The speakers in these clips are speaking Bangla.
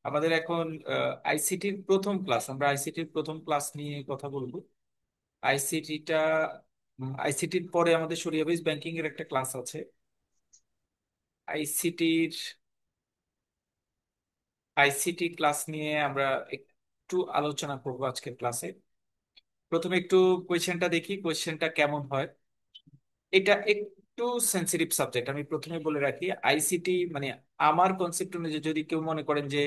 আমাদের এখন আইসিটির প্রথম ক্লাস, আমরা আইসিটির প্রথম ক্লাস নিয়ে কথা বলবো। আইসিটিটা আইসিটির পরে আমাদের সরিয়া বেস ব্যাংকিং এর একটা ক্লাস আছে। আইসিটির আইসিটি ক্লাস নিয়ে আমরা একটু আলোচনা করবো আজকের ক্লাসে। প্রথমে একটু কোয়েশ্চেনটা দেখি, কোয়েশ্চেনটা কেমন হয়। এটা একটু সেন্সিটিভ সাবজেক্ট, আমি প্রথমে বলে রাখি। আইসিটি মানে আমার কনসেপ্ট অনুযায়ী যদি কেউ মনে করেন যে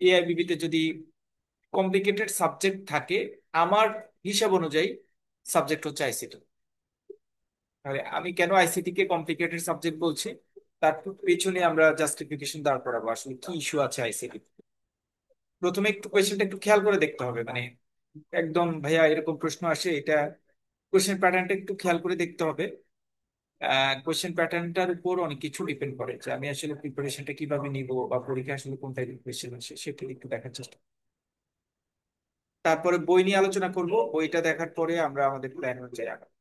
এআইবিবি তে যদি কমপ্লিকেটেড সাবজেক্ট থাকে, আমার হিসাব অনুযায়ী সাবজেক্ট হচ্ছে আইসিটি। তাহলে আমি কেন আইসিটি কে কমপ্লিকেটেড সাবজেক্ট বলছি, তার পেছনে আমরা জাস্টিফিকেশন দাঁড় করাবো আসলে কি ইস্যু আছে আইসিটি। প্রথমে একটু কোয়েশ্চেনটা একটু খেয়াল করে দেখতে হবে, মানে একদম ভাইয়া এরকম প্রশ্ন আসে এটা, কোয়েশ্চেন প্যাটার্নটা একটু খেয়াল করে দেখতে হবে। কোয়েশ্চেন প্যাটার্নটার উপর অনেক কিছু ডিপেন্ড করে যে আমি আসলে প্রিপারেশনটা কিভাবে নিব বা পরীক্ষা আসলে কোন টাইপের কোয়েশ্চেন আসে সেটা একটু দেখার চেষ্টা। তারপরে বই নিয়ে আলোচনা করব, বইটা দেখার পরে আমরা আমাদের প্ল্যান অনুযায়ী আগাবো।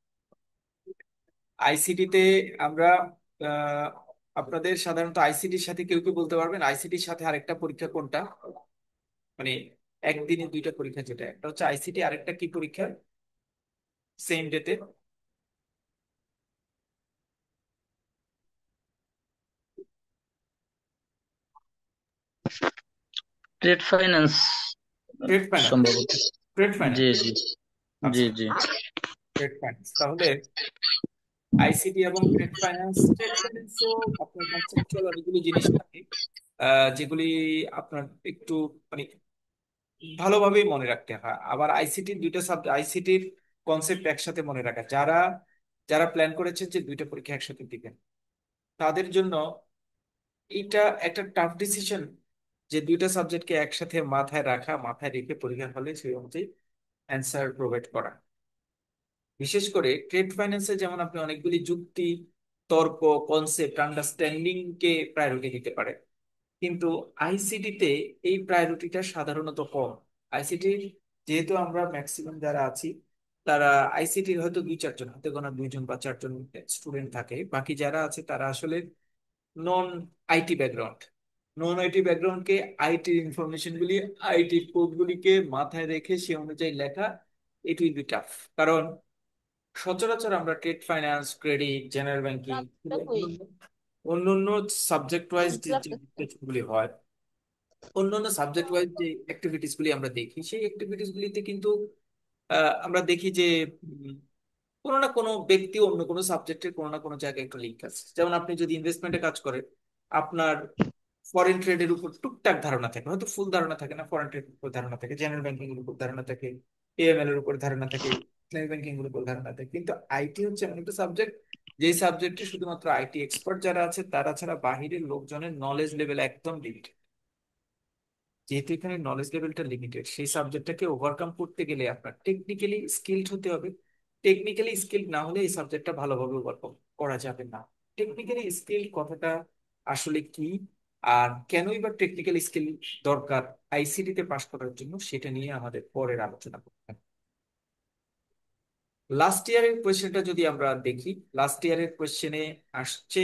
আইসিটি তে আমরা আহ, আপনাদের সাধারণত আইসিটির সাথে কেউ কেউ বলতে পারবেন আইসিটির সাথে আরেকটা পরীক্ষা কোনটা, মানে একদিনে দুইটা পরীক্ষা, যেটা একটা হচ্ছে আইসিটি আরেকটা কি পরীক্ষা সেম ডেতে? Trade finance trade finance. সম্ভবত। ট্রেড জি ফাইন্যান্স। জি। জি আচ্ছা, জি। ট্রেড ফাইন্যান্স তাহলে আইসিটি এবং ট্রেড ফাইন্যান্স। ট্রেড ফাইন্যান্সও আপনার কনসেপচুয়াল অনেকগুলো জিনিস থাকে যেগুলি আপনার একটু মানে ভালোভাবেই মনে রাখতে হয়। আবার আইসিটির দুইটা সাবজেক্ট, আইসিটির কনসেপ্ট একসাথে মনে রাখা, যারা যারা প্ল্যান করেছেন যে দুইটা পরীক্ষা একসাথে দিবেন, তাদের জন্য এটা একটা টাফ ডিসিশন যে দুইটা সাবজেক্টকে একসাথে মাথায় রাখা, মাথায় রেখে পরীক্ষার হলে সেই অনুযায়ী অ্যান্সার প্রোভাইড করা। বিশেষ করে ট্রেড ফাইন্যান্সে যেমন আপনি অনেকগুলি যুক্তি, তর্ক, কনসেপ্ট, আন্ডারস্ট্যান্ডিং কে প্রায়োরিটি দিতে পারে, কিন্তু আইসিটিতে এই প্রায়োরিটিটা সাধারণত কম। আইসিটি যেহেতু আমরা ম্যাক্সিমাম যারা আছি তারা আইসিটির হয়তো দুই চারজন, হাতে গোনা দুইজন বা চারজন স্টুডেন্ট থাকে, বাকি যারা আছে তারা আসলে non IT background. Non IT ব্যাকগ্রাউন্ডকে আইটির ইনফরমেশন গুলি, আইটি কোড গুলিকে মাথায় রেখে সে অনুযায়ী লেখা, ইট উইল বি টাফ। কারণ সচরাচর আমরা trade finance, credit, general banking, অন্যান্য সাবজেক্ট ওয়াইজ যে গুলি হয়, অন্যান্য সাবজেক্ট ওয়াইজ যে অ্যাক্টিভিটিস গুলি আমরা দেখি, সেই অ্যাক্টিভিটিস গুলিতে কিন্তু আমরা দেখি যে উম, কোনো না কোনো ব্যক্তি অন্য কোনো সাবজেক্টের কোনো না কোনো জায়গায় একটা লিঙ্ক আছে। যেমন আপনি যদি ইনভেস্টমেন্টে কাজ করেন, আপনার ফরেন ট্রেডের উপর টুকটাক ধারণা থাকে, হয়তো ফুল ধারণা থাকে না, ফরেন ট্রেডের উপর ধারণা থাকে, জেনারেল ব্যাংকিং এর উপর ধারণা থাকে, এএমএল এর উপর ধারণা থাকে, ইসলামিক ব্যাংকিং এর উপর ধারণা থাকে। কিন্তু আইটি হচ্ছে এমন একটা সাবজেক্ট, যেই সাবজেক্টে শুধুমাত্র আইটি এক্সপার্ট যারা আছে তারা ছাড়া বাহিরের লোকজনের নলেজ লেভেল একদম লিমিটেড। যেহেতু এখানে নলেজ লেভেলটা লিমিটেড, সেই সাবজেক্টটাকে ওভারকাম করতে গেলে আপনার টেকনিক্যালি স্কিলড হতে হবে। টেকনিক্যালি স্কিল না হলে এই সাবজেক্টটা ভালোভাবে ওভারকাম করা যাবে না। টেকনিক্যালি স্কিল কথাটা আসলে কি, আর কেনই বা টেকনিক্যাল স্কিল দরকার আইসিটি তে পাশ করার জন্য, সেটা নিয়ে আমাদের পরের আলোচনা করতে হবে। লাস্ট ইয়ারের কোয়েশ্চেনটা যদি আমরা দেখি, লাস্ট ইয়ারের কোয়েশ্চেনে আসছে,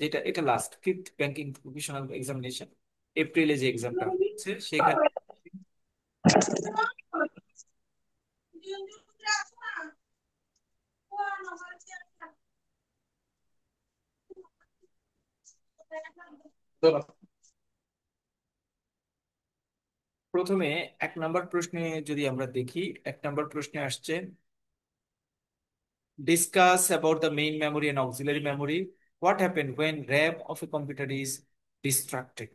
যেটা এটা last fifth banking professional examination, এপ্রিলে যে এক্সামটা হচ্ছে সেখানে প্রথমে এক নাম্বার প্রশ্নে যদি আমরা দেখি, এক নাম্বার প্রশ্নে আসছে discuss about the main memory and auxiliary memory. What happened when RAM of a computer is distracted?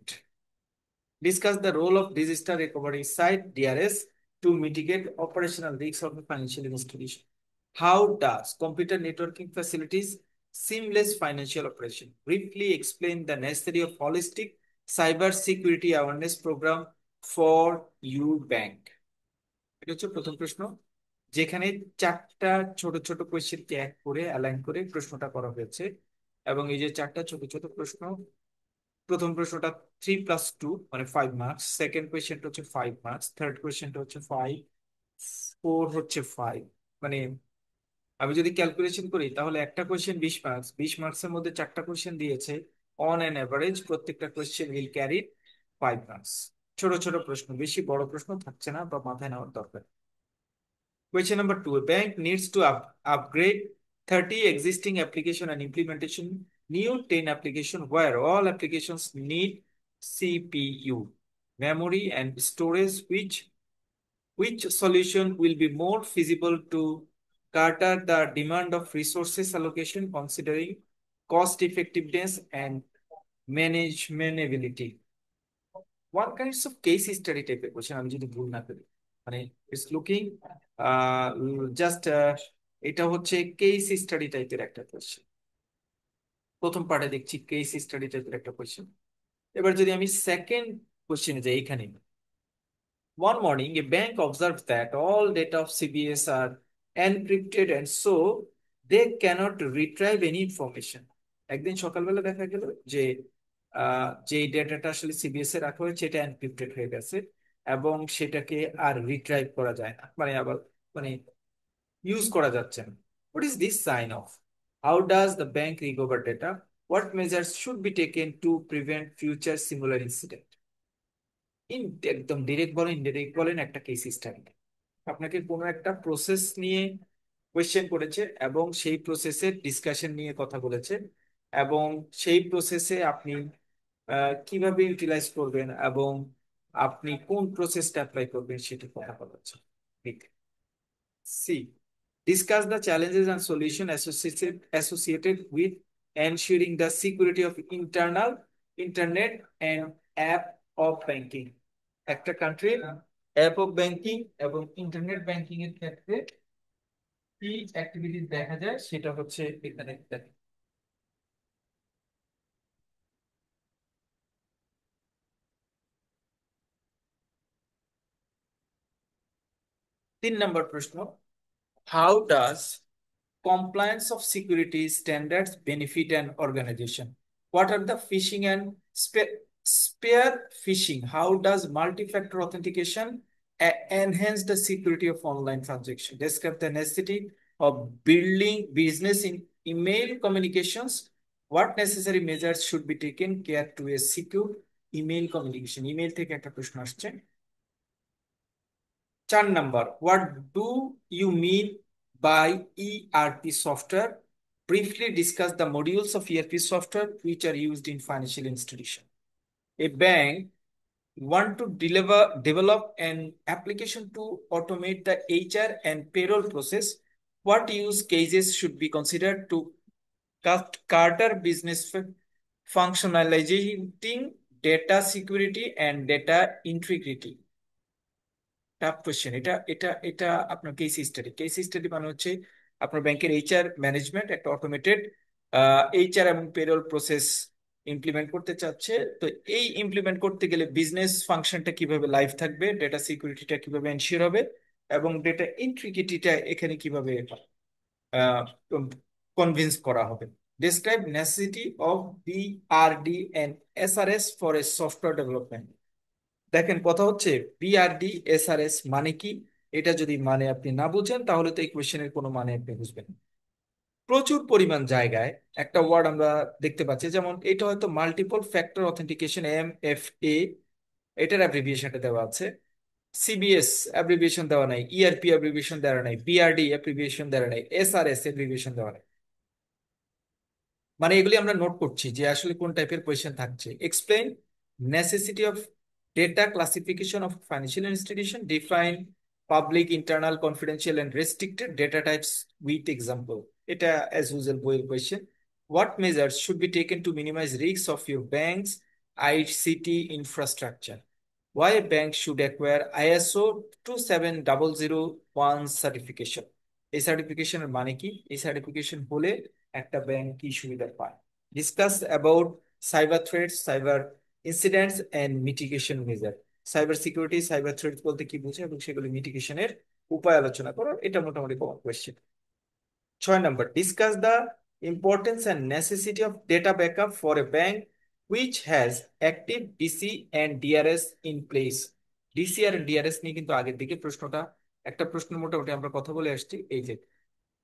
Discuss the role of disaster recovery site DRS to mitigate operational risks of a financial institution. How does computer networking facilities seamless financial operation? Briefly explain the necessity of holistic cyber security awareness program for you bank. এটা হচ্ছে প্রথম প্রশ্ন, যেখানে চারটা ছোট ছোট কোয়েশ্চেনকে এক করে অ্যালাইন করে প্রশ্নটা করা হয়েছে। এবং এই যে চারটা ছোট ছোট প্রশ্ন, প্রথম প্রশ্নটা 3+2 মানে 5 মার্কস, সেকেন্ড কোয়েশ্চেনটা হচ্ছে 5 মার্কস, থার্ড কোয়েশ্চেনটা হচ্ছে 5, ফোর হচ্ছে 5। মানে আমি যদি ক্যালকুলেশন করি তাহলে একটা কোয়েশ্চেন 20 মার্কস, 20 মার্কসের মধ্যে চারটা কোয়েশ্চেন দিয়েছে, অন অ্যান অ্যাভারেজ প্রত্যেকটা কোয়েশ্চেন উইল ক্যারি 5 মার্কস। ছোট ছোট প্রশ্ন, বেশি বড় প্রশ্ন থাকছে না বা মাথায় নেওয়ার দরকার। Question number 2. A bank needs to upgrade 30 existing application and implementation new 10 application where all applications need CPU, memory and storage. Which solution will be more feasible to cater the demand of resources allocation considering cost effectiveness and manageability? One kinds of case study টাইপের কোশ্চেন, আমি যদি ভুল না করি। মানে ইটস লুকিং জাস্ট, এটা হচ্ছে কেস স্টাডি টাইপের একটা কোশ্চেন। প্রথম পার্টে দেখছি কেস স্টাডি টাইপের একটা কোশ্চেন। এবার যদি আমি সেকেন্ড কোশ্চেনে যাই, এখানে one morning, a bank observed that all data of CBS are encrypted and so they cannot retrieve any information. একদিন সকালবেলা দেখা গেল যে যে ডেটাটা আসলে সিবিএস এ রাখা হয়েছে এটা এনক্রিপ্টেড হয়ে গেছে এবং সেটাকে আর রিট্রাইভ করা যায় না, মানে আবার মানে ইউজ করা যাচ্ছে না। What is this sign of? How does the bank recover data? What measures should be taken to prevent future similar incident? একদম ডিরেক্ট বলেন ইনডিরেক্ট বলেন, একটা কেস স্টাডি। আপনাকে কোনো একটা প্রসেস নিয়ে কোয়েশ্চেন করেছে এবং সেই প্রসেসের ডিসকাশন নিয়ে কথা বলেছে এবং সেই প্রসেসে আপনি কিভাবে ইউটিলাইজ করবেন এবং আপনি কোন প্রসেসটা অ্যাপ্লাই করবেন সেটা কথা বলেছে। C. Discuss the challenges and solution associated with ensuring the security of internal internet and app of banking. একটা কান্ট্রির অ্যাপ অফ ব্যাংকিং এবং ইন্টারনেট ব্যাংকিং এর ক্ষেত্রে কি অ্যাক্টিভিটিস দেখা যায় সেটা হচ্ছে এখানে দেখা। 3 নম্বর প্রশ্ন, how does compliance of security standards benefit an organization? What are the phishing and spear phishing? How does multi-factor authentication enhance the security of online transaction? Describe the necessity of building business in email communications. What necessary measures should be taken care to a secure email communication? Email থেকে একটা প্রশ্ন আসছে। 4 নম্বর, what do you mean by ERP software? Briefly discuss the modules of ERP software which are used in financial institution. A bank want to develop an application to automate the HR and payroll process. What use cases should be considered to cater business functionalizing data security and data integrity? Tough question এটা এটা এটা আপনার কেস স্টাডি। কেস স্টাডি মানে হচ্ছে আপনার ব্যাংকের এইচআর ম্যানেজমেন্ট একটা অটোমেটেড এইচআর এবং পেরোল প্রসেস ইমপ্লিমেন্ট করতে চাচ্ছে। তো এই ইমপ্লিমেন্ট করতে গেলে বিজনেস ফাংশনটা কিভাবে লাইভ থাকবে, ডেটা সিকিউরিটিটা কিভাবে এনশিওর হবে এবং ডেটা ইন্টিগ্রিটিটা এখানে কিভাবে কনভিন্স করা হবে। Describe necessity of BRD and SRS for a software development. দেখেন কথা হচ্ছে বিআরডি এসআরএস মানে কি, এটা যদি মানে আপনি না বুঝেন তাহলে তো এই কোয়েশ্চেনের কোনো মানে আপনি বুঝবেন না। প্রচুর পরিমাণ জায়গায় একটা ওয়ার্ড আমরা দেখতে পাচ্ছি, যেমন এটা হয়তো মাল্টিপল ফ্যাক্টর অথেন্টিকেশন MFA, এটার অ্যাব্রিভিয়েশনটা দেওয়া আছে। সিবিএস অ্যাব্রিভিয়েশন দেওয়া নাই, ইআরপি অ্যাব্রিভিয়েশন দেওয়া নাই, বিআরডি অ্যাব্রিভিয়েশন দেওয়া নাই, এসআরএস অ্যাব্রিভিয়েশন দেওয়া নাই। মানে এগুলি আমরা নোট করছি যে আসলে কোন টাইপের কোয়েশ্চেন থাকছে। Explain necessity of data classification of financial institution, define public internal confidential and restricted data types with example. এটা অ্যাজ ইউজুয়াল বইয়ের question. What measures should be taken to minimise risk of your banks ICT infrastructure? Why a bank should acquire ISO 27001 certification? এই সার্টিফিকেশনের মানে কি, এই সার্টিফিকেশন হলে একটা ব্যাংক কি সুবিধা পায়? Discuss about cyber threats, cyber incidents and mitigation measure. Cyber security, cyber threat বলতে কি বোঝে এবং সেগুলি মিটিগেশনের উপায় আলোচনা করো, এটা মোটামুটি common question. 6 number, discuss the importance and necessity of data backup for a bank which has active DC and DRS in place. DCR and DRS নিয়ে কিন্তু আগের দিকে প্রশ্নটা, একটা প্রশ্ন মোটামুটি আমরা কথা বলে আসছি। এই যে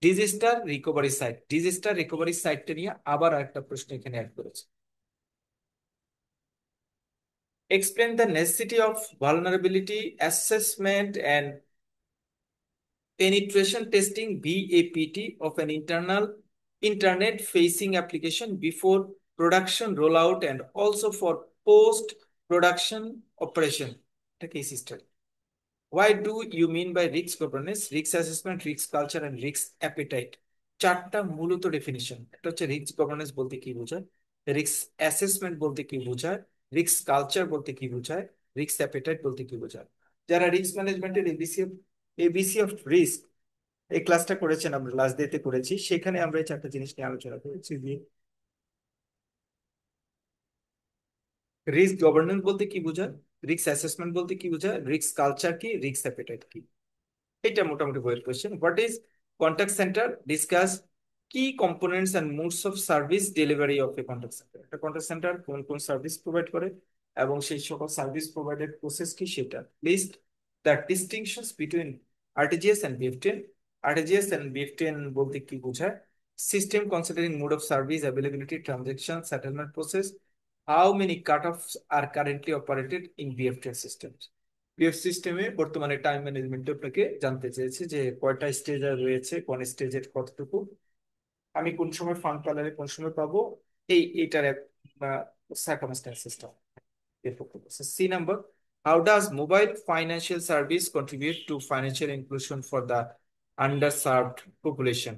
disaster recovery site, disaster recovery সাইটটা নিয়ে আবার একটা প্রশ্ন এখানে অ্যাড করেছে। explain the necessity of vulnerability assessment and penetration testing BAPT of an internet facing application before production rollout and also for post production operation. এটা case study. Why do you mean by risk governance, risk assessment, risk culture and risk appetite? চারটা মূলত ডেফিনিশন। একটা হচ্ছে রিস্ক গভর্নেন্স বলতে কি বোঝায়, রিস্ক অ্যাসেসমেন্ট বলতে কি বোঝায়, রিস্ক কালচার বলতে কি বোঝায়, রিস্ক অ্যাপেটাইট বলতে কি বোঝায়। যারা রিস্ক ম্যানেজমেন্টের এবিসি অফ রিস্ক এই ক্লাসটা করেছেন, আমরা লাস্ট ডেতে করেছি, সেখানে আমরা এই চারটা জিনিস নিয়ে আলোচনা করেছি যে রিস্ক গভর্নেন্স বলতে কি বোঝায়, রিস্ক অ্যাসেসমেন্ট বলতে কি বোঝায়, রিস্ক কালচার কি, রিস্ক অ্যাপেটাইট কি। এটা মোটামুটি বইয়ের question. What is contact center, discuss কি components and modes of service delivery of a contact center. একটা কন্ট্যাক্ট সেন্টার কোন কোন সার্ভিস প্রোভাইড করে এবং সেই সকল সার্ভিস প্রোভাইডের প্রসেস কি সেটা। List the distinctions between RTGS and BEFTN. RTGS and BEFTN বলতে কি বোঝায়। System considering mode of service, availability, transaction, settlement process. How many cut offs are currently operated in BEFTN system. PF সিস্টেমে বর্তমানে টাইম ম্যানেজমেন্ট আপনাকে জানতে চেয়েছে যে কয়টা স্টেজ রয়েছে, কোন স্টেজের কতটুকু, আমি কোন সময় ফান্ড পালালে কোন সময় পাবো, এইটার সার্কামস্টেন্সেসটা। C number, how does mobile financial service contribute to financial inclusion for the underserved population.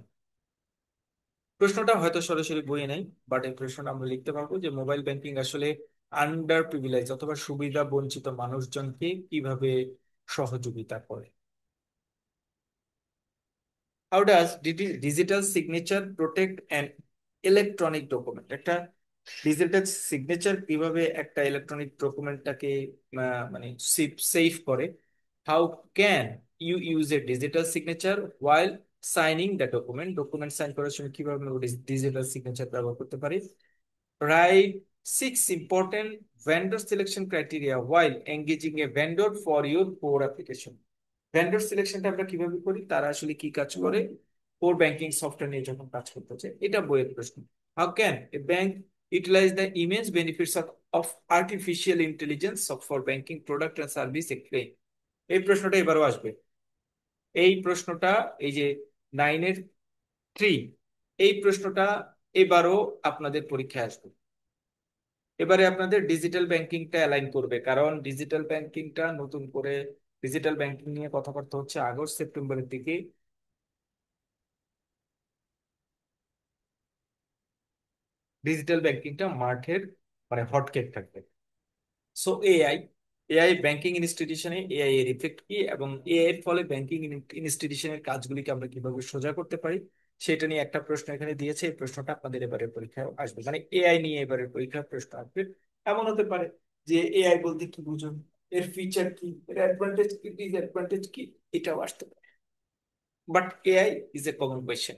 প্রশ্নটা হয়তো সরাসরি বইয়ে নেই, বাট এই প্রশ্নটা আমরা লিখতে পারবো যে মোবাইল ব্যাংকিং আসলে আন্ডার প্রিভিলেজ অথবা সুবিধা বঞ্চিত মানুষজনকে কিভাবে সহযোগিতা করে। How does digital signature protect an electronic document. একটা ডিজিটাল সিগনেচার কিভাবে একটা ইলেকট্রনিক ডকুমেন্টটাকে মানে সেফ করে। How can you use a digital signature while signing the document. Document sign করার সময় কিভাবে ডিজিটাল সিগনেচার ব্যবহার করতে পারি। Write 6 important vendor selection criteria while engaging a vendor for your core application। Vendor সিলেকশনটা আমরা কিভাবে করি, তারা আসলে কি কাজ করে কোর ব্যাংকিং সফটওয়্যার নিয়ে যখন কাজ করতে চায়, এটা বইয়ের প্রশ্ন। How can a bank utilise the image benefits of artificial intelligence for banking product and service explain. এই প্রশ্নটা এবারও আসবে। এই প্রশ্নটা এই যে 9-এর 3, এই প্রশ্নটা এবারও আপনাদের পরীক্ষায় আসবে। এবারে আপনাদের ডিজিটাল ব্যাংকিংটা অ্যালাইন করবে, কারণ ডিজিটাল ব্যাংকিংটা নতুন করে ডিজিটাল ব্যাংকিং নিয়ে কথাবার্তা হচ্ছে আগস্ট সেপ্টেম্বরের দিকে। ডিজিটাল ব্যাংকিংটা মাঠের মানে হটকেক থাকবে। সো এআই ব্যাংকিং ইনস্টিটিউশনে এআই এর ইফেক্ট কি এবং এআই এর ফলে ব্যাংকিং ইনস্টিটিউশনের কাজগুলিকে আমরা কিভাবে সোজা করতে পারি, সেটা নিয়ে একটা প্রশ্ন এখানে দিয়েছে। এই প্রশ্নটা আপনাদের এবারের পরীক্ষায় আসবে, মানে এআই নিয়ে এবারের পরীক্ষায় প্রশ্ন আসবে। এমন হতে পারে যে এআই বলতে কি বুঝো, এর ফিচার কি, এর অ্যাডভান্টেজ কি, ডিসঅ্যাডভান্টেজ কি, এটাও আসতে পারে। But AI is a common question.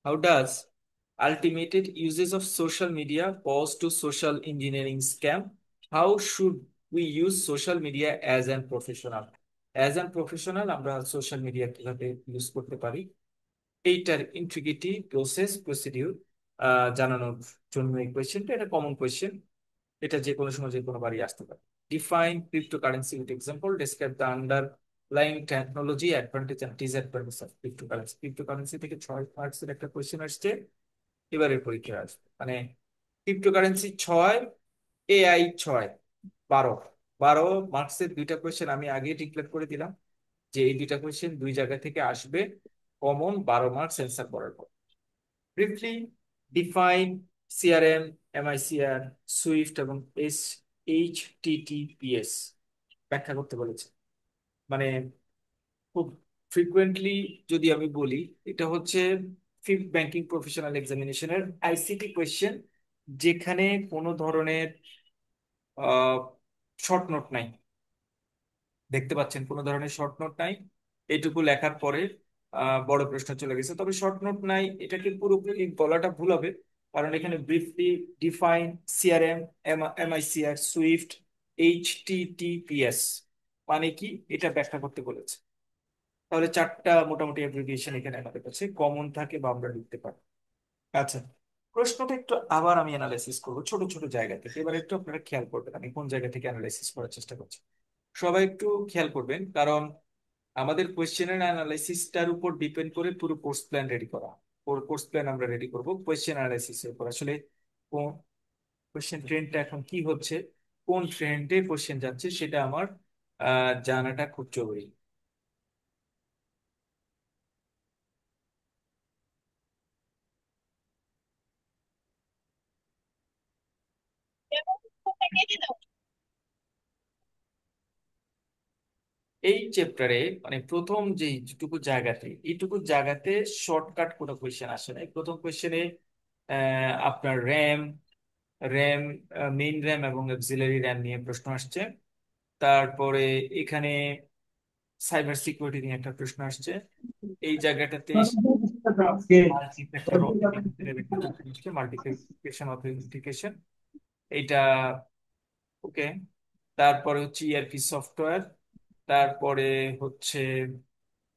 How does ultimated uses of social media pose to social engineering scam? How should we use social media as an professional? As an professional, আমরা সোশ্যাল মিডিয়া কিভাবে ইউজ করতে পারি, এইটার ইন্ট্রিগিটি, প্রসেস, প্রসিডিউর জানানোর জন্য এই কোয়েশ্চেনটা। এটা কমন কোয়েশ্চেন, এটা যে কোনো সময় যে কোনো বারই আসতে পারে। Define cryptocurrency with example, describe the underlying technology, advantage and disadvantage of cryptocurrency. Cryptocurrency থেকে 6 মার্কসের একটা কোয়েশ্চেন আসছে এবারের পরীক্ষায় আসবে, মানে ক্রিপ্টোকারেন্সি 6, এআই 6, 12। 12 মার্কসের দুইটা কোয়েশ্চেন আমি আগে ডিক্লেয়ার করে দিলাম যে এই দুইটা কোয়েশ্চেন দুই জায়গা থেকে আসবে কমন, 12 মার্কস অ্যান্সার করার পর। Briefly define CRM, MICR, Swift এবং এইচটিটিপিএস ব্যাখ্যা করতে বলেছে। মানে খুব ফ্রিকুয়েন্টলি যদি আমি বলি, এটা হচ্ছে ফিফথ ব্যাংকিং প্রফেশনাল এক্সামিনেশনের আইসিটি কোয়েশ্চেন, যেখানে কোনো ধরনের শর্ট নোট নাই। দেখতে পাচ্ছেন কোনো ধরনের শর্ট নোট নাই। এইটুকু লেখার পরে বড় প্রশ্ন চলে গেছে, তবে শর্ট নোট নাই এটাকে পুরোপুরি বলাটা ভুল হবে, কারণ এখানে briefly define CRM, MICR, Swift, HTTPS মানে কি এটা ব্যাখ্যা করতে বলেছে। তাহলে চারটা মোটামুটি অ্যাব্রিভিয়েশন এখানে আমাদের কাছে কমন থাকে বা আমরা লিখতে পারি। আচ্ছা, প্রশ্নটা একটু আবার আমি অ্যানালাইসিস করবো ছোট ছোট জায়গা থেকে। এবার একটু আপনারা খেয়াল করবেন আমি কোন জায়গা থেকে অ্যানালাইসিস করার চেষ্টা করছি। সবাই একটু খেয়াল করবেন, কারণ আমাদের কোয়েশ্চেনের অ্যানালাইসিসটার উপর ডিপেন্ড করে পুরো কোর্স প্ল্যান রেডি করা। পুরো কোর্স প্ল্যান আমরা রেডি করব কোয়েশ্চেন অ্যানালাইসিসের উপর। আসলে কোন কোয়েশ্চেন ট্রেন্ডটা এখন কি হচ্ছে, কোন ট্রেন্ডে কোয়েশ্চেন যাচ্ছে, সেটা আমার জানাটা খুব জরুরি। এই চ্যাপ্টারে মানে প্রথম যে যেটুকু জায়গাতে, এইটুকু জায়গাতে শর্টকাট কোনো কোয়েশ্চেন আসে না। এই প্রথম কোয়েশ্চেনে আপনার র্যাম মেইন র্যাম এবং অক্সিলারি র্যাম নিয়ে প্রশ্ন আসছে। তারপরে এখানে সাইবার সিকিউরিটি নিয়ে একটা প্রশ্ন আসছে। এই জায়গাটাতে multi factor authentication, multiplication authentication, এইটা ওকে। তারপরে হচ্ছে ইআরপি সফটওয়্যার, তারপরে হচ্ছে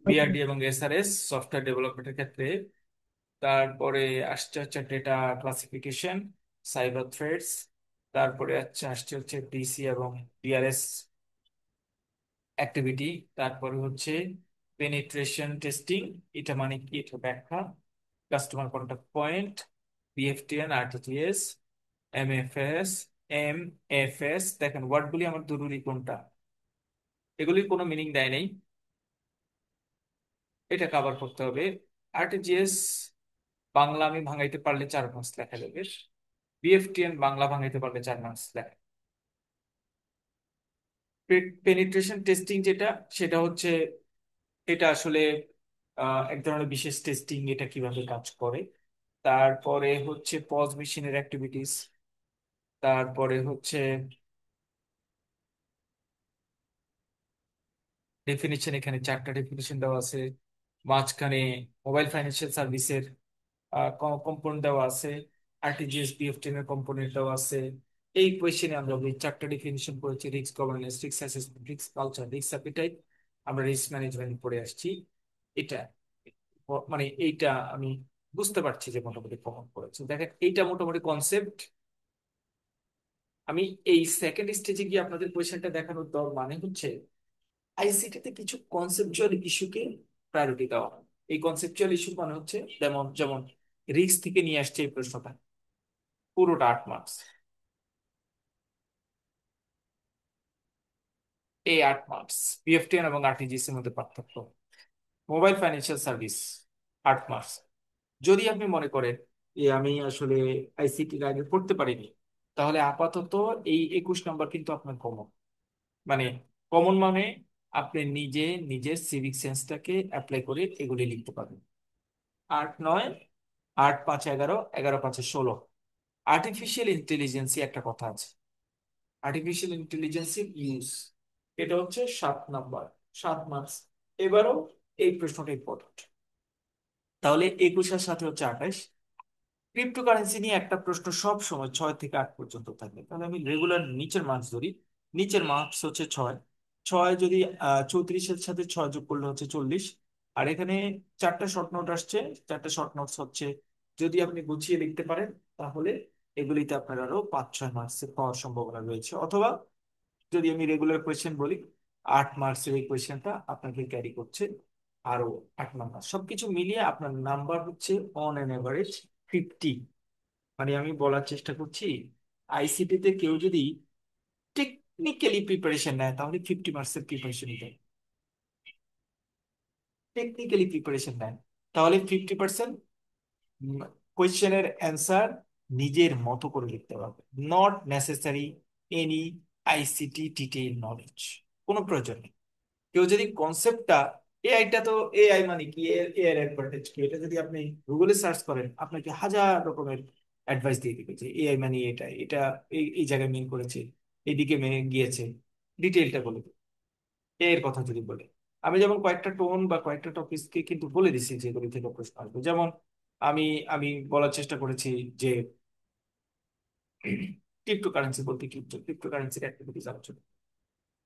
বিআরডি এবং এসআরএস সফটওয়্যার ডেভেলপমেন্টের ক্ষেত্রে। তারপরে আসছে হচ্ছে ডেটা ক্লাসিফিকেশন, সাইবার থ্রেটস। তারপরে আসছে হচ্ছে ডিসি এবং ডিআরএস অ্যাক্টিভিটি। তারপরে হচ্ছে পেনিট্রেশন টেস্টিং, এটা মানে কি, এটা ব্যাখ্যা। Customer contact point, BEFTN, RTTS, MFS, MFS. দেখেন ওয়ার্ডগুলি আমার জরুরি কোনটা, এগুলির কোনো মিনিং দেয় নেই, এটা কভার করতে হবে। আরটিজিএস বাংলা আমি ভাঙাইতে পারলে 4 মাস লেখা যাবে, বিএফটিএন বাংলা ভাঙাইতে পারলে 4 মাস লেখা। পেনিট্রেশন টেস্টিং যেটা, সেটা হচ্ছে এটা আসলে এক ধরনের বিশেষ টেস্টিং, এটা কিভাবে কাজ করে। তারপরে হচ্ছে পজ মেশিনের অ্যাক্টিভিটিস। তারপরে হচ্ছে ডেফিনিশন, এখানে 4টা ডেফিনিশন দেওয়া আছে। মাঝখানে মোবাইল ফাইন্যান্সিয়াল সার্ভিসের কম্পোনেন্ট দেওয়া আছে, আরটিজিএস বিএফটিএম এর কম্পোনেন্ট দেওয়া আছে। এই কোয়েশ্চেনে আমরা ওই 4টা ডেফিনিশন পড়েছি, risk governance, risk assessment, risk culture, risk appetite, আমরা রিস্ক ম্যানেজমেন্ট পড়ে আসছি। এটা মানে এইটা আমি বুঝতে পারছি যে মোটামুটি কমন পড়েছে। দেখেন এইটা মোটামুটি কনসেপ্ট। আমি এই সেকেন্ড স্টেজে গিয়ে আপনাদের কোয়েশ্চেনটা দেখানোর দর মানে হচ্ছে আইসিটি তে কিছু কনসেপচুয়াল ইস্যুকে প্রায়োরিটি দেওয়া হয়। এই কনসেপচুয়াল ইস্যু মানে হচ্ছে যেমন যেমন রিস্ক থেকে নিয়ে আসছে এই প্রশ্নটা, পুরোটা 8 মার্কস। এই 8 মার্কস, বিএফটিএন এবং আরটিজিএস এর মধ্যে পার্থক্য। Mobile financial service 8 marks. যদি আপনি মনে করেন যে আমি আসলে আইসিটি আগে পড়তে পারিনি, তাহলে আপাতত এই 21 নম্বর কিন্তু আপনার কমন। মানে কমন মানে আপনি নিজে নিজের সিভিক সেন্সটাকে অ্যাপ্লাই করে এগুলি লিখতে পারবেন। 8 9, 8 5 11, 11 5 16। আর্টিফিশিয়াল ইন্টেলিজেন্সি একটা কথা আছে, আর্টিফিশিয়াল ইন্টেলিজেন্সির ইউজ, এটা হচ্ছে 7 নাম্বার, 7 মার্কস। এবারও এই প্রশ্নটা ইম্পর্টেন্ট। তাহলে 21-এর সাথে হচ্ছে 28। ক্রিপ্টোকারেন্সি নিয়ে একটা প্রশ্ন সব সময় 6 থেকে 8 পর্যন্ত থাকে, তাহলে আমি রেগুলার নিচের মার্কস ধরি। নিচের মার্কস হচ্ছে 6। 6 যদি 34-এর সাথে 6 যোগ করলে হচ্ছে 40। আর এখানে 4টা শর্ট নোট আসছে। 4টা শর্ট নোটস হচ্ছে যদি আপনি গুছিয়ে লিখতে পারেন, তাহলে এগুলিতে আপনার আরো 5 6 মার্কস পাওয়ার সম্ভাবনা রয়েছে। অথবা যদি আমি রেগুলার কোয়েশ্চেন বলি, 8 মার্কসের এই কোয়েশ্চেনটা আপনাকে ক্যারি করছে আরো 8 নাম্বার। সবকিছু মিলিয়ে আপনার নাম্বার হচ্ছে অন অ্যান এভারেজ 50। মানে আমি বলার চেষ্টা করছি, আইসিটি তে কেউ যদি টেকনিক্যালি প্রিপারেশন নেয় তাহলে 50 মার্কসের প্রিপারেশন নিতে, টেকনিক্যালি প্রিপারেশন নেয় তাহলে 50% কোয়েশ্চেনের অ্যান্সার নিজের মতো করে লিখতে পারবে। Not necessary any ICT detail knowledge, কোনো প্রয়োজন নেই। কেউ যদি কনসেপ্টটা, এআইটা তো, এআই মানে কি, এআই এর অ্যাডভান্টেজ কি, এটা যদি আপনি গুগলে সার্চ করেন আপনাকে হাজার রকমের অ্যাডভাইস দিয়ে দিবে যে এআই মানে এটা এটা, এই এই জায়গায় মিন করেছে, এইদিকে মেনে গিয়েছে, ডিটেইলটা বলে দেবে। এর কথা যদি বলে, আমি যেমন কয়েকটা টোন বা কয়েকটা টপিককে কিন্তু বলে দিচ্ছি যেগুলি থেকে প্রশ্ন আসবে। যেমন আমি আমি বলার চেষ্টা করেছি যে ক্রিপ্টোকারেন্সি বলতে ক্রিপ্টোকারেন্সির অ্যাক্টিভিটিস আলোচনা,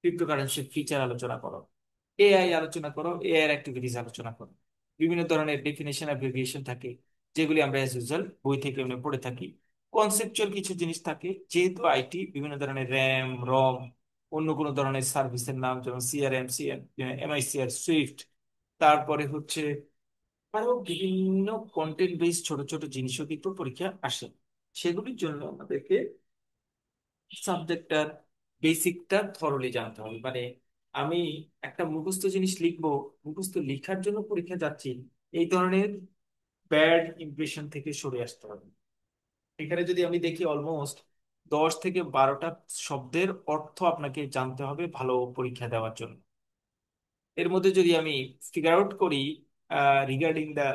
ক্রিপ্টোকারেন্সির ফিচার আলোচনা করো, এআই আলোচনা করো, এআই এর অ্যাক্টিভিটিস আলোচনা করো। বিভিন্ন ধরনের ডেফিনেশন অ্যাব্রিভিয়েশন থাকে, যেগুলি আমরা অ্যাজ ইউজুয়াল বই থেকে আমরা পড়ে থাকি। কনসেপচুয়াল কিছু জিনিস থাকে, যেহেতু আইটি বিভিন্ন ধরনের র্যাম, রম, অন্য কোনো ধরনের সার্ভিসের নাম যেমন সিআরএম, এমআইসিআর, সুইফট, তারপরে হচ্ছে আরো বিভিন্ন কন্টেন্ট বেস ছোট ছোট জিনিসও কিন্তু পরীক্ষা আসে। সেগুলির জন্য আমাদেরকে সাবজেক্টটার বেসিকটা থরলি জানতে হবে। মানে আমি একটা মুখস্থ জিনিস লিখবো, মুখস্থ লেখার জন্য পরীক্ষা যাচ্ছি, এই ধরনের ব্যাড ইমপ্রেশন থেকে সরে আসতে হবে। এখানে যদি আমি দেখি অলমোস্ট 10 থেকে 12টা শব্দের অর্থ আপনাকে জানতে হবে ভালো পরীক্ষা দেওয়ার জন্য। এর মধ্যে যদি আমি ফিগার আউট করি রিগার্ডিং দ্য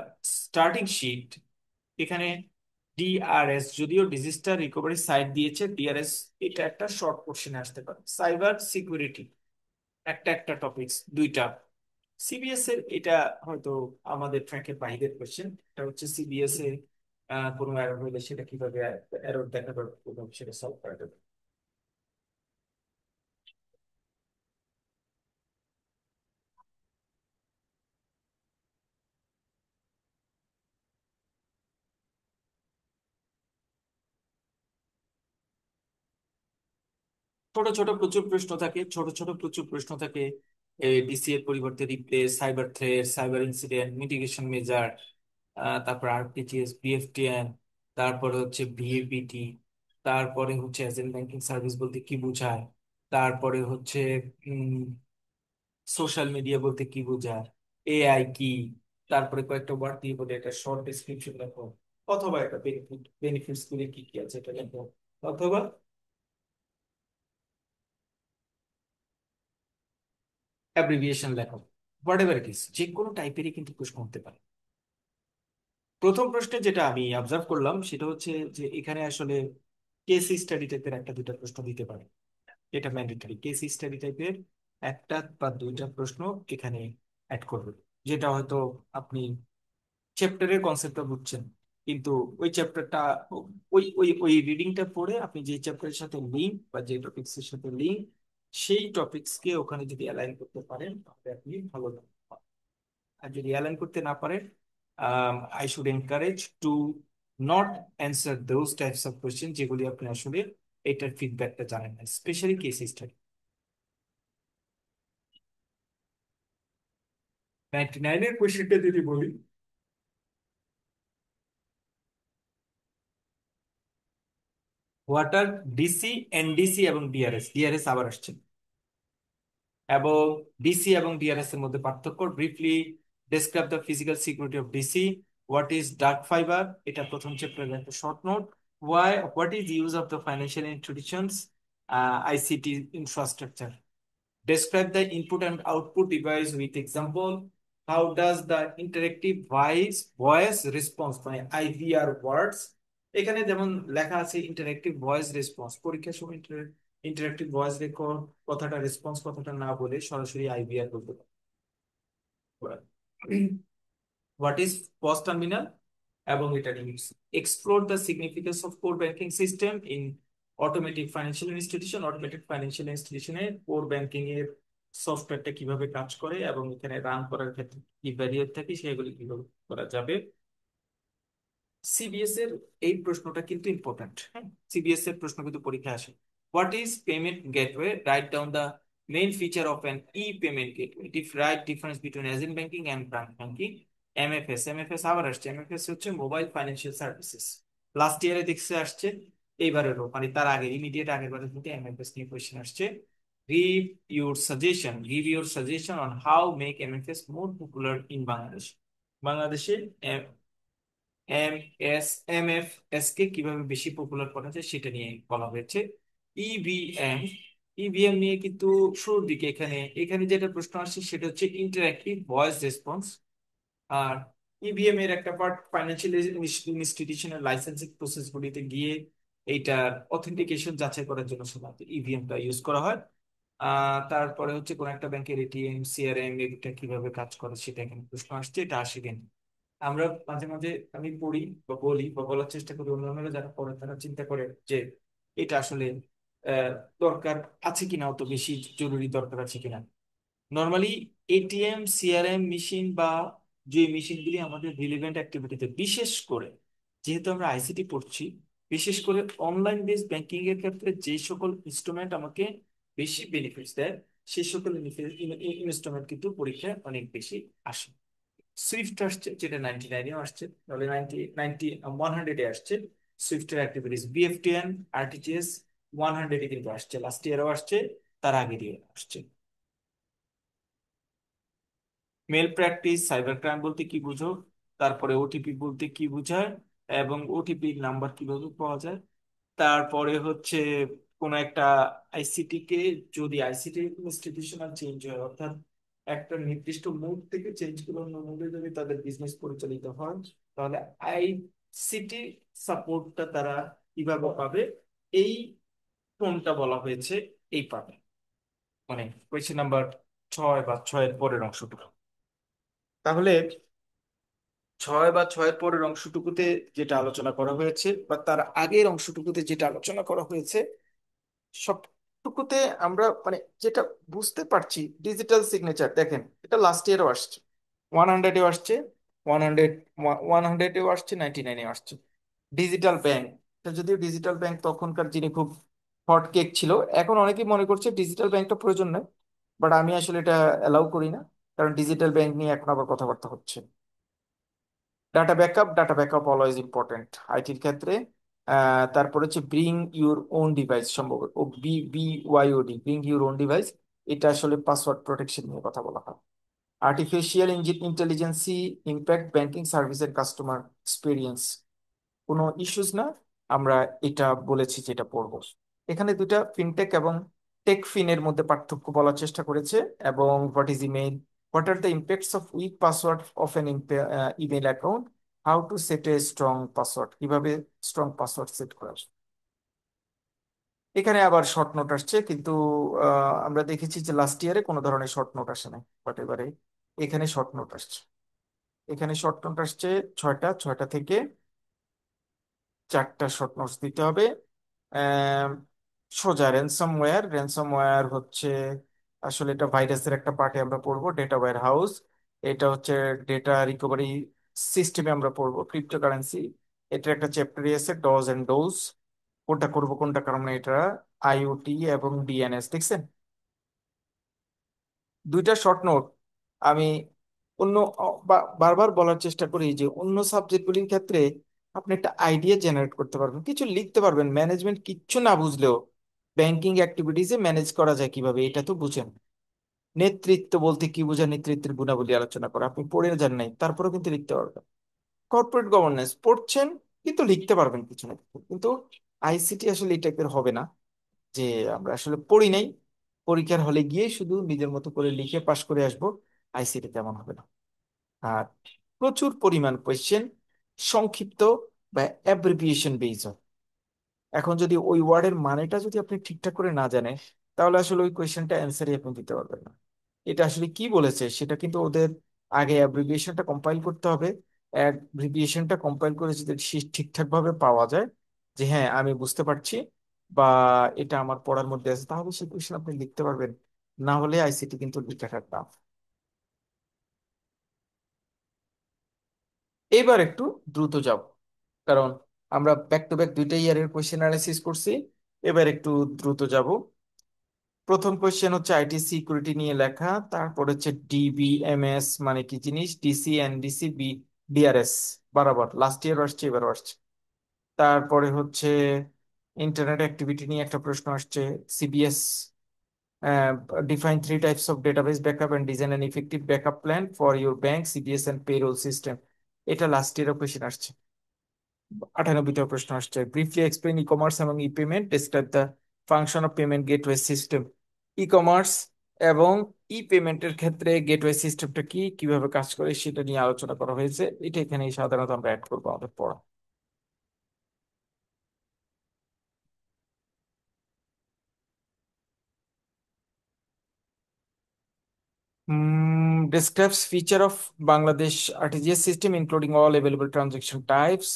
স্টার্টিং শিট, এখানে ডিআরএস, যদিও ডিজাস্টার রিকভারি সাইট দিয়েছে ডিআরএস, এটা একটা শর্ট কোশ্চেনে আসতে পারে। সাইবার সিকিউরিটি একটা একটা টপিকস দুইটা। সিবিএস এর এটা হয়তো আমাদের ট্র্যাকের বাইরের কোশ্চেন। এটা হচ্ছে সিবিএস এর কোনো এরর হলে সেটা কিভাবে এরর দেখাবে, কিভাবে সেটা সলভ করা যাবে। ছোট ছোট প্রচুর প্রশ্ন থাকে, ছোট ছোট প্রচুর প্রশ্ন থাকে। ডিসি এর পরিবর্তে replace, cyber threat, cyber incident, mitigation measure, তারপর আরটিজিএস, বিএফটিএন, তারপরে হচ্ছে ভিএবিটি, তারপরে হচ্ছে এজেন্ট ব্যাংকিং সার্ভিস বলতে কি বোঝায়, তারপরে হচ্ছে সোশ্যাল মিডিয়া বলতে কি বোঝায়, এআই কি, তারপরে কয়েকটা ওয়ার্ড দিয়ে বলে একটা শর্ট ডেসক্রিপশন লেখো, অথবা একটা বেনিফিটস গুলি কি কি আছে এটা লেখো, অথবা অ্যাব্রিভিয়েশন লেখো। হোয়াট এভার ইট ইস, যে কোনো টাইপেরই কিন্তু প্রশ্ন হতে পারে। প্রথম প্রশ্নে যেটা আমি অবজার্ভ করলাম সেটা হচ্ছে যে এখানে আসলে কেস স্টাডি টাইপের একটা দুইটা প্রশ্ন দিতে পারে। এটা ম্যান্ডেটরি, কেস স্টাডি টাইপের একটা বা দুইটা প্রশ্ন এখানে অ্যাড করবে। যেটা হয়তো আপনি চ্যাপ্টারের কনসেপ্টটা বুঝছেন, কিন্তু ওই চ্যাপ্টারটা, ওই রিডিংটা পড়ে আপনি যে চ্যাপ্টারের সাথে লিঙ্ক বা যে টপিক্স এর সাথে লিঙ্ক, সেই টপিক্সকে ওখানে যদি অ্যালাইন করতে পারেন তাহলে আপনি ভালো পাবেন। আর যদি অ্যালাইন করতে না পারেন, I should encourage to not answer those types of question যেগুলি আপনি আসলে এটার ফিডব্যাকটা জানেন না, স্পেশালি কেস স্টাডি। 99-এর কোয়েশ্চেনটা যদি বলি, হোয়াট আর ডিসি, এনডিসি এবং ডিআরএস, ডিআরএস আবার আসছে, এবং ডিসি এবং ডিআরএস এর মধ্যে পার্থক্য, briefly describe the physical security of DC, what is dark fibre, এটা প্রথম চ্যাপ্টারের একটা short note, what is use of the financial institutions ICT infrastructure, describe the input and output device with example, how does the interactive voice response মানে আইভিআর ওয়ার্ডস, এখানে যেমন লেখা আছে ইন্টারেক্টিভ ভয়েস রেসপন্স, পরীক্ষার সময় ইন্টারেক্টিভ ভয়েস রেকর্ড কথাটা, রেসপন্স কথাটা না বলে সরাসরি আইভিআর বলতে পারে। হোয়াট ইজ পস টার্মিনাল এবং এটা news, explore the significance of core banking system in automatic financial institution, automatic financial ইনস্টিটিউশনে কোর ব্যাংকিং এর সফটওয়্যারটা কিভাবে কাজ করে এবং এখানে রান করার ক্ষেত্রে কি ব্যারিয়ার থাকে সেগুলি কিভাবে করা যাবে। সিবিএস এর এই প্রশ্নটা কিন্তু ইম্পর্ট্যান্ট, হ্যাঁ, সিবিএস এর প্রশ্ন কিন্তু পরীক্ষা আসে। What is payment gateway, write down the main feature of an e payment gateway, write difference between agent banking and branch banking. MFS, MFS আবার আসছে, এমএফএস হচ্ছে মোবাইল ফাইন্যান্সিয়াল সার্ভিসেস, লাস্ট ইয়ারে দেখছে আসছে, এইবারেরও মানে তার আগে ইমিডিয়েট আগের বারের মধ্যে এমএফএস নিয়ে কোয়েশ্চেন আসছে। Give your suggestion on how make MFS more popular in Bangladesh, বাংলাদেশে এমএফএস কে কিভাবে বেশি পপুলার করা যায় সেটা নিয়ে বলা হয়েছে। ইভিএম, ইভিএম নিয়ে কিন্তু শুরুর দিকে এখানে এখানে যেটা প্রশ্ন আসছে সেটা হচ্ছে ইন্টারঅ্যাক্টিভ ভয়েস রেসপন্স। আর ইভিএম এর একটা পার্ট ফাইন্যান্সিয়াল ইনস্টিটিউশনের লাইসেন্সিং প্রসেস গুলিতে গিয়ে এইটার অথেন্টিকেশন যাচাই করার জন্য সাধারণত ইভিএমটা ইউজ করা হয়। তারপরে হচ্ছে কোন একটা ব্যাংকের এটিএম, সিআরএম, এটা কিভাবে কাজ করে সেটা এখানে প্রশ্ন আসছে, এটা আসে কিনা। আমরা মাঝে মাঝে আমি পড়ি বা বলি বা বলার চেষ্টা করি, অন্যান্যরা যারা পড়ে তারা চিন্তা করে যে এটা আসলে আহ, দরকার আছে কিনা, অত বেশি জরুরি দরকার আছে কিনা। নর্মালি এটিএম, সিআরএম মেশিন বা যে মেশিনগুলি আমাদের রিলেভেন্ট অ্যাক্টিভিটিতে, বিশেষ করে যেহেতু আমরা আইসিটি পড়ছি, বিশেষ করে অনলাইন বেস ব্যাংকিং এর ক্ষেত্রে যে সকল ইনস্ট্রুমেন্ট আমাকে বেশি বেনিফিটস দেয়, সেই সকল ইনস্ট্রুমেন্ট কিন্তু পরীক্ষায় অনেক বেশি আসে। সুইফট আসছে, যেটা 99-এও আসছে, তাহলে 100-এ আসছে। সুইফটের অ্যাক্টিভিটিস বিএফটিএন, আরটিজিএস 100-এ কিন্তু আসছে, লাস্ট ইয়ারও আসছে, তার আগে দিয়ে আসছে। মেল প্র্যাকটিস, সাইবার ক্রাইম বলতে কি বুঝো, তারপরে ওটিপি বলতে কি বোঝায়, এবং ওটিপি নাম্বার কিভাবে পাওয়া যায়। তারপরে হচ্ছে কোন একটা আইসিটি কে, যদি আইসিটি ইনস্টিটিউশনাল চেঞ্জ হয়, অর্থাৎ একটা নির্দিষ্ট মুড থেকে চেঞ্জ করে অন্য মুডে যদি তাদের বিজনেস পরিচালিত হয়, তাহলে আইসিটি সাপোর্টটা তারা কিভাবে পাবে, এই কোনটা বলা হয়েছে এই পাবে, মানে কোয়েশ্চেন নাম্বার 6 বা 6-এর পরের অংশটুকু। তাহলে 6 বা 6-এর পরের অংশটুকুতে যেটা আলোচনা করা হয়েছে, বা তার আগের অংশটুকুতে যেটা আলোচনা করা হয়েছে, সবটুকুতে আমরা মানে যেটা বুঝতে পারছি, ডিজিটাল সিগনেচার দেখেন, এটা লাস্ট ইয়ারও আসছে, 100-এও আসছে, 100, 100-এও আসছে, 99-এও আসছে। ডিজিটাল ব্যাংক, এটা যদিও ডিজিটাল ব্যাংক তখনকার যিনি খুব হট কেক ছিল, এখন অনেকেই মনে করছে ডিজিটাল ব্যাংকটা প্রয়োজন নয়, বাট আমি আসলে এটা অ্যালাউ করি না, কারণ ডিজিটাল ব্যাংক নিয়ে এখন আবার কথাবার্তা হচ্ছে। ডাটা ব্যাকআপ অলওয়েজ ইম্পর্টেন্ট আইটির ক্ষেত্রে। তারপর হচ্ছে ব্রিং ইউর ওন ডিভাইস, সম্ভবত ও BYOD, bring your own device, এটা আসলে পাসওয়ার্ড প্রোটেকশন নিয়ে কথা বলা হয়। Artificial intelligence impact banking service and customer experience, কোনো ইস্যুস না, আমরা এটা বলেছি যেটা পড়বো। এখানে দুটা ফিনটেক এবং টেক ফিনের মধ্যে পার্থক্য বলার চেষ্টা করেছে, এবং what is email, what are the impacts of week password of N email account, how to set a strong password, কিভাবে স্ট্রং পাসওয়ার্ড সেট করা যায়। এখানে আবার শর্ট নোট আসছে, কিন্তু আমরা দেখেছি যে লাস্ট ইয়ারে কোনো ধরনের শর্ট নোট আসে নাই, বাট এবারে এখানে শর্ট নোট আসছে। এখানে শর্ট নোট আসছে 6টা, 6টা থেকে 4টা শর্ট নোটস দিতে হবে। আম, সোজা র্যানসমওয়্যার, র্যানসমওয়্যার হচ্ছে আসলে এটা ভাইরাসের একটা পার্টে আমরা পড়বো, ডেটা ওয়্যার হাউস, এটা হচ্ছে ডেটা রিকভারি সিস্টেমে আমরা পড়বো, ক্রিপ্টোকারেন্সি, এটার একটা চ্যাপ্টারই আছে, ডজ এন্ড ডোজ, কোনটা করবো কোনটা কারণে, এটা আইওটি এবং ডিএনএস দেখছেন। দুইটা শর্ট নোট আমি অন্য বারবার বলার চেষ্টা করি যে অন্য সাবজেক্টগুলির ক্ষেত্রে আপনি একটা আইডিয়া জেনারেট করতে পারবেন, কিছু লিখতে পারবেন, ম্যানেজমেন্ট কিচ্ছু না বুঝলেও ব্যাংকিং অ্যাক্টিভিটিসে ম্যানেজ করা যায় কিভাবে এটা তো বুঝেন। নেতৃত্ব বলতে কি বোঝায়, নেতৃত্বের গুণাবলী আলোচনা করা, আপনি পড়ে যান নাই তারপরেও কিন্তু লিখতে পারবেন। কর্পোরেট গভর্নেন্স পড়ছেন কিন্তু লিখতে পারবেন কিছু না কিছু, কিন্তু আইসিটি আসলে এই টাইপের হবে না, যে আমরা আসলে পড়ি নাই, পরীক্ষার হলে গিয়ে শুধু নিজের মতো করে লিখে পাশ করে আসবো, আইসিটি তেমন হবে না। আর প্রচুর পরিমাণ কোয়েশ্চেন সংক্ষিপ্ত বা অ্যাব্রিভিয়েশন বেইজ হয়। এখন যদি ওই ওয়ার্ডের মানেটা যদি আপনি ঠিকঠাক করে না জানেন, তাহলে আসলে ওই কোয়েশ্চেনটা অ্যান্সারই আপনি দিতে পারবেন না। এটা আসলে কি বলেছে সেটা কিন্তু ওদের আগে অ্যাব্রিভিয়েশনটা কম্পাইল করতে হবে। অ্যাব্রিভিয়েশনটা কম্পাইল করে যদি ঠিকঠাক ভাবে পাওয়া যায় যে হ্যাঁ আমি বুঝতে পারছি, বা এটা আমার পড়ার মধ্যে আছে, তাহলে সেই কোয়েশ্চেন আপনি লিখতে পারবেন, না হলে আইসিটি কিন্তু লেখাটা টাফ। এবার একটু দ্রুত যাব, কারণ আমরা ব্যাক টু ব্যাক দুইটা ইয়ারের কোয়েশ্চেন অ্যানালাইসিস করছি, এবার একটু দ্রুত যাব। প্রথম কোয়েশ্চেন হচ্ছে আইটি সিকিউরিটি নিয়ে লেখা, তারপর হচ্ছে ডিবিএমএস মানে কি জিনিস, ডিসি এনডিসি ডিআরএস, বরাবর লাস্ট ইয়ার আসছে এবারও আসছে। তারপরে হচ্ছে ইন্টারনেট অ্যাক্টিভিটি নিয়ে একটা প্রশ্ন আসছে, CBS define three types of database backup and design an effective backup plan for your bank, CBS and payroll system, এটা লাস্ট ইয়ারও কোয়েশ্চেন আসছে, 98টা প্রশ্ন আসছে। ব্রিফলি এক্সপ্লেইন ই কমার্স এবং ই payment, describe the function of payment gateway system. E commerce এবং ই পেমেন্টের ক্ষেত্রে গেটওয়ে সিস্টেমটা কি, কিভাবে কাজ করে সেটা নিয়ে আলোচনা করা হয়েছে, এটা এখানে সাধারণত আমরা অ্যাড করবো আমাদের পড়া। Describes feature of Bangladesh RTGS system including all available transaction types,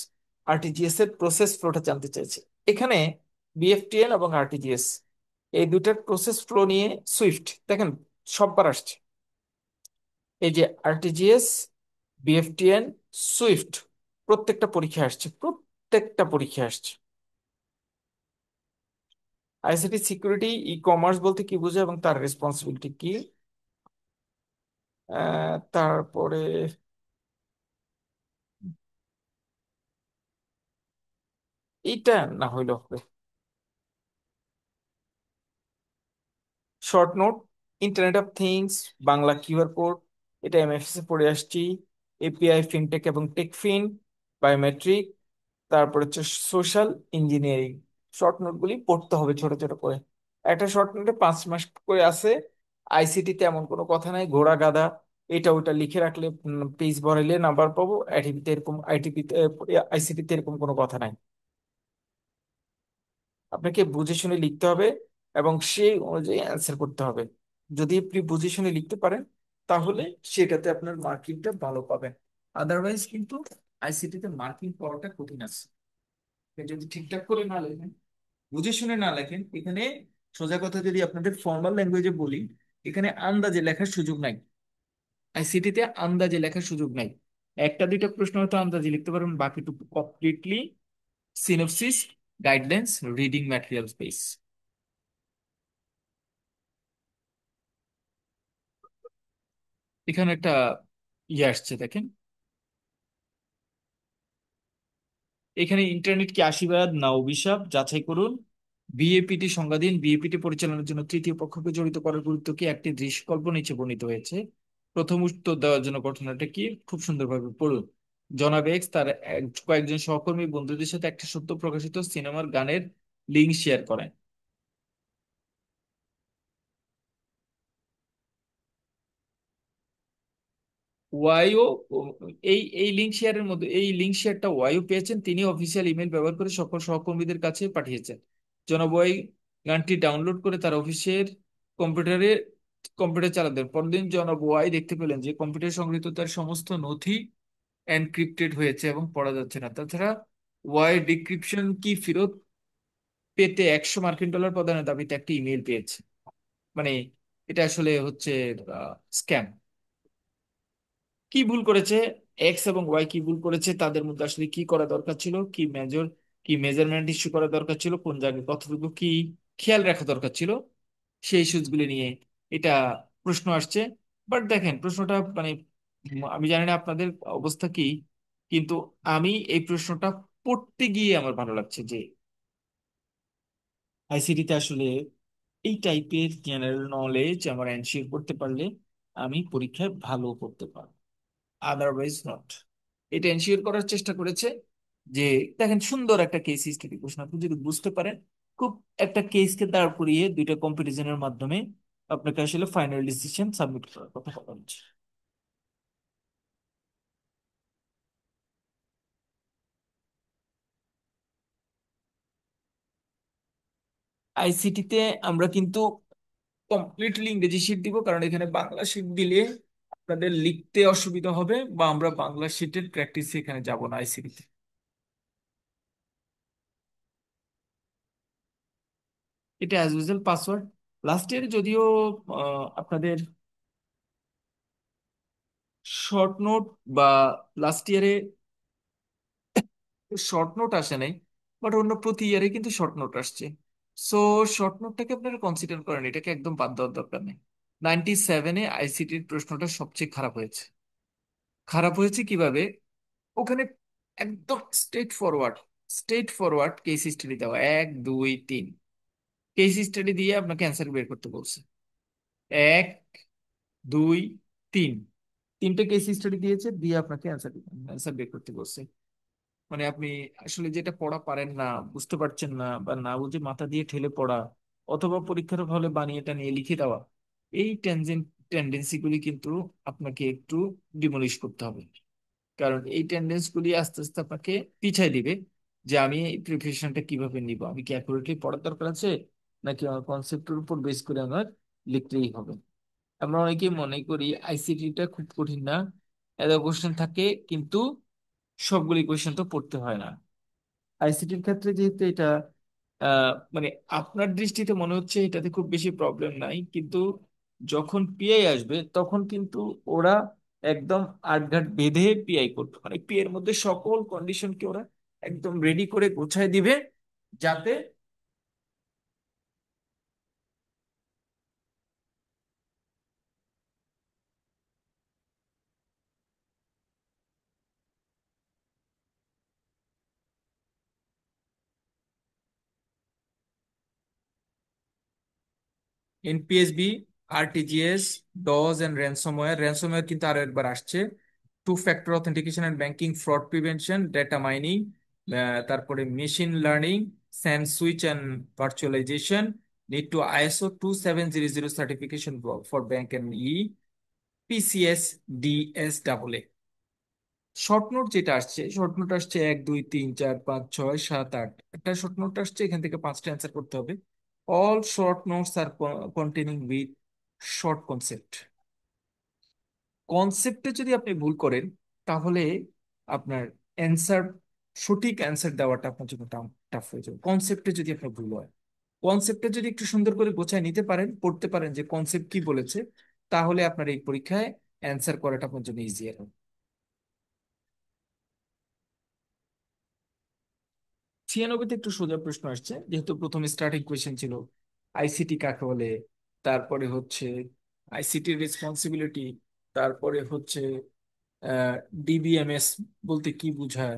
RTGS এর প্রসেস ফ্লোটা জানতে চাইছে। এখানে বিএফটিএল এবং আরটিজিএস এই দুটার প্রসেস ফ্লো নিয়ে সুইফট দেখেন সববার আসছে। এই যে আরটিজিএস বিএফটিএন, সুইফট, প্রত্যেকটা পরীক্ষা আসছে, প্রত্যেকটা পরীক্ষা আসছে। আইসিটি সিকিউরিটি ই কমার্স বলতে কি বোঝায় এবং তার রেসপন্সিবিলিটি কি? তারপরে এইটা না হইলো হবে। Short note, internet of things, Bangla QR code, এটা এমএফএস এ পড়ে আসছি। এপিআই, ফিনটেক এবং টেকফিন, বায়োমেট্রিক, তারপর হচ্ছে সোশ্যাল ইঞ্জিনিয়ারিং। শর্ট নোটগুলি পড়তে হবে ছোট ছোট করে। একটা শর্ট নোটে 5 মাস করে আছে। আইসিটিতে এমন কোনো কথা নাই ঘোড়া গাধা এটা ওটা লিখে রাখলে পেজ ভরাইলে নাম্বার পাবো। আইটিপিতে এরকম, আইটিপিতে, আইসিটিতে এরকম কোনো কথা নাই। আপনাকে বুঝে শুনে লিখতে হবে এবং সেই অনুযায়ী অ্যান্সার করতে হবে। যদি আপনি বুঝে শুনে লিখতে পারেন তাহলে সেটাতে আপনার মার্কিংটা ভালো পাবেন। আদারওয়াইজ কিন্তু আইসিটিতে মার্কিং পাওয়াটা কঠিন আছে। আপনি যদি ঠিকঠাক করে না লেখেন, বুঝে শুনে না লেখেন, এখানে সোজা কথা যদি আপনাদের ফর্মাল ল্যাঙ্গুয়েজে বলি, এখানে আন্দাজে লেখার সুযোগ নাই। আইসিটিতে আন্দাজে লেখার সুযোগ নাই। একটা দুইটা প্রশ্ন হয়তো আন্দাজে লিখতে পারবেন, বাকিটুকু completely synopsis, guidelines, reading material base. এখানে একটা ইয়ে আসছে দেখেন, এখানে ইন্টারনেট কি আশীর্বাদ না অভিশাপ যাচাই করুন। বিএপিটি সংজ্ঞা দিন। বিএপিটি পরিচালনার জন্য তৃতীয় পক্ষকে জড়িত করার গুরুত্ব কি? একটি দৃশ্যকল্প নিচে বর্ণিত হয়েছে। প্রথম উত্তর দেওয়ার জন্য ঘটনাটা কি খুব সুন্দরভাবে পড়ুন। জনাব এক্স তার কয়েকজন সহকর্মী বন্ধুদের সাথে একটা সদ্য প্রকাশিত সিনেমার গানের লিঙ্ক শেয়ার করেন। ওয়াইও, এই এই লিঙ্ক শেয়ারের মধ্যে এই লিঙ্ক শেয়ারটা ওয়াইও পেয়েছেন, তিনি অফিসিয়াল ইমেল ব্যবহার করে সকল সহকর্মীদের কাছে পাঠিয়েছেন। জনাব ওয়াই গানটি ডাউনলোড করে তার অফিসের কম্পিউটারে কম্পিউটার চালাতেন। পরদিন জনাব ওয়াই দেখতে পেলেন যে কম্পিউটার সংগৃহীত তার সমস্ত নথি এনক্রিপ্টেড হয়েছে এবং পড়া যাচ্ছে না। তাছাড়া ওয়াই ডিক্রিপশন কি ফেরত পেতে $100 প্রদানের দাবিতে একটি ইমেল পেয়েছে। মানে এটা আসলে হচ্ছে স্ক্যাম। কি ভুল করেছে এক্স এবং ওয়াই, কি ভুল করেছে, তাদের মধ্যে আসলে কি করা দরকার ছিল, কি মেজারমেন্ট ইস্যু করা দরকার ছিল, কোন জায়গায় কতটুকু কি খেয়াল রাখা দরকার ছিল, সেই ইস্যুগুলি নিয়ে এটা প্রশ্ন আসছে। বাট দেখেন প্রশ্নটা মানে আমি জানি না আপনাদের অবস্থা কি, কিন্তু আমি এই প্রশ্নটা পড়তে গিয়ে আমার ভালো লাগছে যে আইসিটিতে আসলে এই টাইপের জেনারেল নলেজ আমার এনশিওর করতে পারলে আমি পরীক্ষায় ভালো করতে পারবো, আদারওয়াইজ নট। এটা এনশিওর করার চেষ্টা করেছে যে দেখেন সুন্দর একটা কেস স্টাডি প্রশ্ন আপনি যদি বুঝতে পারেন, খুব একটা কেসকে দাঁড় করিয়ে দুইটা কম্পারিজনের মাধ্যমে আপনাকে আসলে ফাইনাল ডিসিশন সাবমিট করার কথা বলা হচ্ছে। আইসিটিতে আমরা কিন্তু কমপ্লিটলি ইংরেজি শিট দিব, কারণ এখানে বাংলা শিট দিলে আপনাদের লিখতে অসুবিধা হবে, বা আমরা বাংলা শিটের প্র্যাকটিসে এখানে যাব না আইসিটিতে। এটা অ্যাজ ইউজুয়াল পাসওয়ার্ড। লাস্ট ইয়ারে যদিও আপনাদের শর্ট নোট বা লাস্ট ইয়ারে শর্ট নোট আসে নাই, বাট অন্য প্রতি ইয়ারে কিন্তু শর্ট নোট আসছে। সো শর্ট নোটটাকে আপনারা কনসিডার করেন, এটাকে একদম বাদ দেওয়ার দরকার নেই। 97-এ আইসিটির প্রশ্নটা সবচেয়ে খারাপ হয়েছে। খারাপ হয়েছে কিভাবে? ওখানে একদম স্ট্রেট ফরওয়ার্ড কেস স্টাডি দেওয়া, 1 2 3 কেস স্টাডি দিয়ে আপনাকে অ্যান্সার বের করতে বলছে। 1 2 3, তিনটে কেস স্টাডি দিয়েছে, দিয়ে আপনাকে অ্যান্সার বের করতে বলছে। মানে আপনি আসলে যেটা পড়া পারেন না, বুঝতে পারছেন না, বা না বুঝে মাথা দিয়ে ঠেলে পড়া, অথবা পরীক্ষার হলে বানিয়ে টানিয়ে লিখে দেওয়া, এই টেন্ডেন্সি গুলি কিন্তু আপনাকে একটু ডিমলিশ করতে হবে। কারণ এই টেন্ডেন্সি গুলি আস্তে আস্তে আপনাকে পিছাই দিবে যে আমি এই প্রিপারেশনটা কিভাবে নিব, আমি কি অ্যাকুরেটলি পড়ার দরকার আছে, নাকি আমার কনসেপ্টের উপর বেস করে আমার লিখলেই হবে। আমরা অনেকেই মনে করি আইসিটিটা খুব কঠিন না, এত কোশ্চেন থাকে, কিন্তু সবগুলি কোশ্চেন তো পড়তে হয় না। আইসিটির ক্ষেত্রে যেহেতু এটা মানে আপনার দৃষ্টিতে মনে হচ্ছে এটাতে খুব বেশি প্রবলেম নাই, কিন্তু যখন পিআই আসবে তখন কিন্তু ওরা একদম আটঘাট বেঁধে পিআই করবে, মানে পি এর মধ্যে সকল কন্ডিশনকে ওরা একদম রেডি করে গোছায় দিবে, যাতে NPSB, RTGS, DoS and ransomware. Ransomware কিন্তু আরো একবার আসছে। Two factor authentication and banking fraud prevention, data mining, তারপরে machine learning, SAN switch and virtualization, need to ISO 2700 certification for bank and PCS DS. Short note যেটা আসছে, শর্ট নোট আসছে 1 2 3 4 5 6 7 8, একটা শর্ট নোট আসছে, এখান থেকে 5টা অ্যান্সার করতে হবে। All short notes are containing with short concept. কনসেপ্টে যদি আপনি ভুল করেন, তাহলে আপনার অ্যান্সার, সঠিক অ্যান্সার দেওয়াটা আপনার জন্য টাফ হয়ে যাবে। কনসেপ্টে যদি আপনার ভুল হয়, কনসেপ্টে যদি একটু সুন্দর করে গোছায় নিতে পারেন, পড়তে পারেন যে কনসেপ্ট কি বলেছে, তাহলে আপনার এই পরীক্ষায় অ্যান্সার করাটা আপনার জন্য ইজিয়ার হবে। 96-তে একটু সোজা প্রশ্ন আসছে, যেহেতু প্রথমে স্টার্টিং কোয়েশ্চেন ছিল আইসিটি কাকে বলে, তারপরে হচ্ছে আইসিটির রেসপন্সিবিলিটি, তারপরে হচ্ছে ডিবিএমএস বলতে কি বোঝায়,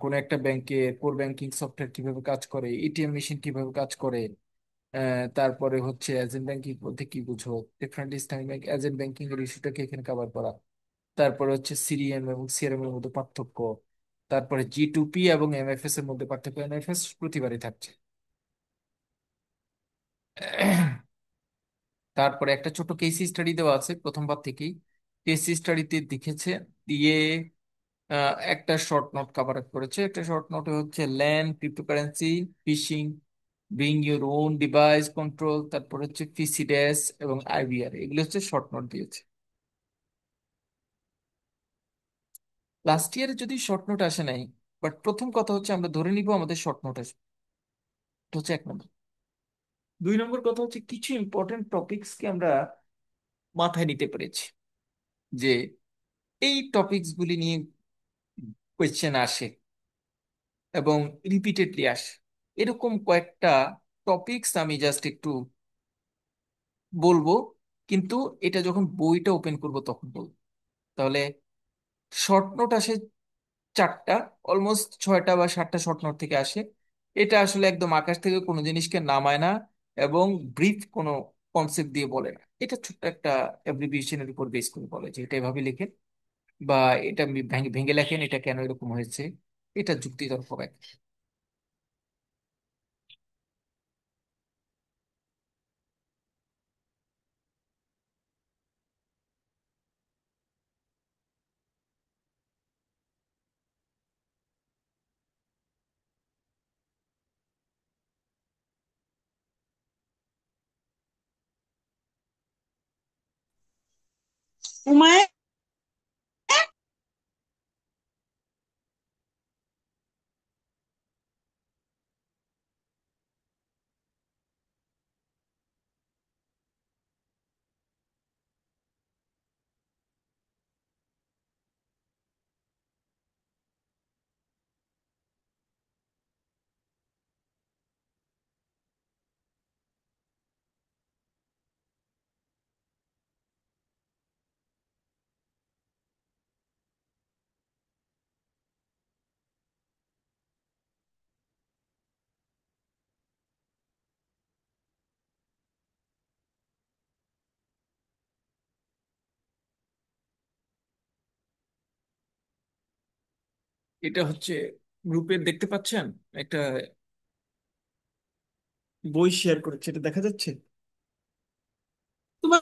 কোন একটা ব্যাংকে কোর ব্যাংকিং সফটওয়্যার কিভাবে কাজ করে, এটিএম মেশিন কিভাবে কাজ করে, তারপরে হচ্ছে এজেন্ট ব্যাংকিং বলতে কি বুঝো, different Islamic bank agent banking এর ইস্যুটাকে এখানে কভার করা, তারপরে হচ্ছে সিরিএম এবং সিআরএম এর মধ্যে পার্থক্য, তারপরে জি2পি এবং এমএফএস এর মধ্যে পার্থক্য। এমএফএস প্রতিবারই থাকছে। তারপরে একটা ছোট কেস স্টাডি দেওয়া আছে প্রথমবার থেকেই। কেস স্টাডিতে লিখেছে দিয়ে একটা শর্ট নোট কভার আপ করেছে। একটা শর্ট নোটে হচ্ছে land, cryptocurrency, phishing, bring your own device control, তারপর হচ্ছে ফিসিডেস এবং আইভিআর, এগুলো হচ্ছে শর্ট নোট দিয়েছে। লাস্ট ইয়ারে যদি শর্ট নোট আসে নাই, বাট প্রথম কথা হচ্ছে আমরা ধরে নিব আমাদের শর্ট নোট আসবে। এটা হচ্ছে 1 নম্বর। 2 নম্বর কথা হচ্ছে কিছু ইম্পর্টেন্ট টপিকসকে আমরা মাথায় নিতে পেরেছি, যে এই টপিকস গুলি নিয়ে কোয়েশ্চেন আসে এবং রিপিটেডলি আসে। এরকম কয়েকটা টপিকস আমি জাস্ট একটু বলবো, কিন্তু এটা যখন বইটা ওপেন করব তখন বলবো। তাহলে শর্ট নোট আসে 4টা, অলমোস্ট 6টা বা 7টা শর্ট নোট থেকে আসে। এটা আসলে একদম আকাশ থেকে কোনো জিনিসকে নামায় না এবং ব্রিফ কোনো কনসেপ্ট দিয়ে বলে না। এটা ছোট্ট একটা অ্যাব্রিভিয়েশনের উপর বেস করে বলে যে এটা এভাবে লেখেন, বা এটা ভেঙে ভেঙে লেখেন, এটা কেন এরকম হয়েছে, এটা যুক্তিতর্ক ব্যাখ্যা। উমায় এটা হচ্ছে গ্রুপে দেখতে পাচ্ছেন, একটা বই শেয়ার করেছে, এটা দেখা যাচ্ছে? তোমার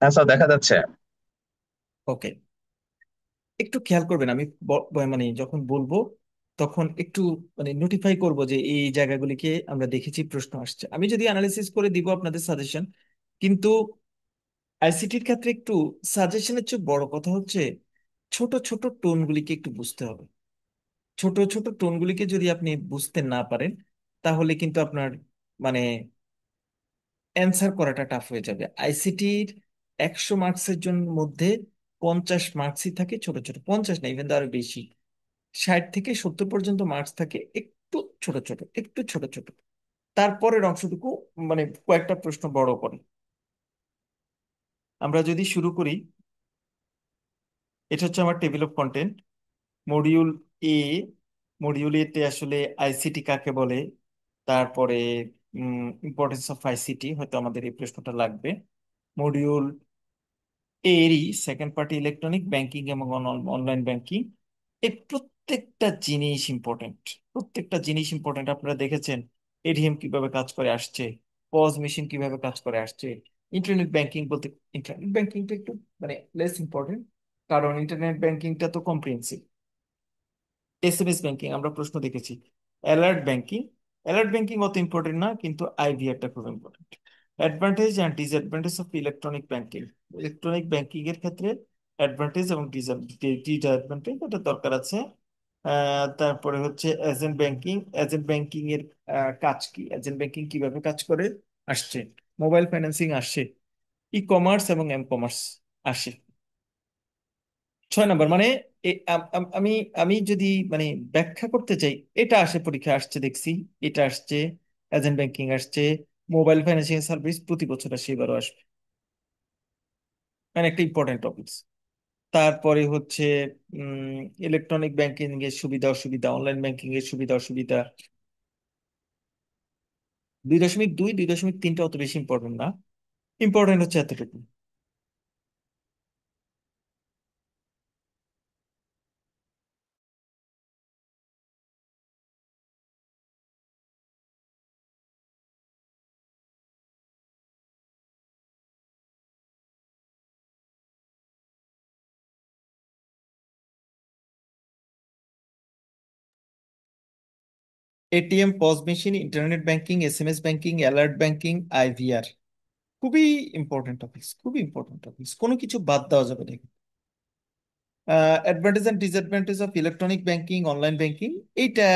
হ্যাঁ স্যার, দেখা যাচ্ছে। ওকে, একটু খেয়াল করবেন। আমি মানে যখন বলবো তখন একটু মানে নোটিফাই করব যে এই জায়গাগুলিকে আমরা দেখেছি, প্রশ্ন আসছে, আমি যদি অ্যানালিসিস করে দিব আপনাদের সাজেশন। কিন্তু আইসিটির ক্ষেত্রে একটু সাজেশনের চেয়ে বড় কথা হচ্ছে ছোট ছোট টোনগুলিকে একটু বুঝতে হবে। ছোট ছোট টোনগুলিকে যদি আপনি বুঝতে না পারেন, তাহলে কিন্তু আপনার মানে অ্যান্সার করাটা টাফ হয়ে যাবে। আইসিটির 100 মার্কসের জন্য মধ্যে 50 মার্কসই থাকে ছোট ছোট, 50 না, ইভেন আরো বেশি, 60 থেকে 70 পর্যন্ত মার্কস থাকে একটু ছোট ছোট, একটু ছোট ছোট। তারপরের অংশটুকু মানে কয়েকটা প্রশ্ন বড় করে। আমরা যদি শুরু করি, এটা হচ্ছে আমার table of content, module A. Module এতে আসলে আইসিটি কাকে বলে, তারপরে ইম্পর্টেন্স অফ আইসিটি, হয়তো আমাদের এই প্রশ্নটা লাগবে। মডিউল এরই সেকেন্ড পার্টি ইলেকট্রনিক ব্যাংকিং এবং অনলাইন ব্যাংকিং। এই প্রত্যেকটা জিনিস ইম্পর্টেন্ট, প্রত্যেকটা জিনিস ইম্পর্টেন্ট। আপনারা দেখেছেন এটিএম কিভাবে কাজ করে আসছে, পজ মেশিন কিভাবে কাজ করে আসছে। ইন্টারনেট ব্যাংকিং বলতে, ইন্টারনেট ব্যাংকিংটা একটু মানে লেস ইম্পর্টেন্ট, কারণ ইন্টারনেট ব্যাংকিংটা তো কম্প্রিহেন্সিভ। এসএমএস ব্যাংকিং আমরা প্রশ্ন দেখেছি। অ্যালার্ট ব্যাংকিং, অ্যালার্ট ব্যাংকিং অত ইম্পর্টেন্ট না, কিন্তু আইভিআরটা খুব important. Advantage and disadvantage of electronic banking, electronic banking এর ক্ষেত্রে অ্যাডভান্টেজ এবং ডিসঅ্যাডভান্টেজ এটা দরকার আছে। তারপরে হচ্ছে এজেন্ট ব্যাংকিং, এজেন্ট ব্যাংকিং এর কাজ কি, এজেন্ট ব্যাংকিং কিভাবে কাজ করে আসছে, মোবাইল ফাইন্যান্সিং আসে, ই কমার্স এবং এম কমার্স আসে। 6 নাম্বার মানে আমি আমি যদি মানে ব্যাখ্যা করতে চাই, এটা আসে পরীক্ষা আসছে দেখছি, এটা আসছে, এজেন্ট ব্যাংকিং আসছে, মোবাইল ফাইন্যান্সিং সার্ভিস প্রতি বছর আসে, এবারও আসবে, মানে একটা ইম্পর্টেন্ট টপিক। তারপরে হচ্ছে ইলেকট্রনিক ব্যাংকিং এর সুবিধা অসুবিধা, অনলাইন ব্যাংকিং এর সুবিধা অসুবিধা। 2.2, 2.3টা অত বেশি ইম্পর্টেন্ট না, ইম্পর্টেন্ট হচ্ছে এতটুকু। ATM, pause machine, internet banking, SMS banking, alert banking, IVR, খুবই ইম্পর্টেন্ট টপিকস, খুবই ইম্পর্টেন্ট টপিকস, কোনো কিছু বাদ দেওয়া যাবে না। Advantage and disadvantage of electronic banking, online banking, এইটা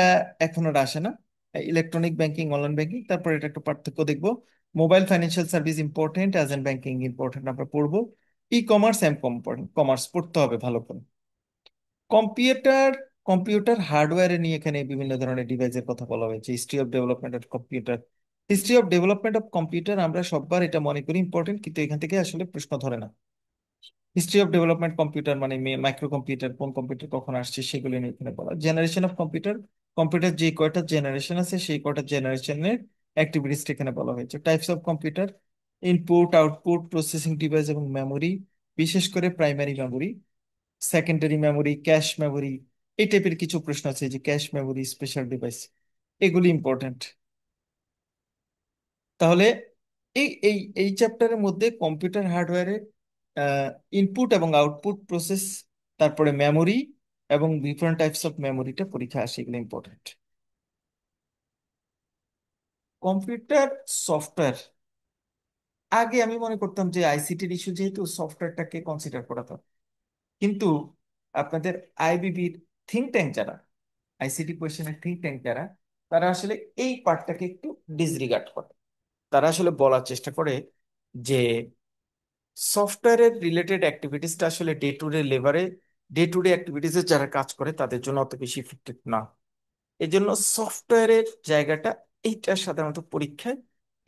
এখন আর আসে না। ইলেকট্রনিক ব্যাংকিং, অনলাইন ব্যাংকিং, তারপর এটা একটু পার্থক্য দেখবো। Mobile financial service important, agent banking important, আমরা পড়বো। ই কমার্স এম কমার্স পড়তে হবে ভালো করে। কম্পিউটার, কম্পিউটার হার্ডওয়্যার নিয়ে এখানে বিভিন্ন ধরনের ডিভাইসের কথা বলা হয়েছে। History of development of computer, history of development of computer আমরা সববার এটা মনে করি ইম্পর্টেন্ট, কিন্তু এখান থেকে আসলে প্রশ্ন ধরে না। হিস্ট্রি অফ ডেভেলপমেন্ট কম্পিউটার মানে মাইক্রো কম্পিউটার, কোন কম্পিউটার কখন আসছে সেগুলো নিয়ে এখানে বলা। জেনারেশন অফ কম্পিউটার, কম্পিউটার যে কয়টা জেনারেশন আছে সেই কয়টা জেনারেশনের অ্যাক্টিভিটিস এখানে বলা হয়েছে। Types of computer, input output processing device এবং মেমোরি, বিশেষ করে primary memory, secondary memory, cache memory, এই টাইপের কিছু প্রশ্ন আছে, যে ক্যাশ মেমোরি, স্পেশাল ডিভাইস, এগুলি ইম্পর্টেন্ট। তাহলে এই এই এই চ্যাপ্টারের মধ্যে কম্পিউটার হার্ডওয়্যারের ইনপুট এবং আউটপুট প্রসেস, তারপরে মেমোরি এবং ডিফারেন্ট টাইপস অফ মেমোরিটা পরীক্ষা আসে, এগুলো ইম্পর্টেন্ট। কম্পিউটার সফটওয়্যার, আগে আমি মনে করতাম যে আইসিটির ইস্যু যেহেতু সফটওয়্যারটাকে কনসিডার করা তো, কিন্তু আপনাদের আইবিবির থিঙ্ক ট্যাঙ্ক যারা, আইসিটি কোয়েশ্চেনের থিঙ্ক ট্যাঙ্ক যারা, তারা আসলে এই পার্টটাকে একটু ডিসরিগার্ড করে। তারা আসলে বলার চেষ্টা করে যে সফটওয়্যারের রিলেটেড অ্যাক্টিভিটিসটা আসলে ডে টু ডে লেবারে, ডে টু ডে অ্যাক্টিভিটিসে যারা কাজ করে তাদের জন্য অত বেশি ইফেক্টিভ না। এই জন্য সফটওয়্যারের জায়গাটা এইটা সাধারণত পরীক্ষায়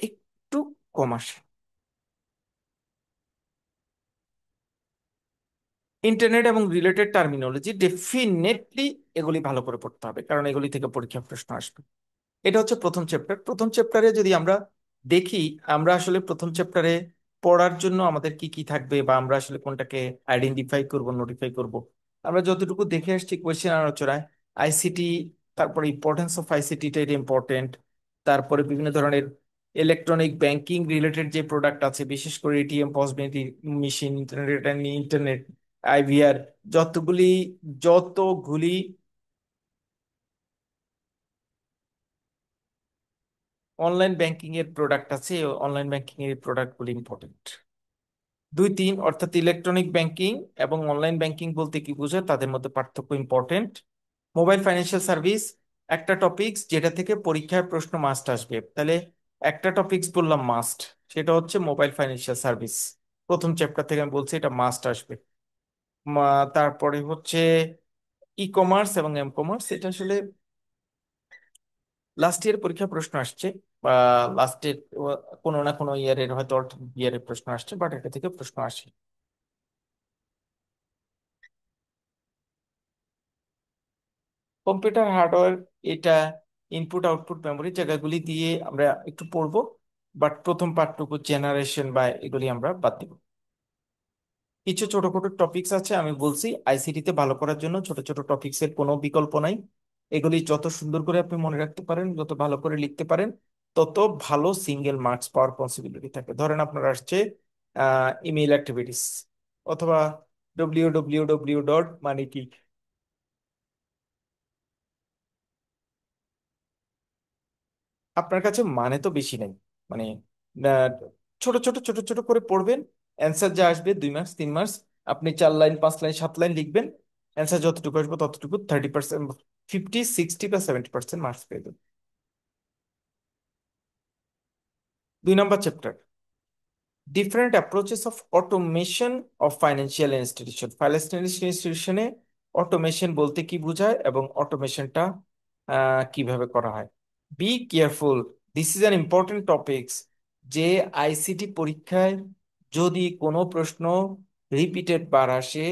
একটু কম আসে। ইন্টারনেট এবং রিলেটেড টার্মিনোলজি ডেফিনেটলি এগুলি ভালো করে পড়তে হবে, কারণ এগুলি থেকে পরীক্ষা প্রশ্ন আসবে। এটা হচ্ছে প্রথম চ্যাপ্টার। প্রথম চ্যাপ্টারে যদি আমরা দেখি, আমরা আসলে প্রথম চ্যাপ্টারে পড়ার জন্য আমাদের কি কি থাকবে, বা আমরা আসলে কোনটাকে আইডেন্টিফাই করব, নোটিফাই করব, আমরা যতটুকু দেখে আসছি কোয়েশ্চেন আলোচনায়, আইসিটি, তারপরে ইম্পর্টেন্স অফ আইসিটি, এটা ইম্পর্টেন্ট। তারপরে বিভিন্ন ধরনের ইলেকট্রনিক ব্যাংকিং রিলেটেড যে প্রোডাক্ট আছে, বিশেষ করে ATM, POS machine, internet, internet, IVR, যতগুলি যতগুলি অনলাইন ব্যাংকিং এর প্রোডাক্ট আছে, অনলাইন ব্যাংকিং এর প্রোডাক্ট গুলি ইম্পর্টেন্ট। 2, 3 অর্থাৎ ইলেকট্রনিক ব্যাংকিং এবং অনলাইন ব্যাংকিং বলতে কি বোঝায়, তাদের মধ্যে পার্থক্য ইম্পর্টেন্ট। মোবাইল ফাইন্যান্সিয়াল সার্ভিস একটা টপিকস যেটা থেকে পরীক্ষায় প্রশ্ন মাস্ট আসবে, তাহলে একটা টপিকস বললাম মাস্ট, সেটা হচ্ছে মোবাইল ফাইন্যান্সিয়াল সার্ভিস। প্রথম চ্যাপ্টার থেকে আমি বলছি এটা মাস্ট আসবে। তারপরে হচ্ছে ই কমার্স এবং এম কমার্স, এটা আসলে লাস্ট ইয়ার পরীক্ষা প্রশ্ন আসছে, বা লাস্টের কোনো না কোনো ইয়ারের, হয়তো ইয়ারের প্রশ্ন আসছে, বাট এটা থেকে প্রশ্ন আসে। কম্পিউটার হার্ডওয়্যার, এটা ইনপুট আউটপুট মেমোরি জায়গাগুলি দিয়ে আমরা একটু পড়বো, বাট প্রথম পার্টটুকু জেনারেশন বা এগুলি আমরা বাদ দিব। কিছু ছোটখাটো টপিকস আছে, আমি বলছি আইসিটি তে ভালো করার জন্য ছোট ছোট টপিকস এর কোনো বিকল্প নাই। এগুলি যত সুন্দর করে আপনি মনে রাখতে পারেন, যত ভালো করে লিখতে পারেন, তত ভালো সিঙ্গেল মার্কস পাওয়ার পসিবিলিটি থাকে। ধরেন আপনার আসছে ইমেইল অ্যাক্টিভিটিস, অথবা www মানে কি, আপনার কাছে মানে তো বেশি নাই, মানে আহ, ছোট ছোট ছোট ছোট করে পড়বেন, অ্যান্সার যা আসবে 2 মার্কস 3 মার্কস, আপনি 4 লাইন 5 লাইন 7 লাইন লিখবেন, অ্যান্সার যতটুকু আসবে ততটুকু 30%, 50 60 বা 70% মার্কস পেয়ে যাবেন। 2 নম্বর chapter, different approaches of automation of financial institution. Financial ইনস্টিটিউশনে অটোমেশন বলতে কি বোঝায় এবং অটোমেশনটা কিভাবে করা হয়। Be careful, this is an important topics, যে আইসিটি পরীক্ষায় যদি কোনো প্রশ্ন রিপিটেড বার আসে,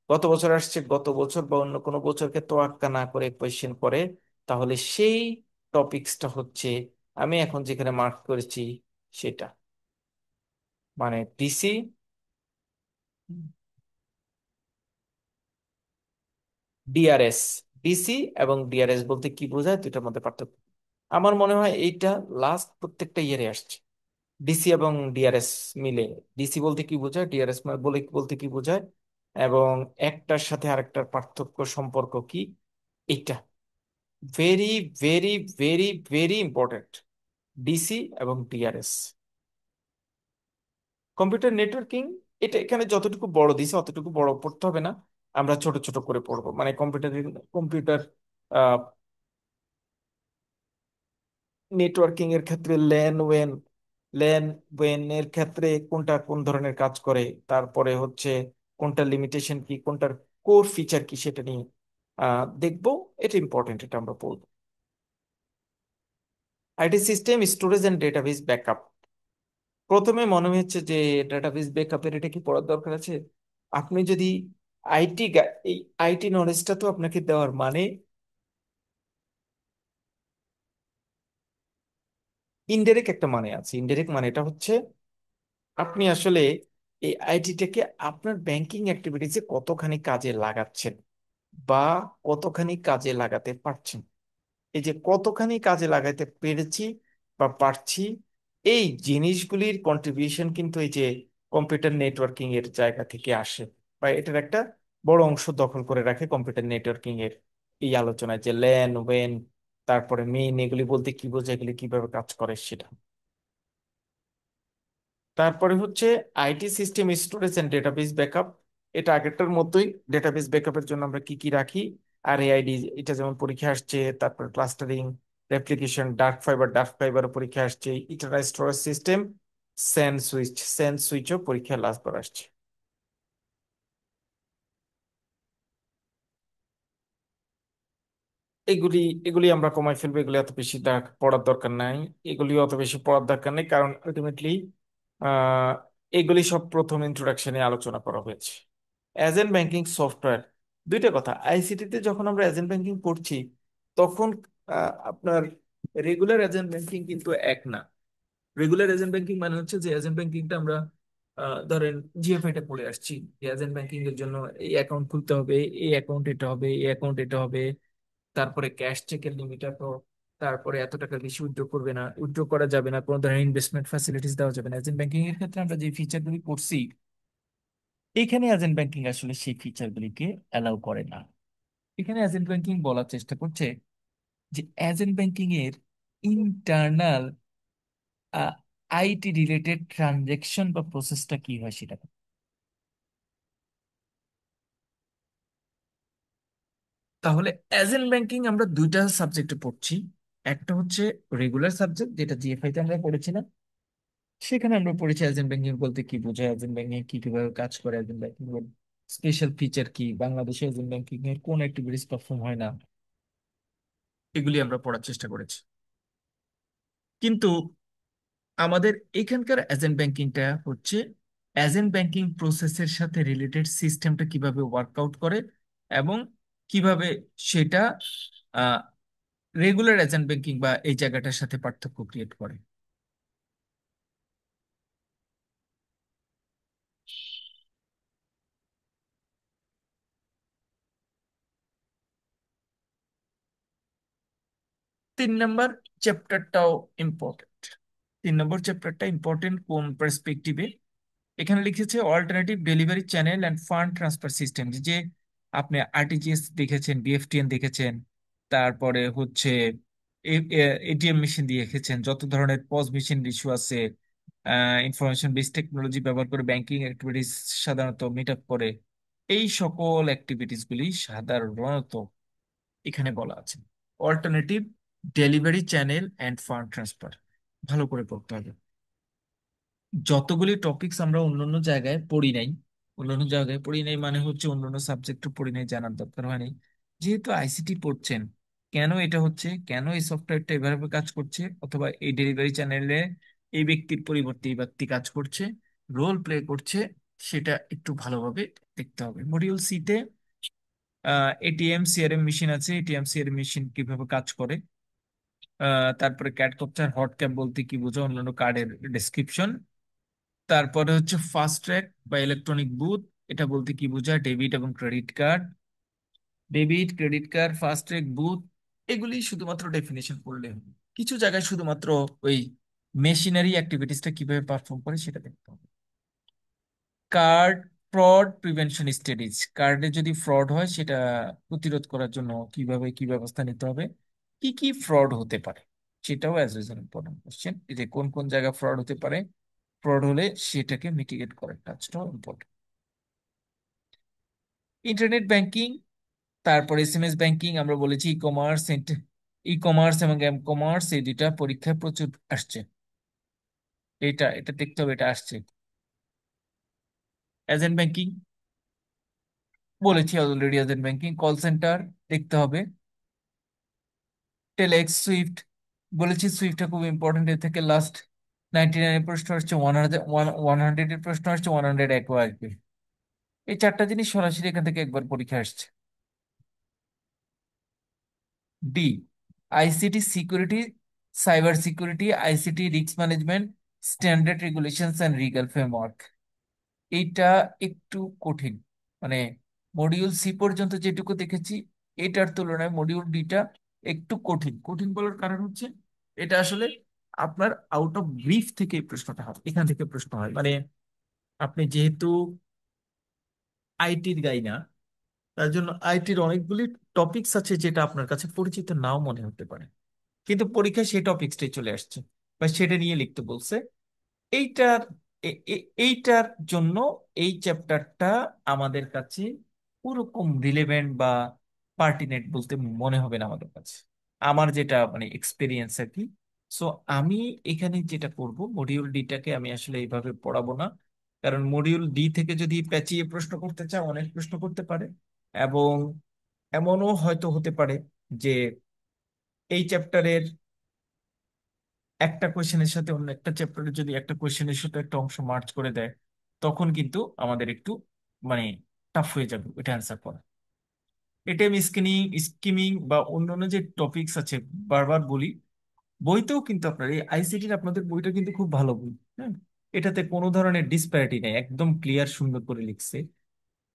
গত বছর আসছে, গত বছর বা অন্য কোনো বছরকে তোয়াক্কা না করে কোয়েশ্চেন করে, তাহলে সেই টপিকসটা হচ্ছে আমি এখন যেখানে মার্ক করেছি সেটা, মানে ডিসি, ডিআরএস। ডিসি এবং ডিআরএস বলতে কি বোঝায়, দুইটার মধ্যে পার্থক্য। আমার মনে হয় এইটা লাস্ট প্রত্যেকটা ইয়ারে আসছে, ডিসি এবং ডিআরএস মিলে। ডিসি বলতে কি বোঝায়, ডিআরএস বলতে কি বোঝায়, এবং একটার সাথে আরেকটার পার্থক্য সম্পর্ক কি, এটা very very very very important, DC এবং ডিআরএস। কম্পিউটার নেটওয়ার্কিং, এটা এখানে যতটুকু বড় দিছে অতটুকু বড় পড়তে হবে না, আমরা ছোট ছোট করে পড়বো। মানে কম্পিউটার কম্পিউটার নেটওয়ার্কিং এর ক্ষেত্রে ল্যান এর ক্ষেত্রে কোনটা কোন ধরনের কাজ করে, তারপরে হচ্ছে কোনটার লিমিটেশন কি, কোনটার কোর ফিচার কি, সেটা নিয়ে দেখবো। এটা ইম্পর্টেন্ট, এটা আমরা বলবো। IT system storage and database backup. প্রথমে মনে হচ্ছে যে ডেটাবেস ব্যাকআপের এটা কি পড়ার দরকার আছে। আপনি যদি আইটি, এই আইটি নলেজটা তো আপনাকে দেওয়ার, মানে ইনডাইরেক্ট একটা মানে আছে। ইনডাইরেক্ট মানেটা হচ্ছে আপনি আসলে এই আইটিটাকে আপনার ব্যাংকিং অ্যাক্টিভিটিসে কতখানি কাজে লাগাচ্ছেন, বা কতখানি কাজে লাগাতে পারছেন। এই যে কতখানি কাজে লাগাতে পেরেছি বা পারছি, এই জিনিসগুলির কন্ট্রিবিউশন কিন্তু এই যে কম্পিউটার নেটওয়ার্কিং এর জায়গা থেকে আসে, বা এটার একটা বড় অংশ দখল করে রাখে কম্পিউটার নেটওয়ার্কিং এর এই আলোচনায়, যে ল্যান ওয়েন, তারপরে মেইন, এগুলি বলতে কি বোঝায়, এগুলি কিভাবে কাজ করে সেটা। তারপরে হচ্ছে IT system storage and database backup. এটা আগেরটার মতোই, ডেটাবেস ব্যাকআপের জন্য আমরা কি কি রাখি, আর এআইডি, এটা যেমন পরীক্ষা আসছে, তারপর ক্লাস্টারিং, রেপ্লিকেশন, ডার্ক ফাইবার পরীক্ষা আসছে, ইন্টারনাল স্টোরেজ সিস্টেম, স্যান সুইচও পরীক্ষা লাস্ট বার আসছে। এগুলি এগুলি আমরা কমাই ফেলবো, এগুলি এত বেশি পড়ার দরকার নাই। এগুলি অত বেশি পড়ার দরকার নেই, কারণ আলটিমেটলি আহ এগুলি সব প্রথম ইন্ট্রোডাকশনে আলোচনা করা হয়েছে। এজেন্ট ব্যাংকিং সফটওয়্যার, দুইটা কথা, আইসিটি তে যখন আমরা এজেন্ট ব্যাংকিং পড়ছি, তখন আপনার রেগুলার এজেন্ট ব্যাংকিং কিন্তু এক না। রেগুলার এজেন্ট ব্যাংকিং মানে হচ্ছে যে এজেন্ট ব্যাংকিংটা আমরা ধরেন জিএফআই টা পড়ে আসছি, এজেন্ট ব্যাংকিং এর জন্য এই অ্যাকাউন্ট খুলতে হবে, এই অ্যাকাউন্ট এটা হবে, এই অ্যাকাউন্ট এটা হবে, তারপরে ক্যাশ চেকের লিমিট এত, তারপরে এত টাকা বেশি উইথড্র করবে না, উইথড্র করা যাবে না, কোনো ধরনের ইনভেস্টমেন্ট ফ্যাসিলিটিস দেওয়া যাবে না। এজেন্ট ব্যাংকিং এর ক্ষেত্রে আমরা যে ফিচারগুলি করছি, এখানে এজেন্ট ব্যাংকিং আসলে সেই ফিচারগুলিকে অ্যালাউ করে না। এখানে এজেন্ট ব্যাংকিং বলার চেষ্টা করছে যে এজেন্ট ব্যাংকিং এর ইন্টারনাল আইটি রিলেটেড ট্রানজেকশন বা প্রসেসটা কি হয় সেটা। তাহলে এজেন্ট ব্যাংকিং আমরা দুইটা সাবজেক্টে পড়ছি। একটা হচ্ছে রেগুলার সাবজেক্ট, যেটা জিএফআই তে আমরা পড়েছিলাম, সেখানে আমরা পড়েছি এজেন্ট ব্যাংকিং বলতে কি বোঝায়, এজেন্ট ব্যাংকিং কি কিভাবে কাজ করে, এজেন্ট ব্যাংকিং স্পেশাল ফিচার কি, বাংলাদেশে এজেন্ট ব্যাংকিং এর কোন অ্যাক্টিভিটিস পারফর্ম হয় না, এগুলি আমরা পড়ার চেষ্টা করেছি। কিন্তু আমাদের এখানকার এজেন্ট ব্যাংকিংটা হচ্ছে এজেন্ট ব্যাংকিং প্রসেসের সাথে রিলেটেড সিস্টেমটা কিভাবে ওয়ার্কআউট করে এবং কিভাবে সেটা রেগুলার এজেন্ট ব্যাংকিং বা এই জায়গাটার সাথে পার্থক্য ক্রিয়েট করে। 3 নম্বর চ্যাপ্টারটাও ইম্পর্টেন্ট। 3 নম্বর চ্যাপ্টারটা ইম্পর্টেন্ট কোন পার্সপেক্টিভে? এখানে লিখেছে alternative delivery channel and fund transfer system. যে আপনি আরটিজিএস দেখেছেন, বিএফটিএন দেখেছেন, তারপরে হচ্ছে এটিএম মেশিন দিয়ে দেখেছেন, যত ধরনের পজ মেশিন ইস্যু আছে, ইনফরমেশন বেস টেকনোলজি ব্যবহার করে ব্যাংকিং অ্যাক্টিভিটিস সাধারণত মিট আপ করে, এই সকল অ্যাক্টিভিটিস গুলি সাধারণত এখানে বলা আছে। Alternative delivery channel and fund transfer, ভালো করে পড়তে হবে। যতগুলি টপিকস আমরা অন্যান্য জায়গায় পড়ি নাই, অন্যান্য জায়গায় পড়ি নাই মানে হচ্ছে অন্যান্য সাবজেক্ট পড়ি নাই, জানার দরকার হয় নাই। যেহেতু আইসিটি পড়ছেন, কেন এটা হচ্ছে, কেন এই সফটওয়্যারটা এভাবে কাজ করছে, অথবা এই ডেলিভারি চ্যানেলে এই ব্যক্তির পরিবর্তে এই ব্যক্তি কাজ করছে, রোল প্লে করছে, সেটা একটু ভালোভাবে দেখতে হবে। মডিউল সিতে এটিএম সিআরএম মেশিন আছে, এটিএম সিআরএম মেশিন কিভাবে কাজ করে, তারপরে ক্যাট ক্যাপচার, হট ক্যাপ বলতে কি বোঝো, অন্যান্য কার্ডের ডেসক্রিপশন, তারপরে হচ্ছে ফাস্ট ট্র্যাক বা ইলেকট্রনিক বুথ, এটা বলতে কি বোঝায়, ডেবিট এবং credit card, debit credit card, fast track booth, এগুলি শুধুমাত্র ডেফিনেশন পড়লে হবে। কিছু জায়গায় শুধুমাত্র ওই মেশিনারি অ্যাক্টিভিটিসটা কিভাবে পারফর্ম করে সেটা দেখতে হবে। কার্ড ফ্রড প্রিভেনশন স্টাডিজ, কার্ডে যদি ফ্রড হয় সেটা প্রতিরোধ করার জন্য কিভাবে কি ব্যবস্থা নিতে হবে, কি কি ফ্রড হতে পারে, সেটাও অ্যাজ এন ইম্পর্টেন্ট কোশ্চেন। এই যে কোন কোন জায়গায় ফ্রড হতে পারে, ফ্রড হলে সেটাকে মিটিগেট করার কাজটাও ইম্পর্টেন্ট। ইন্টারনেট ব্যাংকিং, তারপর এসএমএস ব্যাংকিং, আমরা বলেছি ই কমার্স, ই কমার্স এবং এম কমার্স, এই দুইটা পরীক্ষায় প্রচুর আসছে, এটা এটা দেখতে হবে, এটা আসছে। এজেন্ট ব্যাংকিং বলেছি already, agent banking, call centre দেখতে হবে। টেলেক্স, সুইফট বলেছি, সুইফটটা খুব ইম্পর্টেন্ট। এর থেকে লাস্ট 99 প্রশ্ন আসছে, 100 এর প্রশ্ন আসছে, 100 একও আসবে। এই চারটা জিনিস সরাসরি এখান থেকে একবার পরীক্ষা আসছে। D, ICT security, cyber security, ICT risk management, standard regulations and legal framework. এইটা একটু কঠিন, মানে মডিউল সি পর্যন্ত যেটুকু দেখেছি এটার তুলনায় মডিউল ডিটা একটু কঠিন। কঠিন বলার কারণ হচ্ছে এটা আসলে আপনার আউট অফ ব্রিফ থেকে এই প্রশ্নটা হয়, এখান থেকে প্রশ্ন হয়, মানে আপনি যেহেতু আইটির গাই না, তার জন্য আইটির অনেকগুলি টপিকস আছে যেটা আপনার কাছে পরিচিত নাও মনে হতে পারে, কিন্তু পরীক্ষায় সেই টপিকসটাই চলে আসছে বা সেটা নিয়ে লিখতে বলছে। এইটার এইটার জন্য এই চ্যাপ্টারটা আমাদের কাছে ওরকম রিলেভেন্ট বা পার্টিনেন্ট বলতে মনে হবে না আমাদের কাছে, আমার যেটা মানে এক্সপিরিয়েন্স আর কি। সো আমি এখানে যেটা করব, মডিউল ডিটাকে আমি আসলে এইভাবে পড়াবো না, কারণ মডিউল ডি থেকে যদি পেঁচিয়ে প্রশ্ন করতে চায় অনেক প্রশ্ন করতে পারে, এবং এমনও হয়তো হতে পারে যে এই চ্যাপ্টারের একটা কোয়েশ্চেনের সাথে অন্য একটা চ্যাপ্টারে যদি একটা কোয়েশ্চেনের সাথে একটা অংশ মার্চ করে দেয়, তখন কিন্তু আমাদের একটু মানে টাফ হয়ে যাবে ওইটা অ্যান্সার করা। এটিএম স্কিমিং বা অন্যান্য যে টপিকস আছে, বারবার বলি, বইতেও কিন্তু আপনার এই আইসিটির আপনাদের বইটা কিন্তু খুব ভালো বই, হ্যাঁ, এটাতে কোনো ধরনের ডিসপ্যারিটি নেই, একদম ক্লিয়ার সুন্দর করে লিখছে।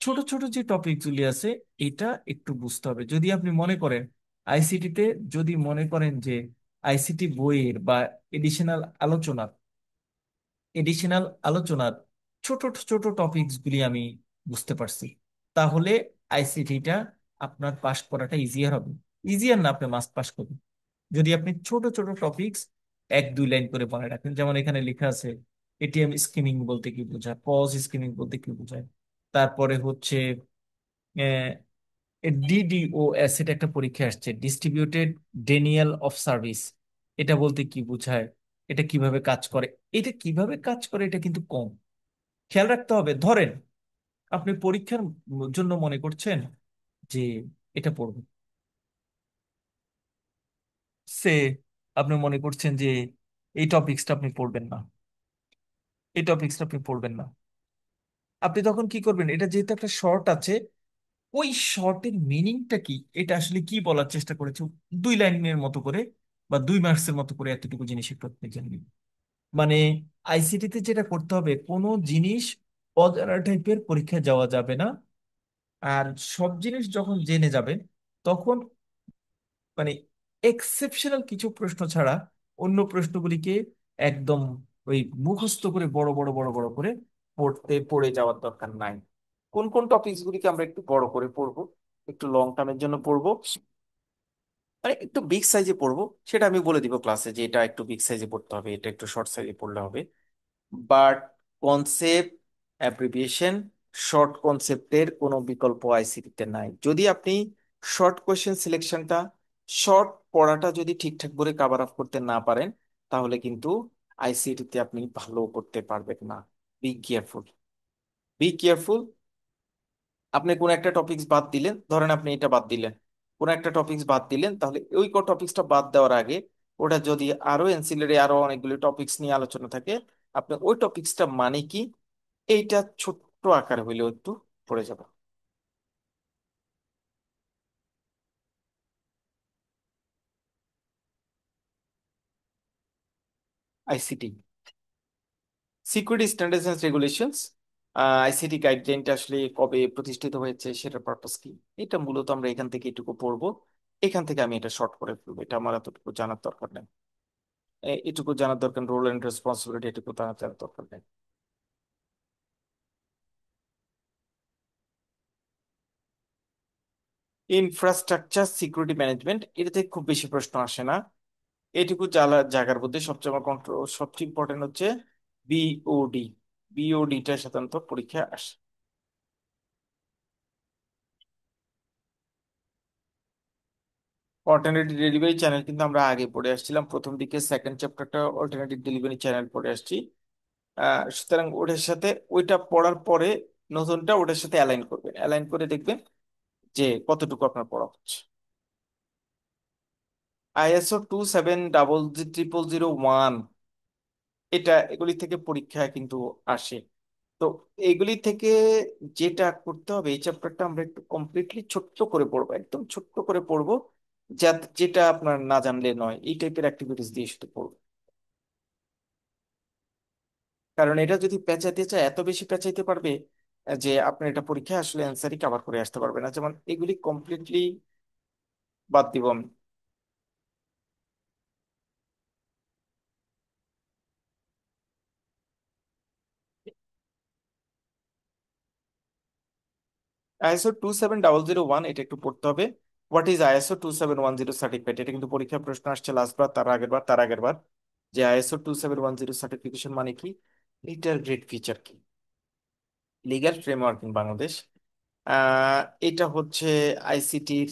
ছোট ছোট যে টপিক গুলি আছে এটা একটু বুঝতে হবে। যদি আপনি মনে করেন আইসিটিতে, যদি মনে করেন যে আইসিটি বইয়ের বা এডিশনাল আলোচনার এডিশনাল আলোচনার ছোট ছোট টপিকস গুলি আমি বুঝতে পারছি, তাহলে আইসিটিটা আপনার পাশ করাটা ইজিয়ার হবে। ইজিয়ার না, আপনি মাস্ট পাস করবেন যদি আপনি ছোট ছোট টপিকস 1-2 লাইন করে মনে রাখেন। যেমন এখানে লেখা আছে এটিএম স্কিমিং বলতে কি বোঝায়, পজ স্কিমিং বলতে কি বোঝায়, তারপরে হচ্ছে ডিডিওএস, এটা একটা পরীক্ষা আসছে, ডিস্ট্রিবিউটেড ডেনিয়াল অফ সার্ভিস, এটা বলতে কি বোঝায়, এটা কিভাবে কাজ করে, এটা কিভাবে কাজ করে এটা কিন্তু কম খেয়াল রাখতে হবে। ধরেন আপনি পরীক্ষার জন্য মনে করছেন যে এটা পড়বেন, সে আপনি মনে করছেন যে এই টপিক্সটা আপনি পড়বেন না, এই টপিক্সটা আপনি পড়বেন না, আপনি তখন কি করবেন? এটা যেহেতু একটা শর্ট আছে, ওই শর্টের মিনিংটা কি, এটা আসলে কি বলার চেষ্টা করেছে, 2 লাইনের মতো করে বা 2 মার্কসের মতো করে এতটুকু জিনিস একটু আপনি জানবেন। মানে আইসিটিতে যেটা করতে হবে, কোনো জিনিস অজানা টাইপের পরীক্ষায় যাওয়া যাবে না। আর সব জিনিস যখন জেনে যাবেন, তখন মানে এক্সেপশনাল কিছু প্রশ্ন ছাড়া অন্য প্রশ্নগুলিকে একদম ওই মুখস্থ করে বড় বড় বড় বড় করে পড়ে যাওয়ার দরকার নাই। কোন কোন টপিকস গুলিকে আমরা একটু বড় করে পড়বো, একটু লং টার্মের জন্য পড়বো, মানে একটু বিগ সাইজে পড়বো, সেটা আমি বলে দিব ক্লাসে যে এটা একটু বিগ সাইজে পড়তে হবে, এটা একটু শর্ট সাইজে পড়লে হবে। বাট কনসেপ্ট, অ্যাব্রিভিয়েশন, শর্ট কনসেপ্টের কোনো বিকল্প আইসিটিতে নাই। যদি আপনি শর্ট কোয়েশ্চেন সিলেকশনটা, শর্ট পড়াটা যদি ঠিকঠাক করে কাভার আপ করতে না পারেন, তাহলে কিন্তু আইসিটিতে আপনি ভালো করতে পারবেন না। Be careful, be careful. আপনি কোন একটা টপিকস বাদ দিলেন, ধরেন আপনি এটা বাদ দিলেন, কোন একটা টপিকস বাদ দিলেন, তাহলে ওই টপিকসটা বাদ দেওয়ার আগে ওটা যদি আরো এনসিলারি আরো অনেকগুলো টপিকস নিয়ে আলোচনা থাকে, আপনি ওই টপিকসটা মানে কি এইটা ছোট্ট আকারে হইলেও একটু পড়ে যাবে। ICT security standards and regulations, ICT গাইডলাইনটা আসলে কবে প্রতিষ্ঠিত হয়েছে, সেটার পারপাস কি, এটা মূলত আমরা এখান থেকে এটুকু পড়বো। এখান থেকে আমি এটা শর্ট করে ফেলবো, এটা আমার এতটুকু জানার দরকার নেই। এটুকু জানার দরকার, রোল এন্ড রেসপন্সিবিলিটি এটুকু জানার দরকার নেই। ইনফ্রাস্ট্রাকচার সিকিউরিটি ম্যানেজমেন্ট, এটা থেকে খুব বেশি প্রশ্ন আসে না। এটুকু জায়গার মধ্যে সবচেয়ে আমার কন্ট্রোল সবচেয়ে ইম্পর্টেন্ট হচ্ছে বিওডি। বিওডিটা সাধারণত পরীক্ষায় আসে। অল্টারনেটিভ ডেলিভারি চ্যানেল কিন্তু আমরা আগে পড়ে আসছিলাম, প্রথম দিকে সেকেন্ড চ্যাপ্টারটা অল্টারনেটিভ ডেলিভারি চ্যানেল পড়ে আসছি। সুতরাং ওটার সাথে ওইটা পড়ার পরে নতুনটা ওটার সাথে অ্যালাইন করবেন, অ্যালাইন করে দেখবেন যে কতটুকু আপনার পড়া হচ্ছে। আইএসও 27001, এটা এগুলি থেকে পরীক্ষা কিন্তু আসে। তো এগুলি থেকে যেটা করতে হবে, এই চ্যাপ্টারটা আমরা একটু কমপ্লিটলি ছোট্ট করে পড়বো, একদম ছোট্ট করে পড়বো, যেটা আপনার না জানলে নয়, এই টাইপের অ্যাক্টিভিটিস দিয়ে শুধু পড়বো। কারণ এটা যদি পেঁচাইতে চায়, এত বেশি পেঁচাইতে পারবে যে আপনার এটা পরীক্ষায় আসলে অ্যান্সারই কভার করে আসতে পারবে না। যেমন এগুলি কমপ্লিটলি বাদ দিব আমি। ISO 27001 এটা একটু পড়তে হবে। হোয়াট ইজ ISO 2710 সার্টিফিকেট, এটা কিন্তু পরীক্ষা প্রশ্ন আসছে লাস্ট বার, তার আগের বার যে ISO 2710 সার্টিফিকেশন মানে কি, এটার গ্রেট ফিচার কি, লিগ্যাল ফ্রেমওয়ার্ক ইন বাংলাদেশ। আহ এটা হচ্ছে আইসিটির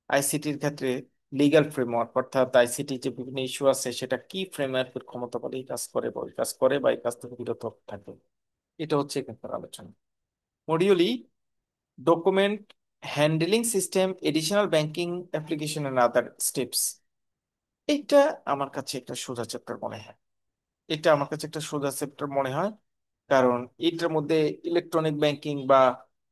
আইসিটির ক্ষেত্রে লিগ্যাল ফ্রেমওয়ার্ক, অর্থাৎ আইসিটি যে বিভিন্ন ইস্যু আছে সেটা কি ফ্রেমওয়ার্কের ক্ষমতা বলে এই কাজ করে, বা ওই কাজ করে, বা এই কাজ থেকে বিরত থাকে, এটা হচ্ছে এখানকার আলোচনা। মডিউলি document handling system, additional banking application and other steps, এটা আমার কাছে একটা সোজা চ্যাপ্টার মনে হয়। এটা আমার কাছে একটা সোজা চ্যাপ্টার মনে হয়, কারণ এটার মধ্যে ইলেকট্রনিক ব্যাংকিং বা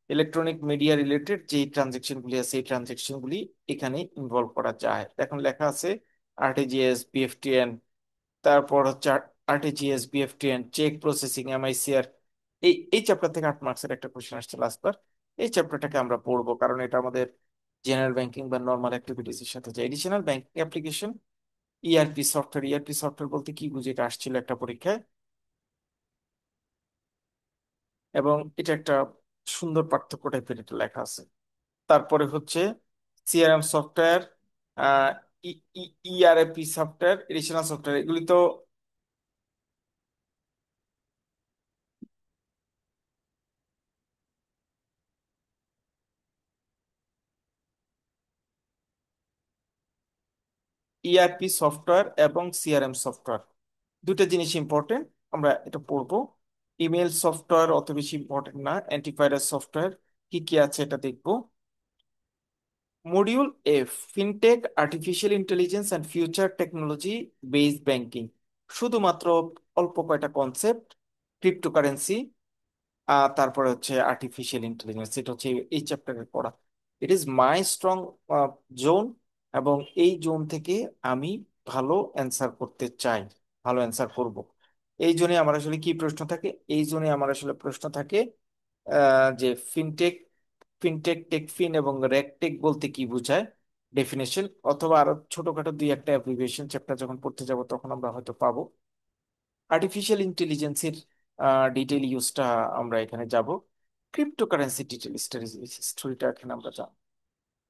ইলেকট্রনিক মিডিয়া রিলেটেড যে ট্রানজেকশন গুলি আছে, এই ট্রানজেকশন গুলি এখানে ইনভলভ করা যায়। এখন লেখা আছে আরটিজিএস, বিএফটিএন, তারপর হচ্ছে RTGS, BFTN, cheque processing, MICR. এই চ্যাপ্টার থেকে 8 মার্কসের একটা কোশ্চেন আসছে লাস্টবার। এই চ্যাপ্টারটাকে আমরা পড়বো, কারণ এটা আমাদের জেনারেল ব্যাংকিং বা নর্মাল অ্যাক্টিভিটিস এর সাথে যায়। Additional banking application, ERP software. ERP software বলতে কি বুঝে, এটা আসছিল একটা পরীক্ষায়, এবং এটা একটা সুন্দর পার্থক্য টাইপের এটা লেখা আছে। তারপরে হচ্ছে সিআরএম সফটওয়্যার, আহ ইআরপি সফটওয়্যার, এডিশনাল সফটওয়্যার, এগুলি তো ইআরপি সফটওয়্যার এবং সিআরএম সফটওয়্যার, দুটো জিনিস ইম্পর্টেন্ট, আমরা এটা পড়বো। ইমেল সফটওয়্যার অত বেশি ইম্পর্টেন্ট না, অ্যান্টিভাইরাস সফটওয়্যার কি কি আছে এটা দেখবো। Module F, fintech, artificial intelligence and future technology based banking. শুধুমাত্র অল্প কয়টা কনসেপ্ট, ক্রিপ্টোকারেন্সি, তারপরে হচ্ছে আর্টিফিশিয়াল ইন্টেলিজেন্স, এটা হচ্ছে এই চ্যাপ্টারের পড়া। It is my strong zone, এবং এই জোন থেকে আমি ভালো অ্যান্সার করতে চাই, ভালো অ্যান্সার করব। এই জন্য আমার আসলে কি প্রশ্ন থাকে, এই জন্য আমার আসলে প্রশ্ন থাকে যে ফিনটেক, টেকফিন এবং রেকটেক বলতে কি বোঝায়, ডেফিনেশন, অথবা আরো ছোটখাটো দুই একটা অ্যাপ্লিকেশন চ্যাপ্টার যখন পড়তে যাব তখন আমরা হয়তো পাবো। আর্টিফিশিয়াল ইন্টেলিজেন্সের ডিটেল ইউজটা আমরা এখানে যাব। ক্রিপ্টোকারেন্সি ডিটেল স্টোরিটা এখানে আমরা জানবো।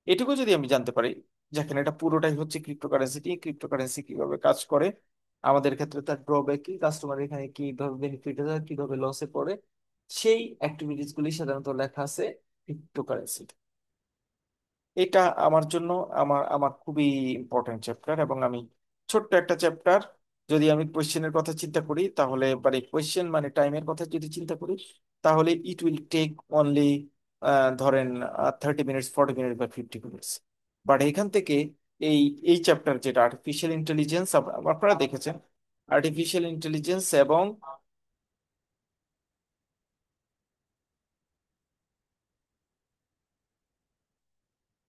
এটুকু যদি আমি জানতে পারি, যেখানে এটা পুরোটাই হচ্ছে ক্রিপ্টোকারেন্সি, ক্রিপ্টোকারেন্সি কিভাবে কাজ করে, আমাদের ক্ষেত্রে তার ড্রব্যাক কি, কাস্টমার এখানে কিভাবে বেনিফিট হয়, কিভাবে লসে পড়ে, সেই অ্যাক্টিভিটিস গুলি সাধারণত লেখা আছে ক্রিপ্টোকারেন্সি। এটা আমার জন্য, আমার আমার খুবই ইম্পর্টেন্ট চ্যাপ্টার, এবং আমি ছোট্ট একটা চ্যাপ্টার, যদি আমি কোয়েশ্চেনের কথা চিন্তা করি তাহলে, মানে কোয়েশ্চেন মানে টাইমের কথা যদি চিন্তা করি, তাহলে ইট উইল টেক অনলি ধরেন 30 মিনিটস, 40 মিনিটস বা 50 মিনিটস। বাট এখান থেকে এই এই চ্যাপ্টার যেটা আর্টিফিশিয়াল ইন্টেলিজেন্স, আপনারা দেখেছেন, আর্টিফিশিয়াল ইন্টেলিজেন্স এবং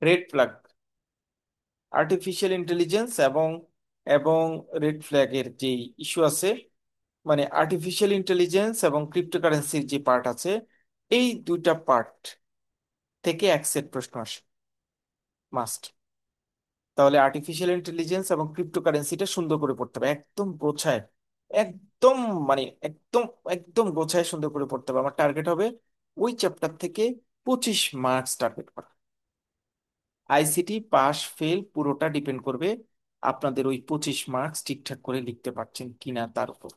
রেড ফ্ল্যাগ, আর্টিফিশিয়াল ইন্টেলিজেন্স এবং রেড ফ্ল্যাগের যে ইস্যু আছে, মানে আর্টিফিশিয়াল ইন্টেলিজেন্স এবং ক্রিপ্টোকারেন্সির যে পার্ট আছে, এই দুইটা পার্ট থেকে এক সেট প্রশ্ন আসে, মাস্ট। তাহলে আর্টিফিশিয়াল ইন্টেলিজেন্স এবং ক্রিপ্টোকারেন্সিটা সুন্দর করে পড়তে হবে, একদম গোছায়, একদম, মানে একদম, একদম গোছায় সুন্দর করে পড়তে হবে। আমার টার্গেট হবে ওই চ্যাপ্টার থেকে 25 মার্কস টার্গেট করা। আইসিটি পাস ফেল পুরোটা ডিপেন্ড করবে আপনাদের ওই 25 মার্কস ঠিকঠাক করে লিখতে পারছেন কিনা তার উপর।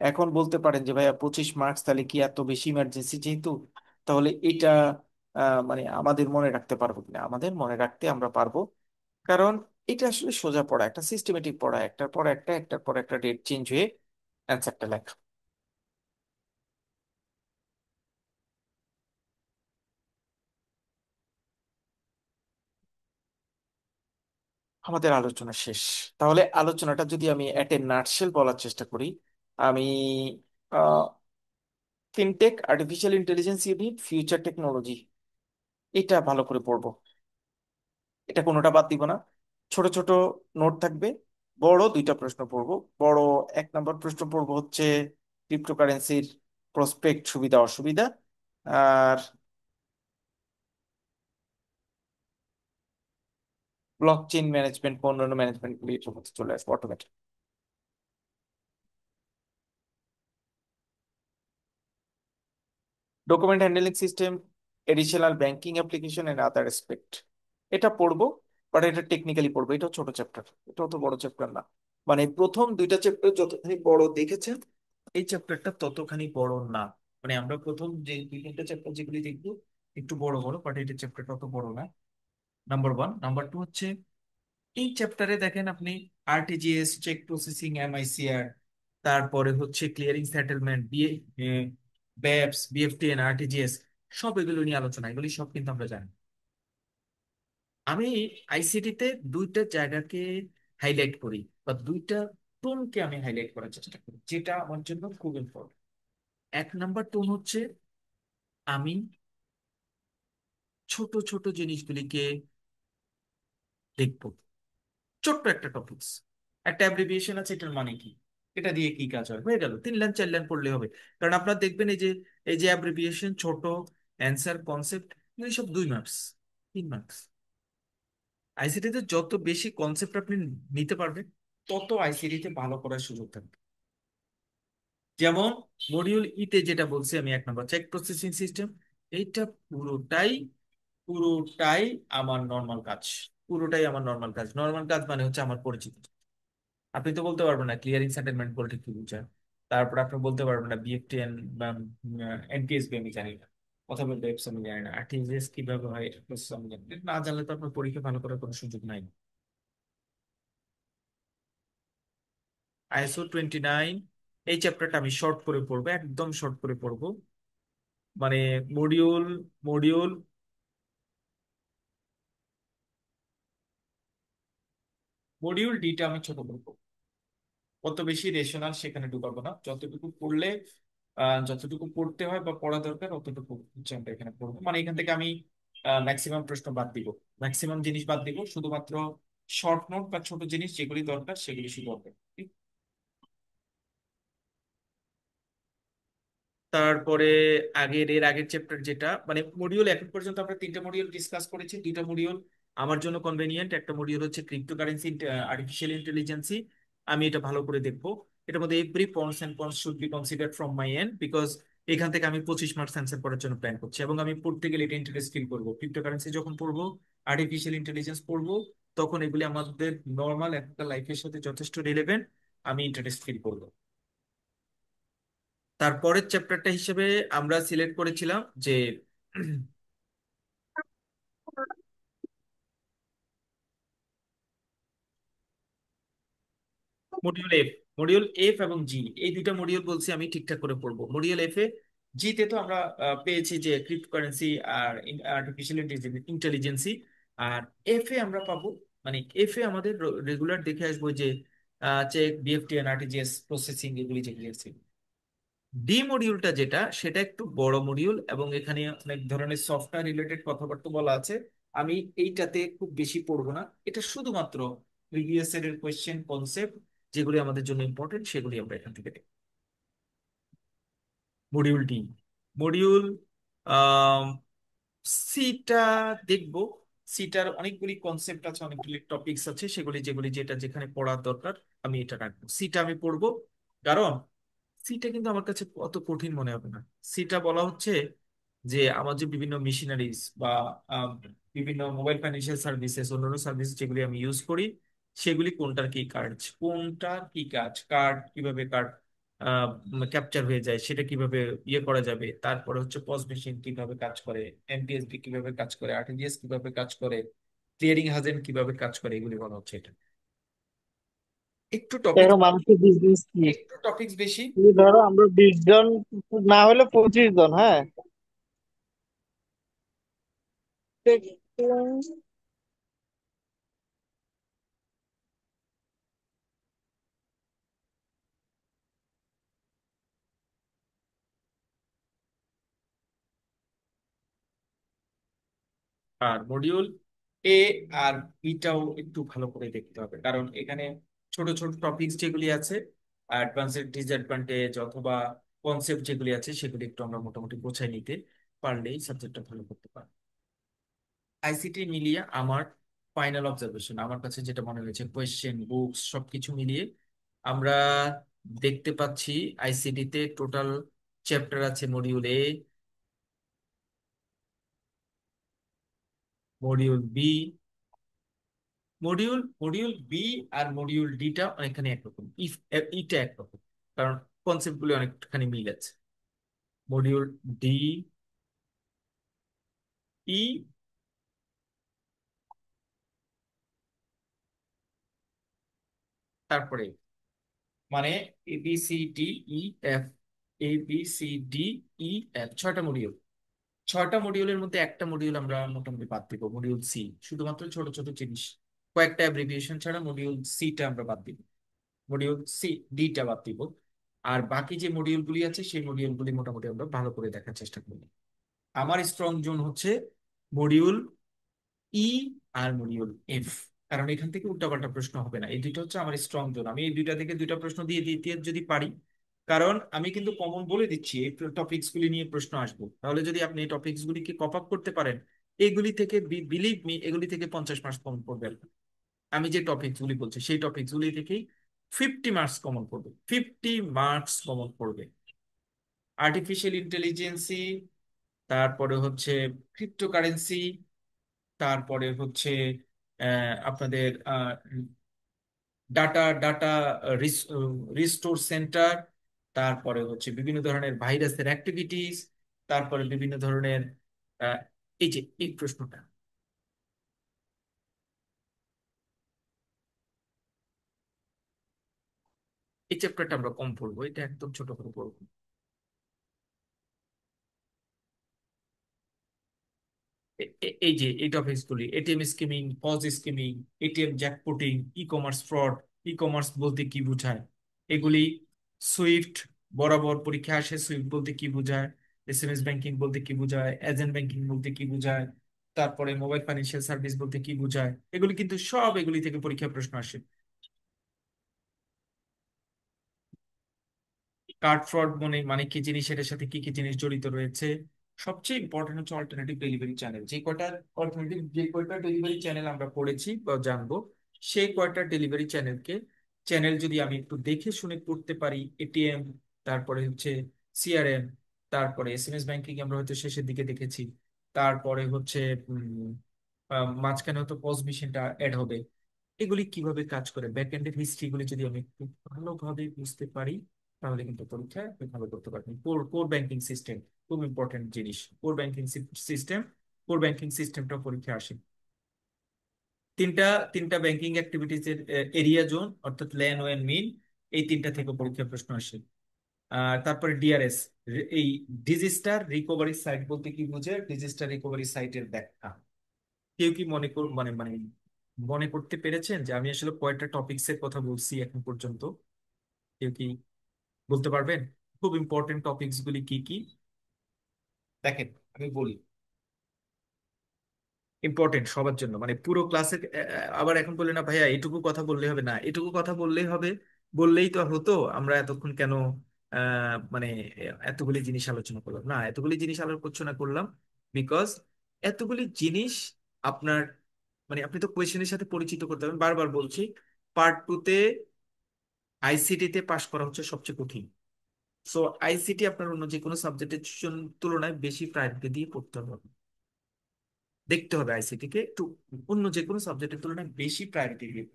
এখন বলতে পারেন যে ভাইয়া 25 মার্কস তাহলে কি এত বেশি ইমার্জেন্সি, যেহেতু তাহলে এটা মানে আমাদের মনে রাখতে পারবো কিনা, আমাদের মনে রাখতে আমরা পারবো। কারণ এটা আসলে সোজা পড়া, একটা সিস্টেমেটিক পড়া, একটার পর একটা, একটার পর একটা ডেট চেঞ্জ হয়ে অ্যান্সারটা লেখা। আমাদের আলোচনা শেষ। তাহলে আলোচনাটা যদি আমি এট এ নাটশেল বলার চেষ্টা করি, আমি fintech, artificial intelligence unit, future technology, এটা ভালো করে পড়বো, এটা কোনোটা বাদ দিব না। ছোট ছোট নোট থাকবে, বড় দুইটা প্রশ্ন পড়বো। বড় 1 নম্বর প্রশ্ন পড়বো হচ্ছে ক্রিপ্টোকারেন্সির প্রসপেক্ট, সুবিধা অসুবিধা, আর ব্লক চেইন ম্যানেজমেন্ট, অন্যান্য ম্যানেজমেন্ট গুলি এটার মধ্যে চলে আসবে automatic. Document handling system, additional banking application and other aspect, এটা পড়বো। বাট এটা টেকনিক্যালি পড়বো, এটাও ছোট চ্যাপ্টার, এটাও তো বড় চ্যাপ্টার না। মানে প্রথম দুইটা চ্যাপ্টার যতখানি বড় দেখেছেন, এই চ্যাপ্টারটা ততখানি বড় না। মানে আমরা প্রথম যে দুই তিনটা চ্যাপ্টার যেগুলি দেখবো একটু বড় বড়, বাট এটা চ্যাপ্টারটা অত বড় না। Number one. নাম্বার টু হচ্ছে এই চ্যাপ্টারে দেখেন আপনি আরটিজিএস, চেক প্রসেসিং, এমআইসিআর, তারপরে হচ্ছে ক্লিয়ারিং সেটেলমেন্ট, ব্যাপস, বিএফটিএন, আরটিজিএস, সব এগুলো নিয়ে আলোচনা, এগুলি সব কিন্তু আমরা জানি। আমি আইসিটিতে দুইটা জায়গাকে হাইলাইট করি, বা দুইটা টোনকে আমি হাইলাইট করার চেষ্টা করি, যেটা আমার জন্য খুব ইম্পর্টেন্ট। 1 নাম্বার টোন হচ্ছে আমি ছোট ছোট জিনিসগুলিকে দেখবো। ছোট্ট একটা টপিকস, একটা অ্যাব্রিভিয়েশন আছে, এটার মানে কি, এটা দিয়ে কি কাজ হয়, হয়ে গেল, 3 লাইন 4 লাইন পড়লে হবে। কারণ আপনারা দেখবেন এই যে অ্যাব্রিভিয়েশন, ছোট, অ্যান্সার, কনসেপ্ট, এগুলো সব 2 মার্কস, 3 মার্কস। আইসিটিতে যত বেশি কনসেপ্ট আপনি নিতে পারবেন, তত আইসিটিতে ভালো করার সুযোগ থাকবে। যেমন মডিউল ইতে যেটা বলছি আমি, 1 নম্বর চেক প্রসেসিং সিস্টেম, এইটা পুরোটাই, পুরোটাই আমার নর্মাল কাজ, পুরোটাই আমার নর্মাল কাজ। নর্মাল কাজ মানে হচ্ছে আমার পরিচিত। আপনি তো বলতে পারবেন না ক্লিয়ারিং সেটেলমেন্ট বলতে কি বোঝায়, তারপর আপনি বলতে পারবেন না বিএফটিএন বা এনপিএসবি আমি জানি না, অথবা ডেপস আমি জানি না, আরটিজিএস কিভাবে হয় এটা process আমি জানি না। এটা না জানলে তো আপনার পরীক্ষা ভালো করার কোনো সুযোগ নাই। আইএসও 29, এই চ্যাপ্টারটা আমি শর্ট করে পড়বো, একদম শর্ট করে পড়বো। মানে মডিউল মডিউল মডিউল ডিটা আমি ছোট করবো, অত বেশি রেশনাল সেখানে ঢুকাবো না। যতটুকু পড়লে যতটুকু পড়তে হয় বা পড়া দরকার অতটুকু হচ্ছে আমরা এখানে পড়বো। মানে এখান থেকে আমি ম্যাক্সিমাম প্রশ্ন বাদ দিব, ম্যাক্সিমাম জিনিস বাদ দিব, শুধুমাত্র শর্ট নোট বা ছোট জিনিস যেগুলি দরকার সেগুলি শুধু হবে। তারপরে এর আগের চ্যাপ্টার যেটা মানে মডিউল, এখন পর্যন্ত আমরা 3টা মডিউল ডিসকাস করেছি। 2টা মডিউল আমার জন্য কনভেনিয়েন্ট, একটা মডিউল হচ্ছে ক্রিপ্টোকারেন্সি, আর্টিফিশিয়াল ইন্টেলিজেন্সি। আমি এটা ভালো করে দেখবো। এটার মধ্যে every points and cons should be considered from my end, because এখান থেকে আমি 25 মার্কস অ্যান্সার করার জন্য প্ল্যান করছি, এবং আমি পড়তে গেলে এটা ইন্টারেস্ট ফিল করবো। ক্রিপ্টোকারেন্সি যখন পড়বো, আর্টিফিশিয়াল ইন্টেলিজেন্স পড়বো, তখন এগুলি আমাদের নর্মাল একটা লাইফের সাথে যথেষ্ট রিলেভেন্ট, আমি ইন্টারেস্ট ফিল করবো। তারপরের চ্যাপ্টারটা হিসেবে আমরা সিলেক্ট করেছিলাম যে মডিউল এফ। মডিউল এফ এবং জি, এই 2টা মডিউল বলছি আমি ঠিকঠাক করে পড়বো। মডিউল এফ এ, জি তে তো আমরা পেয়েছি যে ক্রিপ্টোকারেন্সি আর আর্টিফিশিয়াল ইন্টেলিজেন্সি। আর এফ এ আমরা পাবো, মানে এফ এ আমাদের রেগুলার দেখে আসবো যে চেক, বিএফটি, আরটিজিএস প্রসেসিং, এগুলি যেগুলি আছে। ডি মডিউলটা যেটা, সেটা একটু বড় মডিউল, এবং এখানে অনেক ধরনের সফটওয়্যার রিলেটেড কথাবার্তা বলা আছে। আমি এইটাতে খুব বেশি পড়বো না, এটা শুধুমাত্র প্রিভিয়াস এর কোয়েশ্চেন কনসেপ্ট যেগুলি আমাদের জন্য ইম্পর্টেন্ট সেগুলি আমরা এখান থেকে দেখব। মডিউল ডি, মডিউল সিটা দেখবো। সিটার অনেকগুলি কনসেপ্ট আছে, অনেকগুলি টপিকস আছে, সেগুলি যেগুলি যেটা যেখানে পড়ার দরকার আমি এটা রাখবো। সিটা আমি পড়বো, কারণ সিটা কিন্তু আমার কাছে অত কঠিন মনে হবে না। সিটা বলা হচ্ছে যে আমার যে বিভিন্ন মেশিনারিজ বা আম, বিভিন্ন মোবাইল ফাইন্যান্সিয়াল সার্ভিসেস, অন্যান্য সার্ভিস যেগুলি আমি ইউজ করি, সেগুলি কোনটার কি কাজ, কোনটার কি কাজ, কার্ড কিভাবে কার্ড ক্যাপচার হয়ে যায় সেটা কিভাবে ইয়ে করা যাবে। তারপরে হচ্ছে পজ মেশিন কিভাবে কাজ করে, এনটিএসবি কিভাবে কাজ করে, আরটিজিএস কিভাবে কাজ করে, ক্লিয়ারিং হাজেন্ট কিভাবে কাজ করে, এগুলি বলা হচ্ছে এটা। একটু টপিক, দেখো মানুষের বিজনেস কি, একটু টপিকস বেশি। এই ধরো আমরা 20 জন, না হলে 25 জন, হ্যাঁ। দেখলাম। আর মডিউল এ আর বিটাও একটু ভালো করে দেখতে হবে, কারণ এখানে ছোট ছোট টপিকস যেগুলি আছে, অ্যাডভান্সেড, ডিসঅ্যাডভান্টেজ অথবা কনসেপ্ট যেগুলি আছে, সেগুলি একটু আমরা মোটামুটি গোছায় নিতে পারলেই সাবজেক্টটা ভালো করতে পারবো। আইসিটি মিলিয়ে আমার ফাইনাল অবজারভেশন, আমার কাছে যেটা মনে হয়েছে, কোয়েশ্চেন, বুকস সবকিছু মিলিয়ে আমরা দেখতে পাচ্ছি আইসিটি তে টোটাল চ্যাপ্টার আছে মডিউল এ, মডিউল বি, মডিউল বি আর মডিউল ডিটা অনেকখানি একরকম, ইটা একরকম, কারণ কনসেপ্ট গুলো অনেকখানি মিল আছে। মডিউল ডি, ই, তারপরে মানে A B C D E F, A B C D E F, 6টা মডিউল। 6টা মডিউলের মধ্যে একটা মডিউল আমরা মোটামুটি বাদ দিব, মডিউল সি, শুধুমাত্র ছোট ছোট জিনিস, কয়েকটা অ্যাব্রিভিয়েশন ছাড়া মডিউল সিটা আমরা বাদ দিব, মডিউল সি ডিটা বাদ দিব। আর বাকি যে মডিউলগুলি আছে সেই মডিউলগুলি মোটামুটি আমরা ভালো করে দেখার চেষ্টা করি। আমার স্ট্রং জোন হচ্ছে মডিউল ই আর মডিউল এফ, কারণ এখান থেকে উল্টাপাল্টা প্রশ্ন হবে না। এই দুইটা হচ্ছে আমার স্ট্রং জোন, আমি এই দুইটা থেকে 2টা প্রশ্ন দিয়ে দিতে যদি পারি, কারণ আমি কিন্তু কমন বলে দিচ্ছি এই টপিকস গুলি নিয়ে প্রশ্ন আসবো, তাহলে যদি আপনি এই টপিকস গুলিকে কপ আপ করতে পারেন, এগুলি থেকে বিলিভ মি এগুলি থেকে 50 মার্কস কমন পড়বে। আমি যে টপিকস গুলি বলছি সেই টপিকস গুলি থেকেই 50 মার্কস কমন পড়বে, 50 মার্কস কমন পড়বে। আর্টিফিশিয়াল ইন্টেলিজেন্সি, তারপরে হচ্ছে ক্রিপ্টোকারেন্সি, তারপরে হচ্ছে আপনাদের ডাটা ডাটা রিস্টোর সেন্টার, তারপরে হচ্ছে বিভিন্ন ধরনের ভাইরাসের অ্যাক্টিভিটিস, তারপরে বিভিন্ন ধরনের আহ, এই যে এই প্রশ্নটা, এই চ্যাপ্টারটা আমরা কম পড়বো, এটা একদম ছোট করে পড়বো। এই যে এই টপিকস গুলি, ATM skimming, POS skimming, ATM jackpotting, e commerce fraud, e commerce বলতে কি বোঝায় এগুলি, সুইফট বরাবর পরীক্ষা আসে, সুইফট বলতে কি বোঝায়, এসএমএস ব্যাংকিং বলতে কি বোঝায়, এজেন্ট ব্যাংকিং বলতে কি বোঝায়, তারপরে মোবাইল ফাইন্যান্সিয়াল সার্ভিস বলতে কি বোঝায়, এগুলি কিন্তু সব এগুলি থেকে পরীক্ষা প্রশ্ন আসে। কার্ড ফ্রড মানে মানে কি জিনিস, এটার সাথে কি কি জিনিস জড়িত রয়েছে। সবচেয়ে ইম্পর্টেন্ট হচ্ছে অল্টারনেটিভ ডেলিভারি চ্যানেল, যে কয়টা ডেলিভারি চ্যানেল আমরা পড়েছি বা জানবো, সেই কয়টা ডেলিভারি চ্যানেল যদি আমি একটু দেখে শুনে করতে পারি, এটিএম, তারপরে হচ্ছে সিআরএম, তারপরে এসএমএস ব্যাংকিং আমরা হয়তো শেষের দিকে দেখেছি, তারপরে হচ্ছে মাঝখানে হয়তো পজ মেশিনটা অ্যাড হবে, এগুলি কিভাবে কাজ করে ব্যাক এন্ডের হিস্ট্রি গুলি যদি আমি একটু ভালোভাবে বুঝতে পারি, তাহলে কিন্তু পরীক্ষায় আপনি ভালো করতে পারবেন। কোর কোর ব্যাংকিং সিস্টেম খুব ইম্পর্টেন্ট জিনিস। সিস্টেম কোর ব্যাংকিং সিস্টেমটা পরীক্ষায় আসে। তিনটা তিনটা ব্যাংকিং অ্যাক্টিভিটিজ এর এরিয়া জোন, অর্থাৎ ল্যান ওয়েন মিন, এই তিনটা থেকে পরীক্ষায় প্রশ্ন আসে। আর তারপরে ডিআরএস, এই ডিজিস্টার রিকভারি সাইট বলতে কি বোঝে, ডিজিস্টার রিকভারি সাইটের ব্যাখ্যা। কেউ কি মনে কর মানে মানে মনে করতে পেরেছেন যে আমি আসলে কয়টা টপিকস এর কথা বলছি এখন পর্যন্ত? কেউ কি বলতে পারবেন খুব ইম্পর্টেন্ট টপিকস গুলি কি কি? দেখেন, আমি বলি, ইম্পর্টেন্ট সবার জন্য, মানে পুরো ক্লাসে। আবার এখন বললে না ভাইয়া এটুকু কথা বললে হবে, না এটুকু কথা বললেই হবে, বললেই তো হতো, আমরা এতক্ষণ কেন মানে এতগুলি জিনিস আলোচনা করলাম? না, এতগুলি জিনিস আলোচনা করলাম বিকজ এতগুলি জিনিস আপনার, মানে আপনি তো কোয়েশ্চেনের সাথে পরিচিত করতে হবে। বারবার বলছি, পার্ট 2 তে আইসিটি তে পাশ করা হচ্ছে সবচেয়ে কঠিন। সো আইসিটি আপনার অন্য যে কোনো সাবজেক্টের তুলনায় বেশি প্রায়োরিটি দিয়ে পড়তে হবে, দেখতে হবে আইসিটি কে একটু অন্য যে কোনো সাবজেক্টের তুলনায় বেশি প্রায়োরিটি দিয়ে।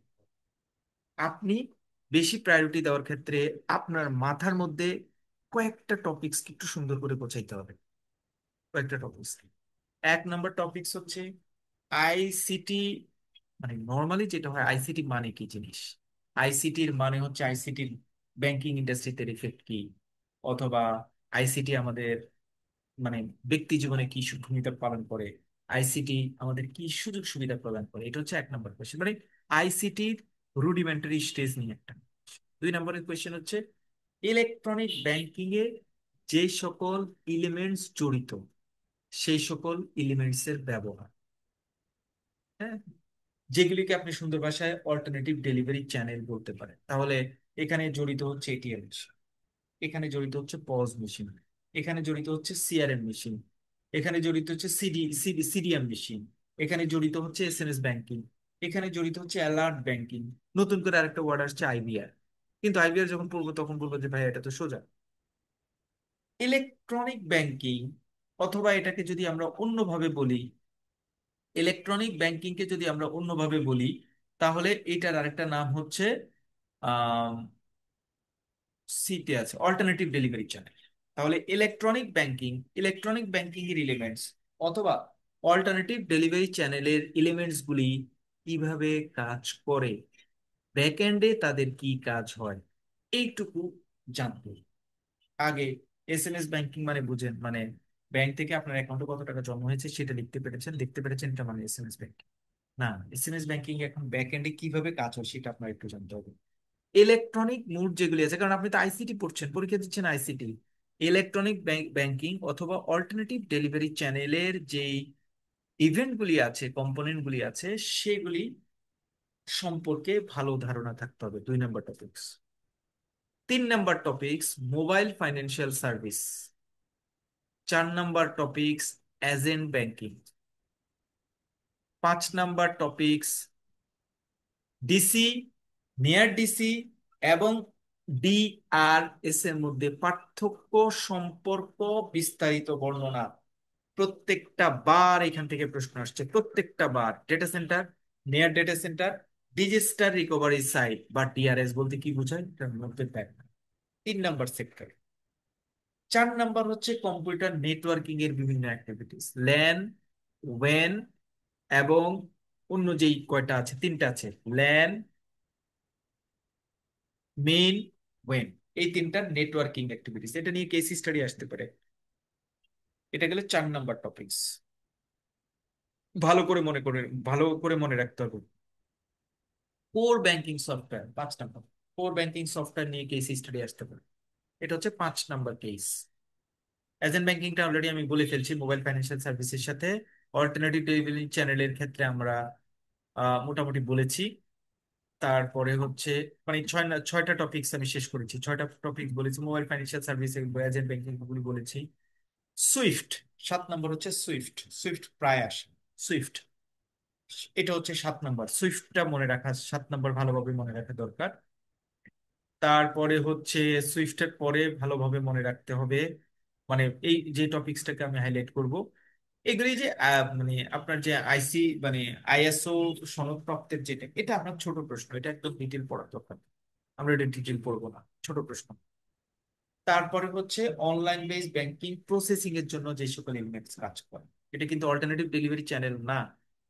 আপনি বেশি প্রায়োরিটি দেওয়ার ক্ষেত্রে আপনার মাথার মধ্যে কয়েকটা টপিকস একটু সুন্দর করে গোছাইতে হবে। কয়েকটা টপিকস, 1 নম্বর টপিকস হচ্ছে আইসিটি। মানে নর্মালি যেটা হয়, আইসিটি মানে কি জিনিস, আইসিটির মানে হচ্ছে আইসিটির ব্যাংকিং ইন্ডাস্ট্রিতে এফেক্ট কি, অথবা আইসিটি আমাদের মানে ব্যক্তি জীবনে কি ভূমিকা পালন করে, আইসিটি আমাদের কি সুযোগ সুবিধা প্রদান করে। এটা হচ্ছে 1 নম্বর কোয়েশ্চেন, মানে আইসিটির রুডিমেন্টারি স্টেজ নিয়ে একটা। 2 নম্বরের কোয়েশ্চেন হচ্ছে ইলেকট্রনিক ব্যাংকিং এ যে সকল এলিমেন্টস জড়িত, সেই সকল এলিমেন্টস এর ব্যবহার, হ্যাঁ, যেগুলিকে আপনি সুন্দর ভাষায় অল্টারনেটিভ ডেলিভারি চ্যানেল বলতে পারেন। তাহলে এখানে জড়িত হচ্ছে এটিএম, এখানে জড়িত হচ্ছে পজ মেশিন, এখানে জড়িত হচ্ছে সিআরএম মেশিন, এখানে জড়িত হচ্ছে সিডিএম মেশিন, এখানে জড়িত হচ্ছে এসএমএস ব্যাংকিং, এখানে জড়িত হচ্ছে অ্যালার্ট ব্যাংকিং। নতুন করে আরেকটা ওয়ার্ড আসছে আইবিআর, কিন্তু আইবিআর যখন পড়বো তখন বলবো যে ভাই এটা তো সোজা। ইলেকট্রনিক ব্যাংকিং, অথবা এটাকে যদি আমরা অন্যভাবে বলি, ইলেকট্রনিক ব্যাংকিং কে যদি আমরা অন্যভাবে বলি, তাহলে এটার আরেকটা নাম হচ্ছে সিতে আছে অল্টারনেটিভ ডেলিভারি চ্যানেল। তাহলে ইলেকট্রনিক ব্যাংকিং এর এলিমেন্টস অথবা অল্টারনেটিভ ডেলিভারি চ্যানেলের এলিমেন্টস গুলি কিভাবে কাজ করে, ব্যাকএন্ডে তাদের কি কাজ হয়, এইটুকু জানতে হবে। আগে এসএমএস ব্যাংকিং মানে বুঝেন, মানে ব্যাংক থেকে আপনার অ্যাকাউন্টে কত টাকা জমা হয়েছে সেটা দেখতে পেরেছেন, এটা মানে এসএমএস ব্যাংকিং। না, এসএমএস ব্যাংকিং এখন ব্যাকএন্ডে কিভাবে কাজ হয় সেটা আপনার একটু জানতে হবে। ইলেকট্রনিক মোড যেগুলি আছে, কারণ আপনি তো আইসিটি পড়ছেন, পরীক্ষা দিচ্ছেন আইসিটি, ইলেকট্রনিক ব্যাংকিং অথবা অল্টারনেটিভ ডেলিভারি চ্যানেলের যে ইভেন্টগুলি আছে, কম্পোনেন্টগুলি আছে, সেগুলি সম্পর্কে ভালো ধারণা থাকতে হবে। 2 নম্বর টপিকস। 3 নম্বর টপিকস মোবাইল ফাইন্যান্সিয়াল সার্ভিস। 4 নম্বর টপিকস এজেন্ট ব্যাংকিং। 5 নম্বর টপিকস ডিসি, নিয়ার ডিসি এবং ডিআরএস এর মধ্যে পার্থক্য, সম্পর্ক, বিস্তারিত বর্ণনা। প্রত্যেকটা বার এখান থেকে প্রশ্ন আসছে, প্রত্যেকটা বার। Data center, near data center, disaster recovery site বা ডিআরএস বলতে কি বোঝায়, এটার মধ্যে দেখ। 3 নম্বর সেক্টর। 4 নম্বর হচ্ছে কম্পিউটার নেটওয়ার্কিং এর বিভিন্ন অ্যাক্টিভিটিস, ল্যান, ওয়েন এবং অন্য যেই কয়টা আছে, 3টা আছে, ল্যান, মেইন, ওয়েন, এই তিনটা নেটওয়ার্কিং অ্যাক্টিভিটিস, এটা নিয়ে কেস স্টাডি আসতে পারে। এটা গেলে 4 নাম্বার টপিকস। ভালো করে মনে করে, ভালো করে মনে রাখতে হবে। Core banking software 5 number. Core banking software নিয়ে কেস স্টাডি আসতে পারে। এটা হচ্ছে 5 নাম্বার কেস। এজেন্ট ব্যাংকিংটা অলরেডি আমি বলে ফেলছি, মোবাইল ফাইন্যান্সিয়াল সার্ভিসের সাথে অল্টারনেটিভ ডেলিভারি চ্যানেলের ক্ষেত্রে আমরা মোটামুটি বলেছি। তারপরে হচ্ছে মানে 6টা টপিকস আমি শেষ করেছি, 6টা টপিক বলেছি। Mobile financial service, agent banking গুলি বলেছি। সুইফট 7 নাম্বার হচ্ছে সুইফট। সুইফট প্রায় আসে। সুইফট, এটা হচ্ছে 7 নাম্বার। সুইফটটা মনে রাখা, 7 নাম্বার ভালোভাবে মনে রাখা দরকার। তারপরে হচ্ছে সুইফটের পরে ভালোভাবে মনে রাখতে হবে, মানে এই যে টপিকসটাকে আমি হাইলাইট করব, এগুলি যে মানে আপনার যে আইসি মানে আইএসও সনদপ্রাপ্তের যেটা, এটা আপনার ছোট প্রশ্ন, এটা একদম ডিটেল পড়ার দরকার। আমরা এটা ডিটেল পড়বো না, ছোট প্রশ্ন। তারপরে হচ্ছে অনলাইন বেস ব্যাংকিং প্রসেসিং এর জন্য যে সকল এলিমেন্টস কাজ করে, এটা কিন্তু অল্টারনেটিভ ডেলিভারি চ্যানেল না।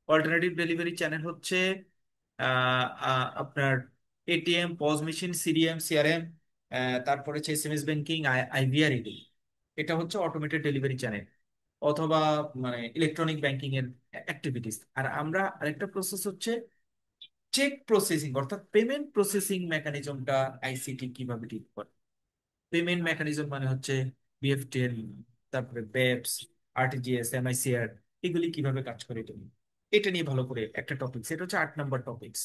অল্টারনেটিভ ডেলিভারি চ্যানেল হচ্ছে আপনার ATM, pause machine, CDM, CRM, তারপরে হচ্ছে এসএমএস ব্যাংকিং, আইভিআর, এগুলি। এটা হচ্ছে অটোমেটেড ডেলিভারি চ্যানেল অথবা মানে ইলেকট্রনিক ব্যাংকিং এর অ্যাক্টিভিটিস। আর আমরা আরেকটা প্রসেস হচ্ছে চেক প্রসেসিং, অর্থাৎ পেমেন্ট প্রসেসিং মেকানিজমটা আইসিটি কিভাবে ঠিক করে। পেমেন্ট মেকানিজম মানে হচ্ছে বিএফটিএল, তারপরে বেপস, আরটিজিএস, এমআইসিআর, এগুলি কিভাবে কাজ করে তুমি, এটা নিয়ে ভালো করে একটা টপিক, এটা হচ্ছে 8 নাম্বার টপিকস।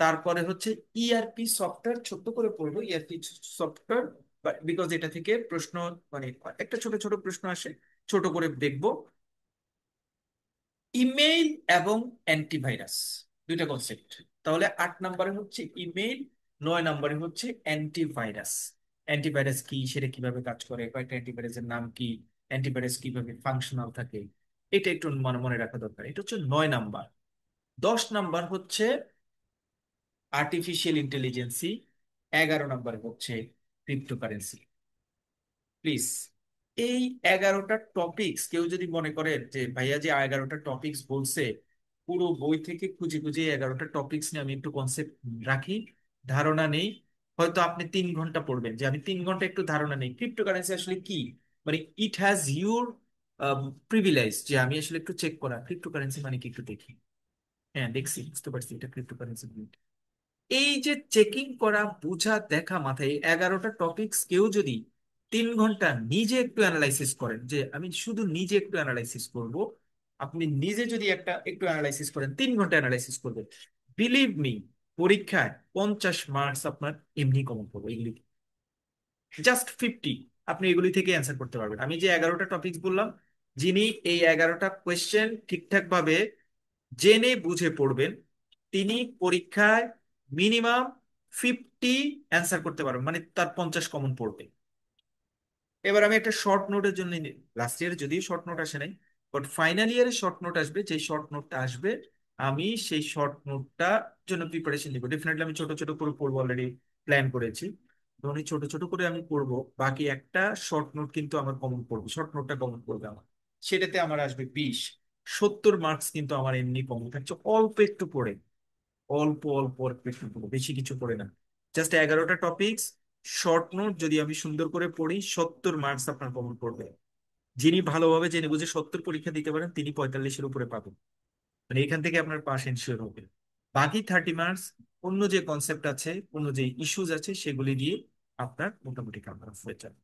তারপরে হচ্ছে ইআরপি সফটওয়্যার, ছোট্ট করে পড়বো ইআরপি সফটওয়্যার, বিকজ এটা থেকে প্রশ্ন মানে একটা ছোট ছোট প্রশ্ন আসে, ছোট করে দেখবো। ইমেইল এবং অ্যান্টিভাইরাস, দুইটা কনসেপ্ট। তাহলে 8 নাম্বারে হচ্ছে ইমেইল, 9 নাম্বারে হচ্ছে অ্যান্টিভাইরাস। অ্যান্টিভাইরাস কি, সেটা কিভাবে কাজ করে, কয়েকটা অ্যান্টিভাইরাসের নাম কি, অ্যান্টিভাইরাস কিভাবে ফাংশনাল থাকে, এটা একটু মনে মনে রাখা দরকার। এটা হচ্ছে 9 নাম্বার। 10 নাম্বার হচ্ছে আর্টিফিশিয়াল ইন্টেলিজেন্সি। 11 নাম্বার হচ্ছে ক্রিপ্টোকারেন্সি। প্লিজ, এই 11টা টপিকস কেউ যদি মনে করে যে ভাইয়া যে 11টা টপিকস বলছে, পুরো বই থেকে খুঁজে খুঁজে 11টা টপিকস নিয়ে আমি একটু কনসেপ্ট রাখি, ধারণা নেই, হয়তো আপনি 3 ঘন্টা পড়বেন, যে আমি 3 ঘন্টা একটু ধারণা নেই ক্রিপ্টোকারেন্সি আসলে কি, মানে ইট হ্যাজ ইউর প্রিভিলেজ যে আমি আসলে একটু চেক করা ক্রিপ্টোকারেন্সি মানে কি একটু দেখি। হ্যাঁ দেখছি, বুঝতে পারছি এটা ক্রিপ্টোকারেন্সি। এই যে চেকিং করা, বোঝা, দেখা, মাথায় 11টা টপিকস কেউ যদি 3 ঘন্টা নিজে একটু অ্যানালাইসিস করেন, যে আমি শুধু নিজে একটু অ্যানালাইসিস করব, আপনি নিজে যদি একটু অ্যানালাইসিস করেন, 3 ঘন্টা অ্যানালাইসিস করবেন, বিলিভ মি, পরীক্ষায় 50 মার্কস আপনার এমনি কমন পড়বে। এগুলি জাস্ট 50, আপনি এগুলি থেকে অ্যান্সার করতে পারবেন। আমি যে 11টা টপিকস বললাম, যিনি এই 11টা কোয়েশ্চেন ঠিকঠাক ভাবে জেনে বুঝে পড়বেন, তিনি পরীক্ষায় মিনিমাম 50 অ্যান্সার করতে পারবেন, মানে তার 50 কমন পড়বে। এবার আমি একটা শর্ট নোটের জন্য, লাস্ট ইয়ারে যদিও শর্ট নোট আসে নাই, বাট ফাইনাল ইয়ারে শর্ট নোট আসবে, যে শর্ট নোটটা আসবে আমি সেই শর্ট নোটটার জন্য প্রিপারেশন নিব। ডেফিনেটলি আমি ছোট ছোট করে পড়বো, অলরেডি প্ল্যান করেছি। ধরুন এই ছোট ছোট করে আমি পড়বো, বাকি একটা শর্ট নোট কিন্তু আমার কমন পড়বে, শর্ট নোটটা কমন পড়বে আমার, সেটাতে আমার আসবে 20। 70 মার্কস কিন্তু আমার এমনি কমন থাকছে, অল্প একটু পড়ে, অল্প অল্প অল্প একটু পড়ে, বেশি কিছু পড়ে না। জাস্ট 11টা টপিকস শর্ট নোট যদি আমি সুন্দর করে পড়ি, 70 মার্কস আপনার কমন পড়বে। যিনি ভালোভাবে জেনে বুঝে 70 পরীক্ষা দিতে পারেন, তিনি 45-এর উপরে পাবেন, মানে এখান থেকে আপনার পাস এনশিওর হবে। বাকি 30 মার্কস অন্য যে কনসেপ্ট আছে, অন্য যে ইস্যুজ আছে, সেগুলি দিয়ে আপনার মোটামুটি কাভার হয়ে যাবে।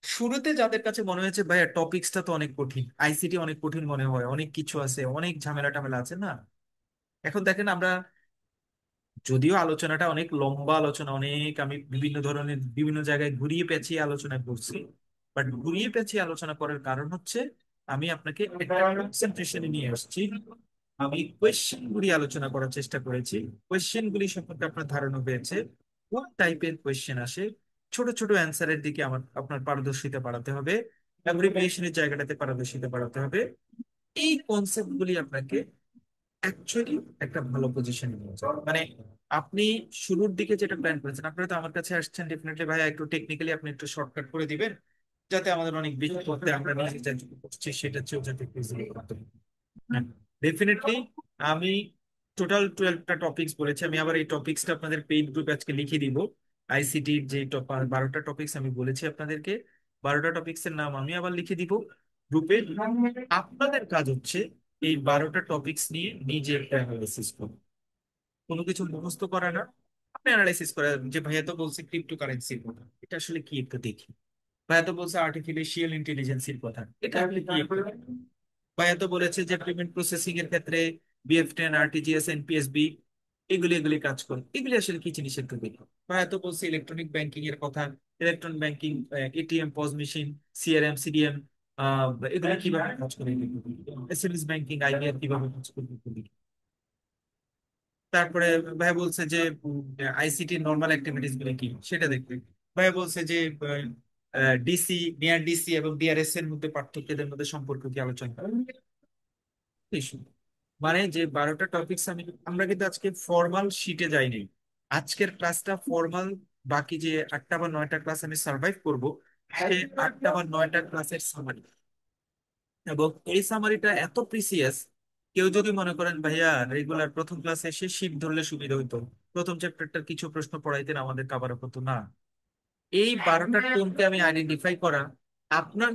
শুরুতে যাদের কাছে মনে হয়েছে ভাইয়া টপিক্সটা তো অনেক কঠিন, আইসিটি অনেক কঠিন মনে হয়, অনেক কিছু আছে, অনেক ঝামেলা টামেলা আছে, না, এখন দেখেন আমরা যদিও আলোচনাটা অনেক লম্বা আলোচনা, অনেক আমি বিভিন্ন ধরনের বিভিন্ন জায়গায় ঘুরিয়ে পেঁচিয়ে আলোচনা করছি, বাট ঘুরিয়ে পেঁচিয়ে আলোচনা করার কারণ হচ্ছে আমি আপনাকে কনসেন্ট্রেশনে নিয়ে আসছি। আমি কোয়েশ্চেন গুলি আলোচনা করার চেষ্টা করেছি, কোয়েশ্চেন গুলি সম্পর্কে আপনার ধারণা হয়েছে, কোন টাইপের কোয়েশ্চেন আসে, ছোট ছোট অ্যান্সারের দিকে আপনার পারদর্শিতা বাড়াতে হবে, অ্যাব্রিভিয়েশনের জায়গাটাতে পারদর্শিতা বাড়াতে হবে। এই কনসেপ্ট গুলি আপনাকে অ্যাকচুয়ালি একটা ভালো পজিশনে নিয়ে যাবে। মানে আপনি শুরুর দিকে যেটা প্ল্যান করেছেন, আপনারা তো আমার কাছে আসছেন ডেফিনেটলি ভাইয়া একটু টেকনিক্যালি আপনি একটু শর্টকাট করে দিবেন, যাতে আমাদের অনেক বেশি করতে আমরা নিজে যেটুকু করছি সেটা চেয়েও যাতে ইজিলি করতে পারি। ডেফিনেটলি আমি টোটাল 12টা টপিকস বলেছি। আমি আবার এই টপিকসটা আপনাদের পেইড গ্রুপে আজকে লিখে দিব। আইসিটির যে 12টা টপিকস আমি বলেছি আপনাদেরকে, 12টা টপিকসের নাম আমি আবার লিখে দিব গ্রুপে। আপনাদের কাজ হচ্ছে এই 12টা টপিকস নিয়ে নিজে একটা অ্যানালাইসিস করুন, কোনো কিছু মুখস্থ করা না। আপনি অ্যানালাইসিস করা যে ভাইয়া তো বলছে ক্রিপ্টোকারেন্সির কথা, এটা আসলে কি একটু দেখি। ভাইয়া তো বলছে আর্টিফিশিয়াল ইন্টেলিজেন্সির কথা, এটা আপনি কি একটু দেখি। ভাইয়া তো বলেছে যে পেমেন্ট প্রসেসিং এর ক্ষেত্রে BF10, আরটিজিএস, এনপিএসবি, এগুলি কাজ করে, এগুলি আসলে কি জিনিস একটু দেখি। ভাইয়া তো বলছে ইলেকট্রনিক ব্যাংকিং এর কথা, electronic banking, ATM, pause machine, CRM, CDM, এগুলো কিভাবে কাজ করে, এসএমএস ব্যাংকিং, আইবিআর কিভাবে কাজ করে একটু দেখি। তারপরে ভাই বলছে যে আইসিটি নর্মাল অ্যাক্টিভিটিস গুলো কি সেটা দেখবে। ভাই বলছে যে ডিসি, নিয়ার ডিসি এবং ডিআরএস এর মধ্যে পার্থক্যদের মধ্যে সম্পর্ক কি আলোচনা করা। এই শুধু। মানে যে 12টা টপিকস আমরা কিন্তু আজকে ফর্মাল শিটে যাইনি। আজকের ক্লাসটা ফর্মাল, বাকি যে 8টা বা 9টা ক্লাস আমি সার্ভাইভ করব, সেই 8টা বা 9টা ক্লাসের সামারি। এবং এই সামারিটা এত প্রিসিয়াস, কেউ যদি মনে করেন ভাইয়া রেগুলার প্রথম ক্লাসে এসে শিট ধরলে সুবিধা হইতো, প্রথম চ্যাপ্টারটার কিছু প্রশ্ন পড়াইতেন আমাদের কাভার আপ হতো না, এই 12টা টোনকে আমি আইডেন্টিফাই করা আপনার,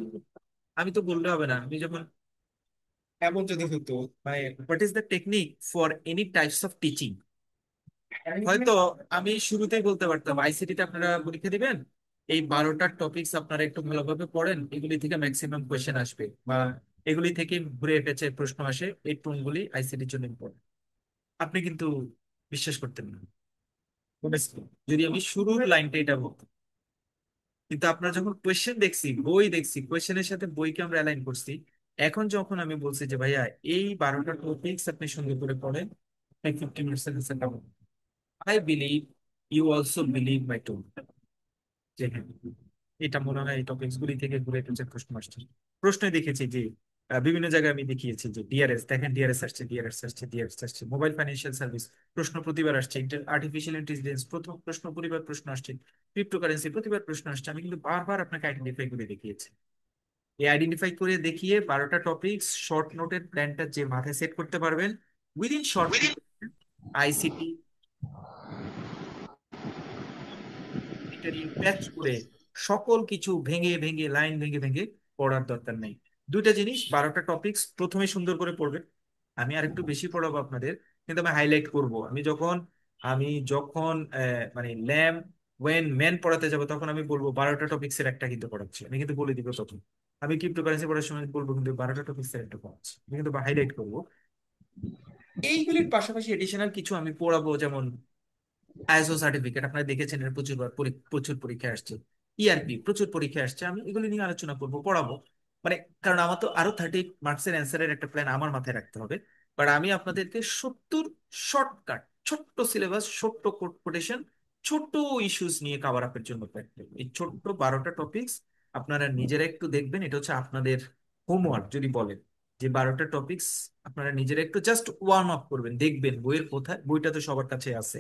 আমি তো বললে হবে না। আমি যখন এমন যদি হতো, মানে what is the technique for any types of teaching, হয়তো আমি শুরুতেই বলতে পারতাম আইসিটিতে আপনারা পরীক্ষা দিবেন, এই 12টা টপিকস আপনারা একটু ভালোভাবে পড়েন, এগুলি থেকে ম্যাক্সিমাম কোয়েশ্চেন আসবে বা এগুলি থেকে ঘুরে পেঁচে প্রশ্ন আসে, এই টোনগুলি আইসিটির জন্য ইম্পর্টেন্ট। আপনি কিন্তু বিশ্বাস করতেন না honestly, যদি আমি শুরুর লাইনটা এটা বলতাম। কিন্তু আপনার যখন কোয়েশ্চেন দেখছি, বই দেখছি, কোয়েশ্চেনের সাথে বইকে আমরা অ্যালাইন করছি, এখন যখন আমি বলছি যে ভাইয়া এই 12টা টপিকস আপনি সুন্দর করে পড়েন, 50 minutes I believe you also believe my tone, যে হ্যাঁ, এটা মনে হয় এই টপিকস গুলি থেকে ঘুরে পেঁচে প্রশ্ন আসছে। প্রশ্নে দেখেছি যে বিভিন্ন জায়গায় আমি দেখিয়েছি যে ডিআরএস দেখেন, ডিআরএস আসছে, ডিআরএস আসছে, ডিআরএস আসছে, মোবাইল ফাইন্যান্সিয়াল সার্ভিস প্রশ্ন প্রতিবার আসছে, আর্টিফিশিয়াল ইন্টেলিজেন্স প্রথম প্রশ্ন পরিবার প্রশ্ন আসছে, ক্রিপ্টোকারেন্সি প্রতিবার প্রশ্ন আসছে। আমি কিন্তু বারবার আপনাকে আইডেন্টিফাই করে দেখিয়েছি। এই আইডেন্টিফাই করে দেখিয়ে 12টা টপিকস শর্ট নোটের প্ল্যানটা যে মাথায় সেট করতে পারবেন, উইদিন শর্ট আইসিটি প্যাচ করে সকল কিছু ভেঙে ভেঙে লাইন ভেঙে ভেঙে পড়ার দরকার নেই। দুইটা জিনিস, 12টা টপিকস প্রথমে সুন্দর করে পড়বেন। আমি আরেকটু বেশি পড়াবো আপনাদের, কিন্তু আমি হাইলাইট করব। আমি যখন মানে ল্যাম ওয়েন ম্যান পড়াতে যাবো, তখন আমি বলবো 12টা টপিক্সের একটা কিন্তু পড়াচ্ছি, আমি কিন্তু বলে দিব তখন। আমি ক্রিপ্টোকারেন্সি পড়ার সময় বলবো কিন্তু 12টা টপিক্সের একটা পড়াচ্ছি, আমি কিন্তু হাইলাইট করবো। এইগুলির পাশাপাশি এডিশনাল কিছু আমি পড়াবো, যেমন আইএসও সার্টিফিকেট আপনারা দেখেছেন, এর প্রচুর পরীক্ষা আসছে, ইআরপি প্রচুর পরীক্ষা আসছে, আমি এগুলি নিয়ে আলোচনা করব, পড়াবো। মানে কারণ আমার তো আরো 30 মার্কসের অ্যান্সারের একটা প্ল্যান আমার মাথায় রাখতে হবে। বাট আমি আপনাদেরকে 70 শর্টকাট, ছোট্ট সিলেবাস, ছোট্ট কোটেশন, ছোট্ট ইস্যুস নিয়ে কাভার আপের জন্য প্ল্যান করবো। এই ছোট্ট 12টা টপিকস আপনারা নিজেরা একটু দেখবেন, এটা হচ্ছে আপনাদের হোমওয়ার্ক যদি বলেন, যে 12টা টপিকস আপনারা নিজেরা একটু জাস্ট ওয়ার্ম আপ করবেন, দেখবেন বইয়ের কোথায়, বইটা তো সবার কাছে আছে,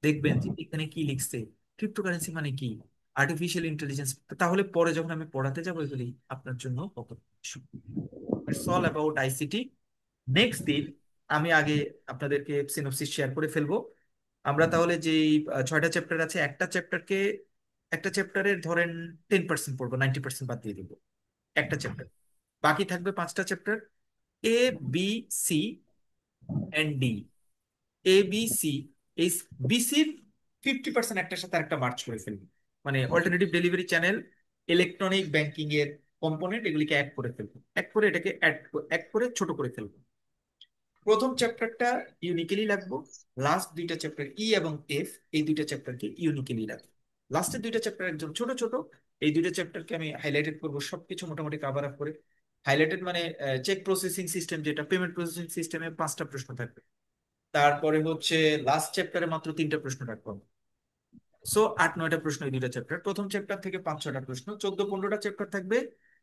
দেখবেন যে এখানে কি লিখছে, ক্রিপ্টোকারেন্সি মানে কি, আর্টিফিশিয়াল ইন্টেলিজেন্স, তাহলে পরে যখন আমি পড়াতে যাবো এগুলি আপনার জন্য কত। It's all about ICT. Next দিন আমি আগে আপনাদেরকে সিনopসিস শেয়ার করে ফেলবো। আমরা তাহলে যে 6টা চ্যাপ্টার আছে, একটা চ্যাপ্টারের ধরেন 10% পড়বো, 90% বাদ দিয়ে দিব একটা চ্যাপ্টার। বাকি থাকবে 5টা chapter, A, B, C and D. ABC, এই BCর 50% একটার সাথে একটা মার্চ করে ফেলবে, মানে alternative delivery channel, electronic banking এর কম্পোনেন্ট, এগুলিকে এক করে ফেলবো, এক করে এটাকে এক করে ছোট করে ফেলবো। প্রথম চ্যাপ্টারটা ইউনিকলি লাগবো, লাস্ট দুইটা চ্যাপ্টার এবং এফ, এই দুইটা চ্যাপ্টারকে ইউনিকলি লাগবে। লাস্টের দুইটা চ্যাপ্টার একদম ছোট ছোট, এই দুইটা চ্যাপ্টারকে আমি হাইলাইটেড করবো, সবকিছু মোটামুটি কাভার আপ করে। হাইলাইটেড মানে চেক প্রসেসিং সিস্টেম, যেটা পেমেন্ট প্রসেসিং সিস্টেমে 5টা প্রশ্ন থাকবে। তারপরে হচ্ছে লাস্ট চ্যাপ্টারে মাত্র 3টা প্রশ্ন রাখবো। সো 8-9টা প্রশ্ন এই দুইটা চ্যাপ্টার, প্রথম চ্যাপ্টার থেকে 5-6টা প্রশ্ন, 14-15টা চ্যাপ্টার থাকবে।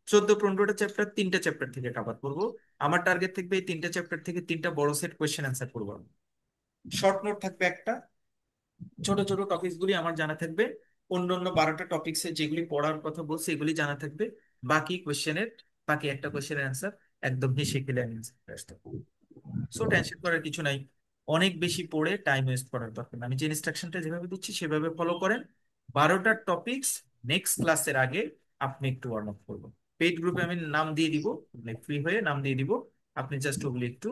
14-15টা চ্যাপ্টার 3টা চ্যাপ্টার থেকে কভার করবো। আমার টার্গেট থাকবে এই 3টা চ্যাপ্টার থেকে 3টা বড় সেট কোয়েশ্চেন অ্যান্সার করবো। শর্ট নোট থাকবে একটা, ছোট ছোট টপিকস গুলি আমার জানা থাকবে, অন্যান্য 12টা টপিক্সে যেগুলি পড়ার কথা বলছে এগুলি জানা থাকবে। বাকি কোয়েশ্চেনের, বাকি একটা কোয়েশ্চেনের অ্যান্সার একদম হেসে খেলে আমি answer করে আসতে পারবো। সো টেনশন করার কিছু নাই। অনেক বেশি পড়ে টাইম ওয়েস্ট করার দরকার নেই। আমি যে ইনস্ট্রাকশনটা যেভাবে দিচ্ছি সেভাবে ফলো করেন। 12টা টপিকস নেক্সট ক্লাসের আগে আপনি একটু ওয়ার্ম আপ করবেন। পেইড গ্রুপে আমি নাম দিয়ে দিব, ফ্রি হয়ে নাম দিয়ে দিব। আপনি জাস্ট ওগুলি একটু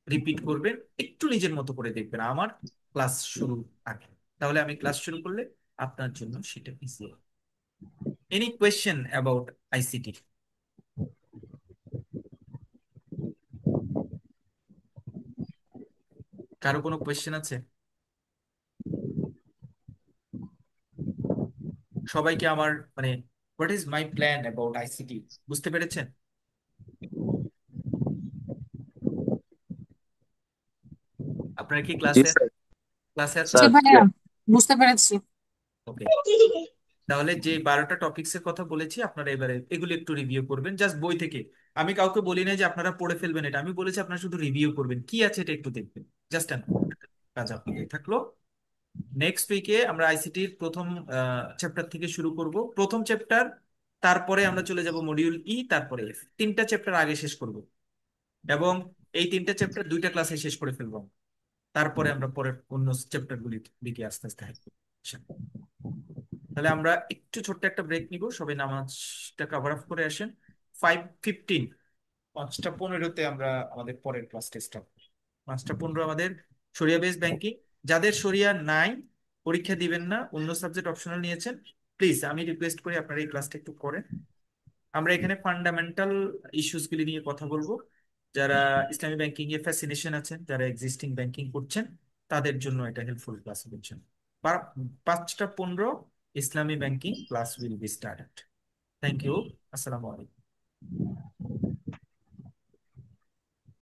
রিপিট করবেন, একটু নিজের মতো করে দেখবেন আমার ক্লাস শুরু আগে। তাহলে আমি ক্লাস শুরু করলে আপনার জন্য সেটা easy. Any question about ICT? কারো কোনো কোয়েশ্চেন আছে? সবাইকে আমার মানে what is my plan about ICT বুঝতে পেরেছেন? আপনারা কি জি ক্লাসে স্যার। ক্লাসে আছেন? জি স্যার ভাইয়া, বুঝতে পেরেছি। ওকে, তাহলে যে 12টা টপিকস এর কথা বলেছি আপনারা এবারে এগুলো একটু রিভিউ করবেন জাস্ট বই থেকে। আমি কাউকে বলি না যে আপনারা পড়ে ফেলবেন, এটা আমি বলেছি আপনারা শুধু রিভিউ করবেন, কি আছে এটা একটু দেখবেন। জাস্ট কাজ আপনাদের থাকলো। নেক্সট উইকে আমরা আইসিটির প্রথম চ্যাপ্টার থেকে শুরু করব, প্রথম চ্যাপ্টার। তারপরে আমরা চলে যাব মডিউল ই, তারপরে এফ। 3টা চ্যাপ্টার আগে শেষ করব, এবং এই 3টা চ্যাপ্টার 2টা ক্লাসে শেষ করে ফেলবো। তারপরে আমরা পরের অন্য চ্যাপ্টার গুলির দিকে আস্তে আস্তে হাঁটবো। তাহলে আমরা একটু ছোট্ট একটা ব্রেক নিব, সবাই নামাজটা কভার আপ করে আসেন। 5:15, 5:15 আমরা আমাদের পরের ক্লাসটা স্টার্ট। 5:15 আমাদের শরিয়া বেস ব্যাংকিং। যাদের শরিয়া নাই, পরীক্ষা দিবেন না, অন্য সাবজেক্ট অপশনাল নিয়েছেন, প্লিজ আমি রিকোয়েস্ট করি আপনারা এই ক্লাসটা একটু করেন। আমরা এখানে ফান্ডামেন্টাল ইস্যুস গুলি নিয়ে কথা বলবো। যারা ইসলামী ব্যাংকিং এ ফ্যাসিনেশন আছেন, যারা এক্সিস্টিং ব্যাংকিং করছেন, তাদের জন্য এটা হেল্পফুল ক্লাস বুঝছেন। 5:15 ইসলামী banking class will be started. Thank you. আসসালামু আলাইকুম।